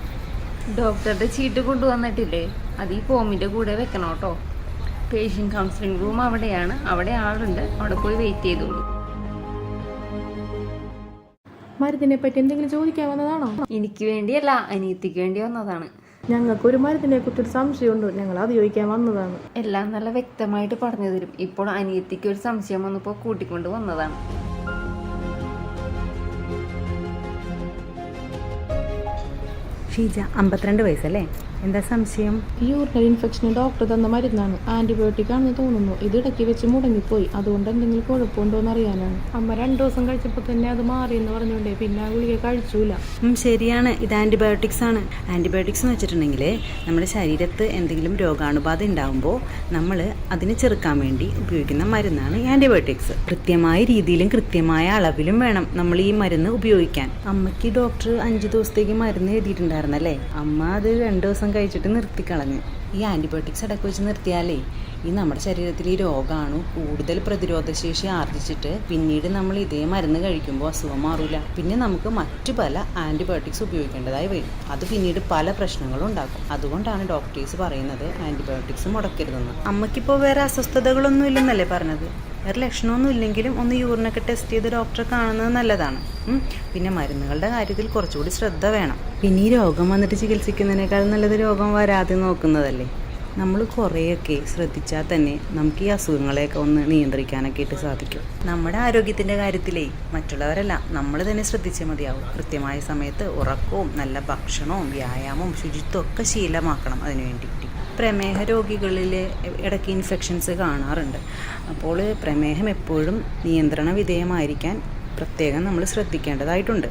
ഡോക്ടറുടെ ചീട്ട് കൊണ്ടുവന്നിട്ടില്ലേ? അത് ഈ ഫോമിന്റെ കൂടെ വെക്കണം കേട്ടോ. പേഷ്യന്റ് കൗൺസിലിംഗ് റൂം അവിടെയാണ്, അവിടെ ആളുണ്ട്, അവിടെ പോയി വെയിറ്റ് ചെയ്തോളൂ. മരുന്നിനെ പറ്റി എന്തെങ്കിലും ചോദിക്കാൻ വന്നതാണോ? എനിക്ക് വേണ്ടിയല്ല, അനിയത്തിക്ക് വേണ്ടി വന്നതാണ്. ഞങ്ങൾക്കൊരു മരുന്നിനെ കുറിച്ചൊരു സംശയമുണ്ട്, ഞങ്ങൾ അത് ചോദിക്കാൻ വന്നതാണ്. എല്ലാം നല്ല വ്യക്തമായിട്ട് പറഞ്ഞു തരും. ഇപ്പോൾ അനിയത്തിക്ക് ഒരു സംശയം വന്നപ്പോൾ കൂട്ടിക്കൊണ്ട് വന്നതാണ്. ഷീജ 52 വയസ്സല്ലേ? എന്താ സംശയം? യൂറിനറി ഇൻഫെക്ഷന് ഡോക്ടർ തന്ന മരുന്നാണ്. ആന്റിബയോട്ടിക് ആണെന്ന് തോന്നുന്നു. ഇത് ഇടയ്ക്ക് വെച്ച് മുടങ്ങിപ്പോയി. അതുകൊണ്ട് എന്തെങ്കിലും കുഴപ്പമുണ്ടോന്ന് അറിയാനാണ്. അമ്മ 2 ദിവസം കഴിച്ചപ്പോൾ തന്നെ അത് മാറിയെന്ന് പറഞ്ഞോണ്ടേ പിന്നെ ആ ഗുളിക കഴിച്ചൂല. ശരിയാണ്, ഇത് ആന്റിബയോട്ടിക്സ് ആണ്. ആന്റിബയോട്ടിക്സ് എന്ന് വെച്ചിട്ടുണ്ടെങ്കിൽ നമ്മുടെ ശരീരത്ത് എന്തെങ്കിലും രോഗാണുബാധ ഉണ്ടാകുമ്പോൾ നമ്മൾ അതിനെ ചെറുക്കാൻ വേണ്ടി ഉപയോഗിക്കുന്ന മരുന്നാണ് ഈ ആന്റിബയോട്ടിക്സ്. കൃത്യമായ രീതിയിലും കൃത്യമായ അളവിലും വേണം നമ്മൾ ഈ മരുന്ന് ഉപയോഗിക്കാൻ. അമ്മയ്ക്ക് ഡോക്ടർ 5 ദിവസത്തേക്ക് മരുന്ന് എഴുതിയിട്ടുണ്ടായിരുന്നല്ലേ? അമ്മ അത് 2 ദിവസം കഴിച്ചിട്ട് നിർത്തിക്കളഞ്ഞു. ഈ ആന്റിബയോട്ടിക്സ് ഇടയ്ക്ക് വെച്ച് നിർത്തിയാലേ ഈ നമ്മുടെ ശരീരത്തിൽ ഈ രോഗാണു കൂടുതൽ പ്രതിരോധശേഷി ആർജിച്ചിട്ട് പിന്നീട് നമ്മൾ ഇതേ മരുന്ന് കഴിക്കുമ്പോൾ അസുഖം മാറൂല. പിന്നെ നമുക്ക് മറ്റു പല ആന്റിബയോട്ടിക്സ് ഉപയോഗിക്കേണ്ടതായി വരും. അത് പിന്നീട് പല പ്രശ്നങ്ങളും ഉണ്ടാക്കും. അതുകൊണ്ടാണ് ഡോക്ടേഴ്സ് പറയുന്നത് ആന്റിബയോട്ടിക്സ് മുടക്കരുതെന്ന്. അമ്മയ്ക്കിപ്പോൾ വേറെ അസ്വസ്ഥതകളൊന്നും ഇല്ലെന്നല്ലേ പറഞ്ഞത്? വേറെ ലക്ഷണമൊന്നും ഇല്ലെങ്കിലും ഒന്ന് യൂറിനൊക്കെ ടെസ്റ്റ് ചെയ്ത് ഡോക്ടറെ കാണുന്നത് നല്ലതാണ്. പിന്നെ മരുന്നുകളുടെ കാര്യത്തിൽ കുറച്ചുകൂടി ശ്രദ്ധ വേണം. പിന്നെ ഈ രോഗം വന്നിട്ട് ചികിത്സിക്കുന്നതിനേക്കാൾ നല്ലത് രോഗം വരാതെ നോക്കുന്നതല്ലേ? നമ്മൾ കുറേയൊക്കെ ശ്രദ്ധിച്ചാൽ തന്നെ നമുക്ക് ഈ അസുഖങ്ങളെയൊക്കെ ഒന്ന് നിയന്ത്രിക്കാനൊക്കെ ആയിട്ട് സാധിക്കും. നമ്മുടെ ആരോഗ്യത്തിൻ്റെ കാര്യത്തിലേ മറ്റുള്ളവരല്ല, നമ്മൾ തന്നെ ശ്രദ്ധിച്ചാൽ മതിയാവും. കൃത്യമായ സമയത്ത് ഉറക്കവും നല്ല ഭക്ഷണവും വ്യായാമവും ശുചിത്വം ഒക്കെ ശീലമാക്കണം. അതിനു വേണ്ടിയിട്ട് പ്രമേഹ രോഗികളിൽ ഇടയ്ക്ക് ഇൻഫെക്ഷൻസ് കാണാറുണ്ട്. അപ്പോൾ പ്രമേഹം എപ്പോഴും നിയന്ത്രണ വിധേയമായിരിക്കാൻ പ്രത്യേകം നമ്മൾ ശ്രദ്ധിക്കേണ്ടതായിട്ടുണ്ട്.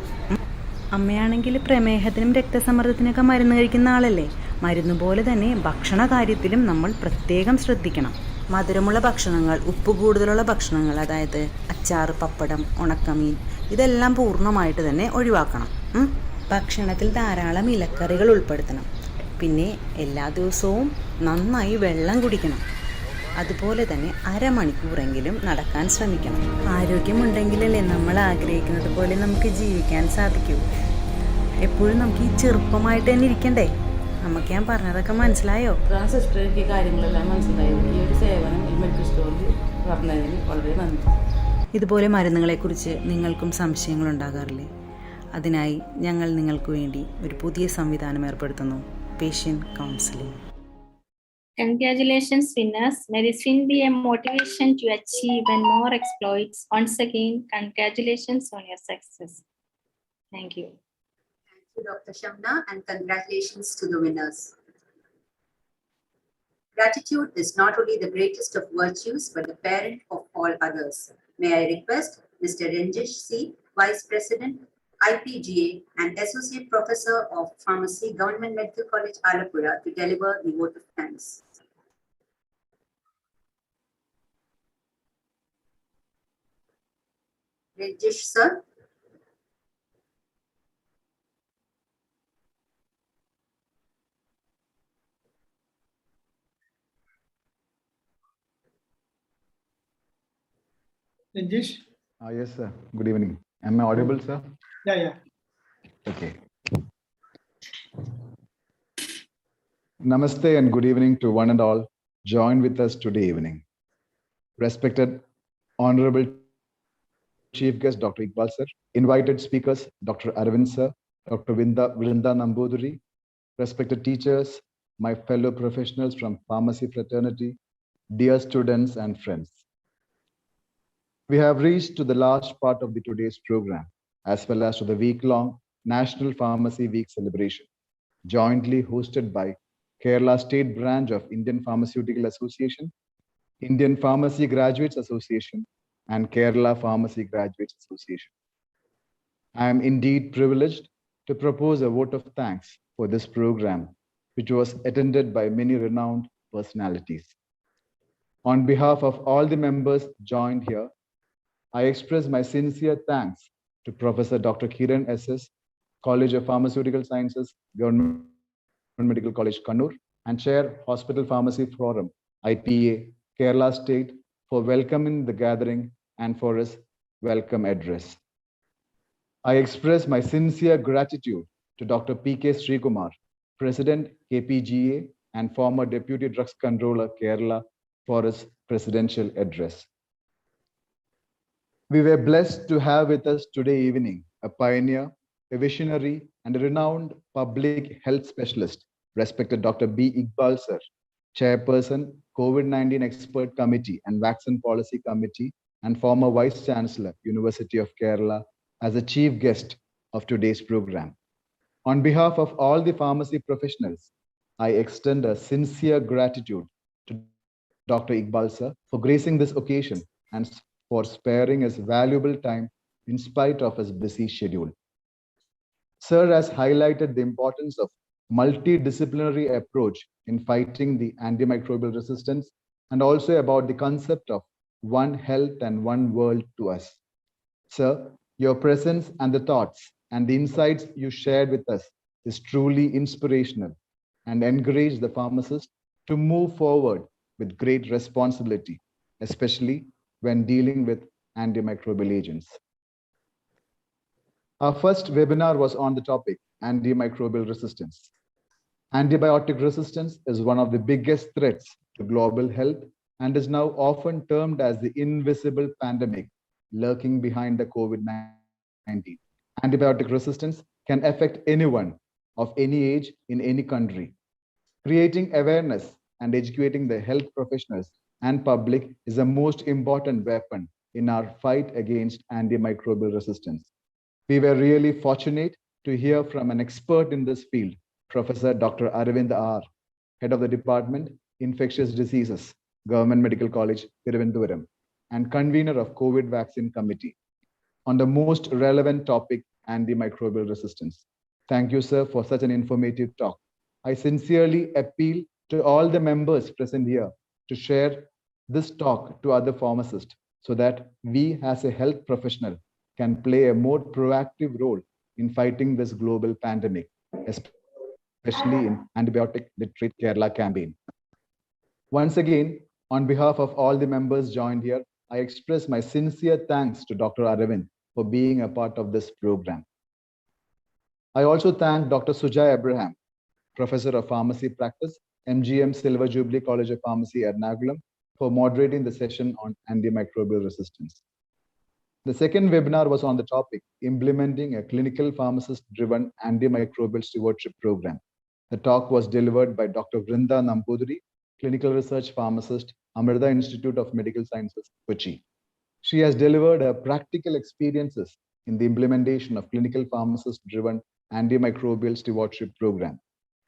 അമ്മയാണെങ്കിൽ പ്രമേഹത്തിനും രക്തസമ്മർദ്ദത്തിനൊക്കെ മരുന്ന് കഴിക്കുന്ന ആളല്ലേ? മരുന്ന് പോലെ തന്നെ ഭക്ഷണ കാര്യത്തിലും നമ്മൾ പ്രത്യേകം ശ്രദ്ധിക്കണം. മധുരമുള്ള ഭക്ഷണങ്ങൾ, ഉപ്പ് കൂടുതലുള്ള ഭക്ഷണങ്ങൾ, അതായത് അച്ചാർ, പപ്പടം, ഉണക്കമീൻ, ഇതെല്ലാം പൂർണ്ണമായിട്ട് തന്നെ ഒഴിവാക്കണം. ഭക്ഷണത്തിൽ ധാരാളം ഇലക്കറികൾ ഉൾപ്പെടുത്തണം. പിന്നെ എല്ലാ ദിവസവും നന്നായി വെള്ളം കുടിക്കണം. അതുപോലെ തന്നെ അരമണിക്കൂറെങ്കിലും നടക്കാൻ ശ്രമിക്കണം. ആരോഗ്യമുണ്ടെങ്കിലല്ലേ നമ്മൾ ആഗ്രഹിക്കുന്നത് പോലെ നമുക്ക് ജീവിക്കാൻ സാധിക്കൂ. എപ്പോഴും നമുക്ക് ഈ ചെറുപ്പമായിട്ട് തന്നെ ഇരിക്കണ്ടേ? നമുക്ക് ഞാൻ പറഞ്ഞതൊക്കെ മനസ്സിലായോ? സിസ്റ്റർ, എനിക്ക് കാര്യങ്ങളെല്ലാം മനസ്സിലായോ? ഈ ഒരു സേവനം ഈ മെഡിക്കൽ സ്റ്റോറിൽ പറഞ്ഞതിന് വളരെ നന്ദി. ഇതുപോലെ മരുന്നുകളെക്കുറിച്ച് നിങ്ങൾക്കും സംശയങ്ങൾ ഉണ്ടാകാറില്ലേ? അതിനായി ഞങ്ങൾ നിങ്ങൾക്ക് വേണ്ടി ഒരു പുതിയ സംവിധാനം ഏർപ്പെടുത്തുന്നു, patient counseling. Congratulations, winners. May this win be a motivation to achieve even more exploits. Once again, congratulations on your success. Thank you. Thank you, Dr. Shamna, and congratulations to the winners. Gratitude is not only the greatest of virtues, but the parent of all others. May I request Mr. Ranjesh C., Vice President, IPGA and Associate Professor of Pharmacy, Government Medical College, Alappuzha, to deliver the vote of thanks. Ranjesh, sir. Rajesh? Yes, sir. Good evening. Am I audible, sir? Yeah. Okay. Namaste and good evening to one and all joined with us today evening. Respected Honorable Chief Guest Dr. Iqbal sir, invited speakers Dr. Aravind sir, Dr. Vrinda Nambudiri, respected teachers, my fellow professionals from pharmacy fraternity, dear students and friends. We have reached to the last part of today's program, as well as to the week-long National Pharmacy Week celebration, jointly hosted by Kerala State Branch of Indian Pharmaceutical Association, Indian Pharmacy Graduates Association, and Kerala Pharmacy Graduates Association. I am indeed privileged to propose a vote of thanks for this program, which was attended by many renowned personalities. On behalf of all the members joined here, I express my sincere thanks to Professor Dr. Kiran S.S., College of Pharmaceutical Sciences, Government Medical College, Kannur, and Chair Hospital Pharmacy Forum, IPA, Kerala State, for welcoming the gathering and for his welcome address. I express my sincere gratitude to Dr. P.K. Srikumar, President, KPGA, and former Deputy Drugs Controller, Kerala, for his presidential address. We were blessed to have with us today evening a pioneer, a visionary, and a renowned public health specialist, respected Dr. B. Iqbal sir, Chairperson, COVID-19 Expert Committee and Vaccine Policy Committee, and former Vice Chancellor, University of Kerala, as a chief guest of today's program. On behalf of all the pharmacy professionals, I extend a sincere gratitude to Dr. Iqbal sir for gracing this occasion and for sparing his valuable time in spite of his busy schedule. Sir has highlighted the importance of multidisciplinary approach in fighting the antimicrobial resistance and also about the concept of one health and one world to us. Sir, your presence and the thoughts and the insights you shared with us is truly inspirational and encourage the pharmacist to move forward with great responsibility, especially when dealing with antimicrobial agents. Our first webinar was on the topic antimicrobial resistance. Antibiotic resistance is one of the biggest threats to global health and is now often termed as the invisible pandemic lurking behind the COVID-19. Antibiotic resistance can affect anyone of any age in any country. Creating awareness and educating the health professionals and public is the most important weapon in our fight against antimicrobial resistance. We were really fortunate to hear from an expert in this field, Professor Dr. Aravind R., Head of the Department, Infectious Diseases, Government Medical College, Thiruvananthapuram, and convener of COVID Vaccine Committee, on the most relevant topic, antimicrobial resistance. Thank you, sir, for such an informative talk. I sincerely appeal to all the members present here to share this talk to other pharmacists so that we as a health professional can play a more proactive role in fighting this global pandemic, especially in Antibiotic Literate Kerala campaign. Once again, on behalf of all the members joined here, I express my sincere thanks to Dr. Aravind for being a part of this program. I also thank Dr. Sujay Abraham, Professor of Pharmacy Practice, MGM Silver Jubilee College of Pharmacy, Ernakulam, for moderating the session on antimicrobial resistance. The second webinar was on the topic, implementing a clinical pharmacist-driven antimicrobial stewardship program. The talk was delivered by Dr. Vrinda Nambudiri, clinical research pharmacist, Amrita Institute of Medical Sciences, Kochi. She has delivered her practical experiences in the implementation of clinical pharmacist-driven antimicrobial stewardship program.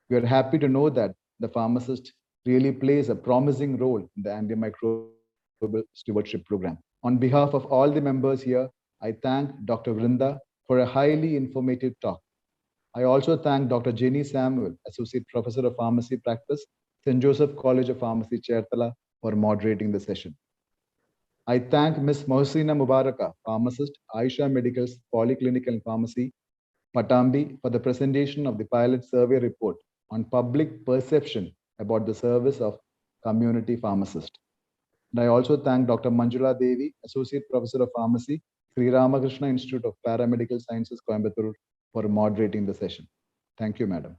We are happy to know that the pharmacist really plays a promising role in the antimicrobial stewardship program. On behalf of all the members here, I thank Dr. Vrinda for a highly informative talk. I also thank Dr. Jenny Samuel, Associate Professor of Pharmacy Practice, St. Joseph College of Pharmacy, Chertala, for moderating the session. I thank Ms. Mohsina Mubaraka, pharmacist, Aisha Medical's Polyclinic and Pharmacy, Patambi, for the presentation of the pilot survey report on public perception about the service of community pharmacist. And I also thank Dr. Manjula Devi, Associate Professor of Pharmacy, Sri Ramakrishna Institute of Paramedical Sciences, Coimbatore, for moderating the session. Thank you, Madam.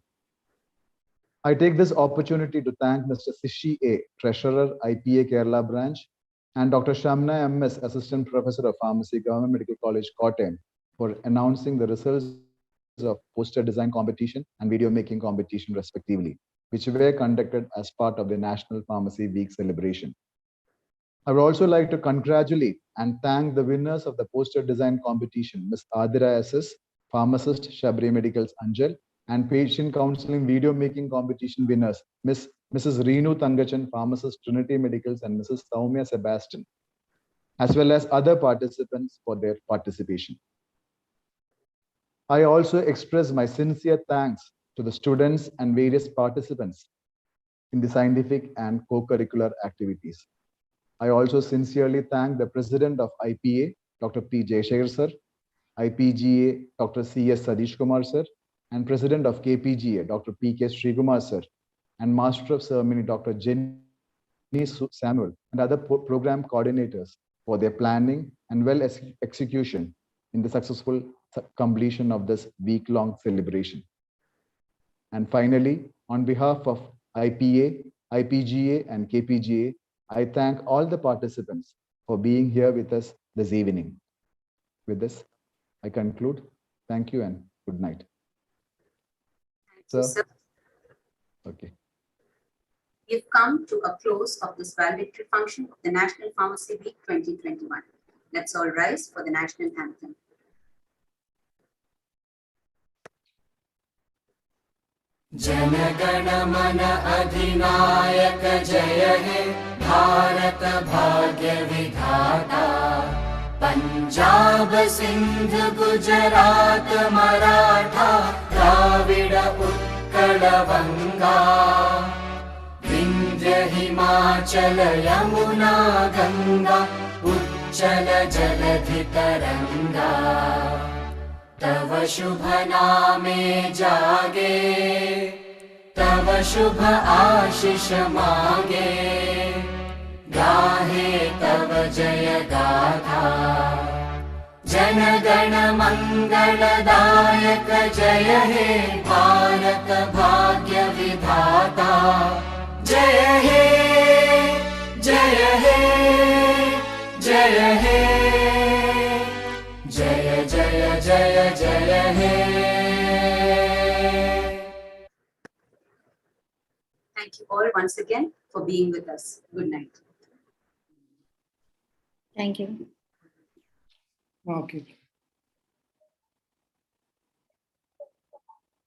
I take this opportunity to thank Mr. Sishi A, Treasurer, IPA-Kerala branch, and Dr. Shamna MS, Assistant Professor of Pharmacy, Government Medical College, Kottayam, for announcing the results of poster design competition and video making competition, respectively, which were conducted as part of the National Pharmacy Week celebration. I would also like to congratulate and thank the winners of the poster design competition, Ms. Adira SS, pharmacist, Shabri Medicals, Anjal, and patient counseling video making competition winners, Mrs. Reenu Thangachan, pharmacist, Trinity Medicals, and Mrs. Saumya Sebastian, as well as other participants for their participation. I also express my sincere thanks to the students and various participants in the scientific and co-curricular activities. I also sincerely thank the President of IPA, Dr. P. Jayshekhar sir, IPGA, Dr. C.S. Sadish Kumar sir, and President of KPGA, Dr. P.K. Srikumar sir, and Master of Ceremony, Dr. Jenny Samuel, and other program coordinators for their planning and well execution in the successful completion of this week-long celebration. And finally, on behalf of IPA, IPGA, and KPGA, I thank all the participants for being here with us this evening. With this, I conclude. Thank you and good night. Sir? Okay. We've come to a close of this valedictory function of the National Pharmacy Week 2021. Let's all rise for the national anthem. जनगण मन अधिनायक जय हे भारत भाग्य विधाता पंजाब सिंध गुजरात मराठा द्राविड उत्कल बंगा विंध्य हिमाचल यमुना गंगा उच्चल जलधि तरंगा तव शुभ नामे जागे तव शुभ आशीष मांगे गाहे तव जय गाथा जन गण मंगलदायक जय हे भारत भाग्य विधाता जय हे जय हे जय हे जय जय जय जय हे. Thank you all once again for being with us. Good night. Thank you. Okay.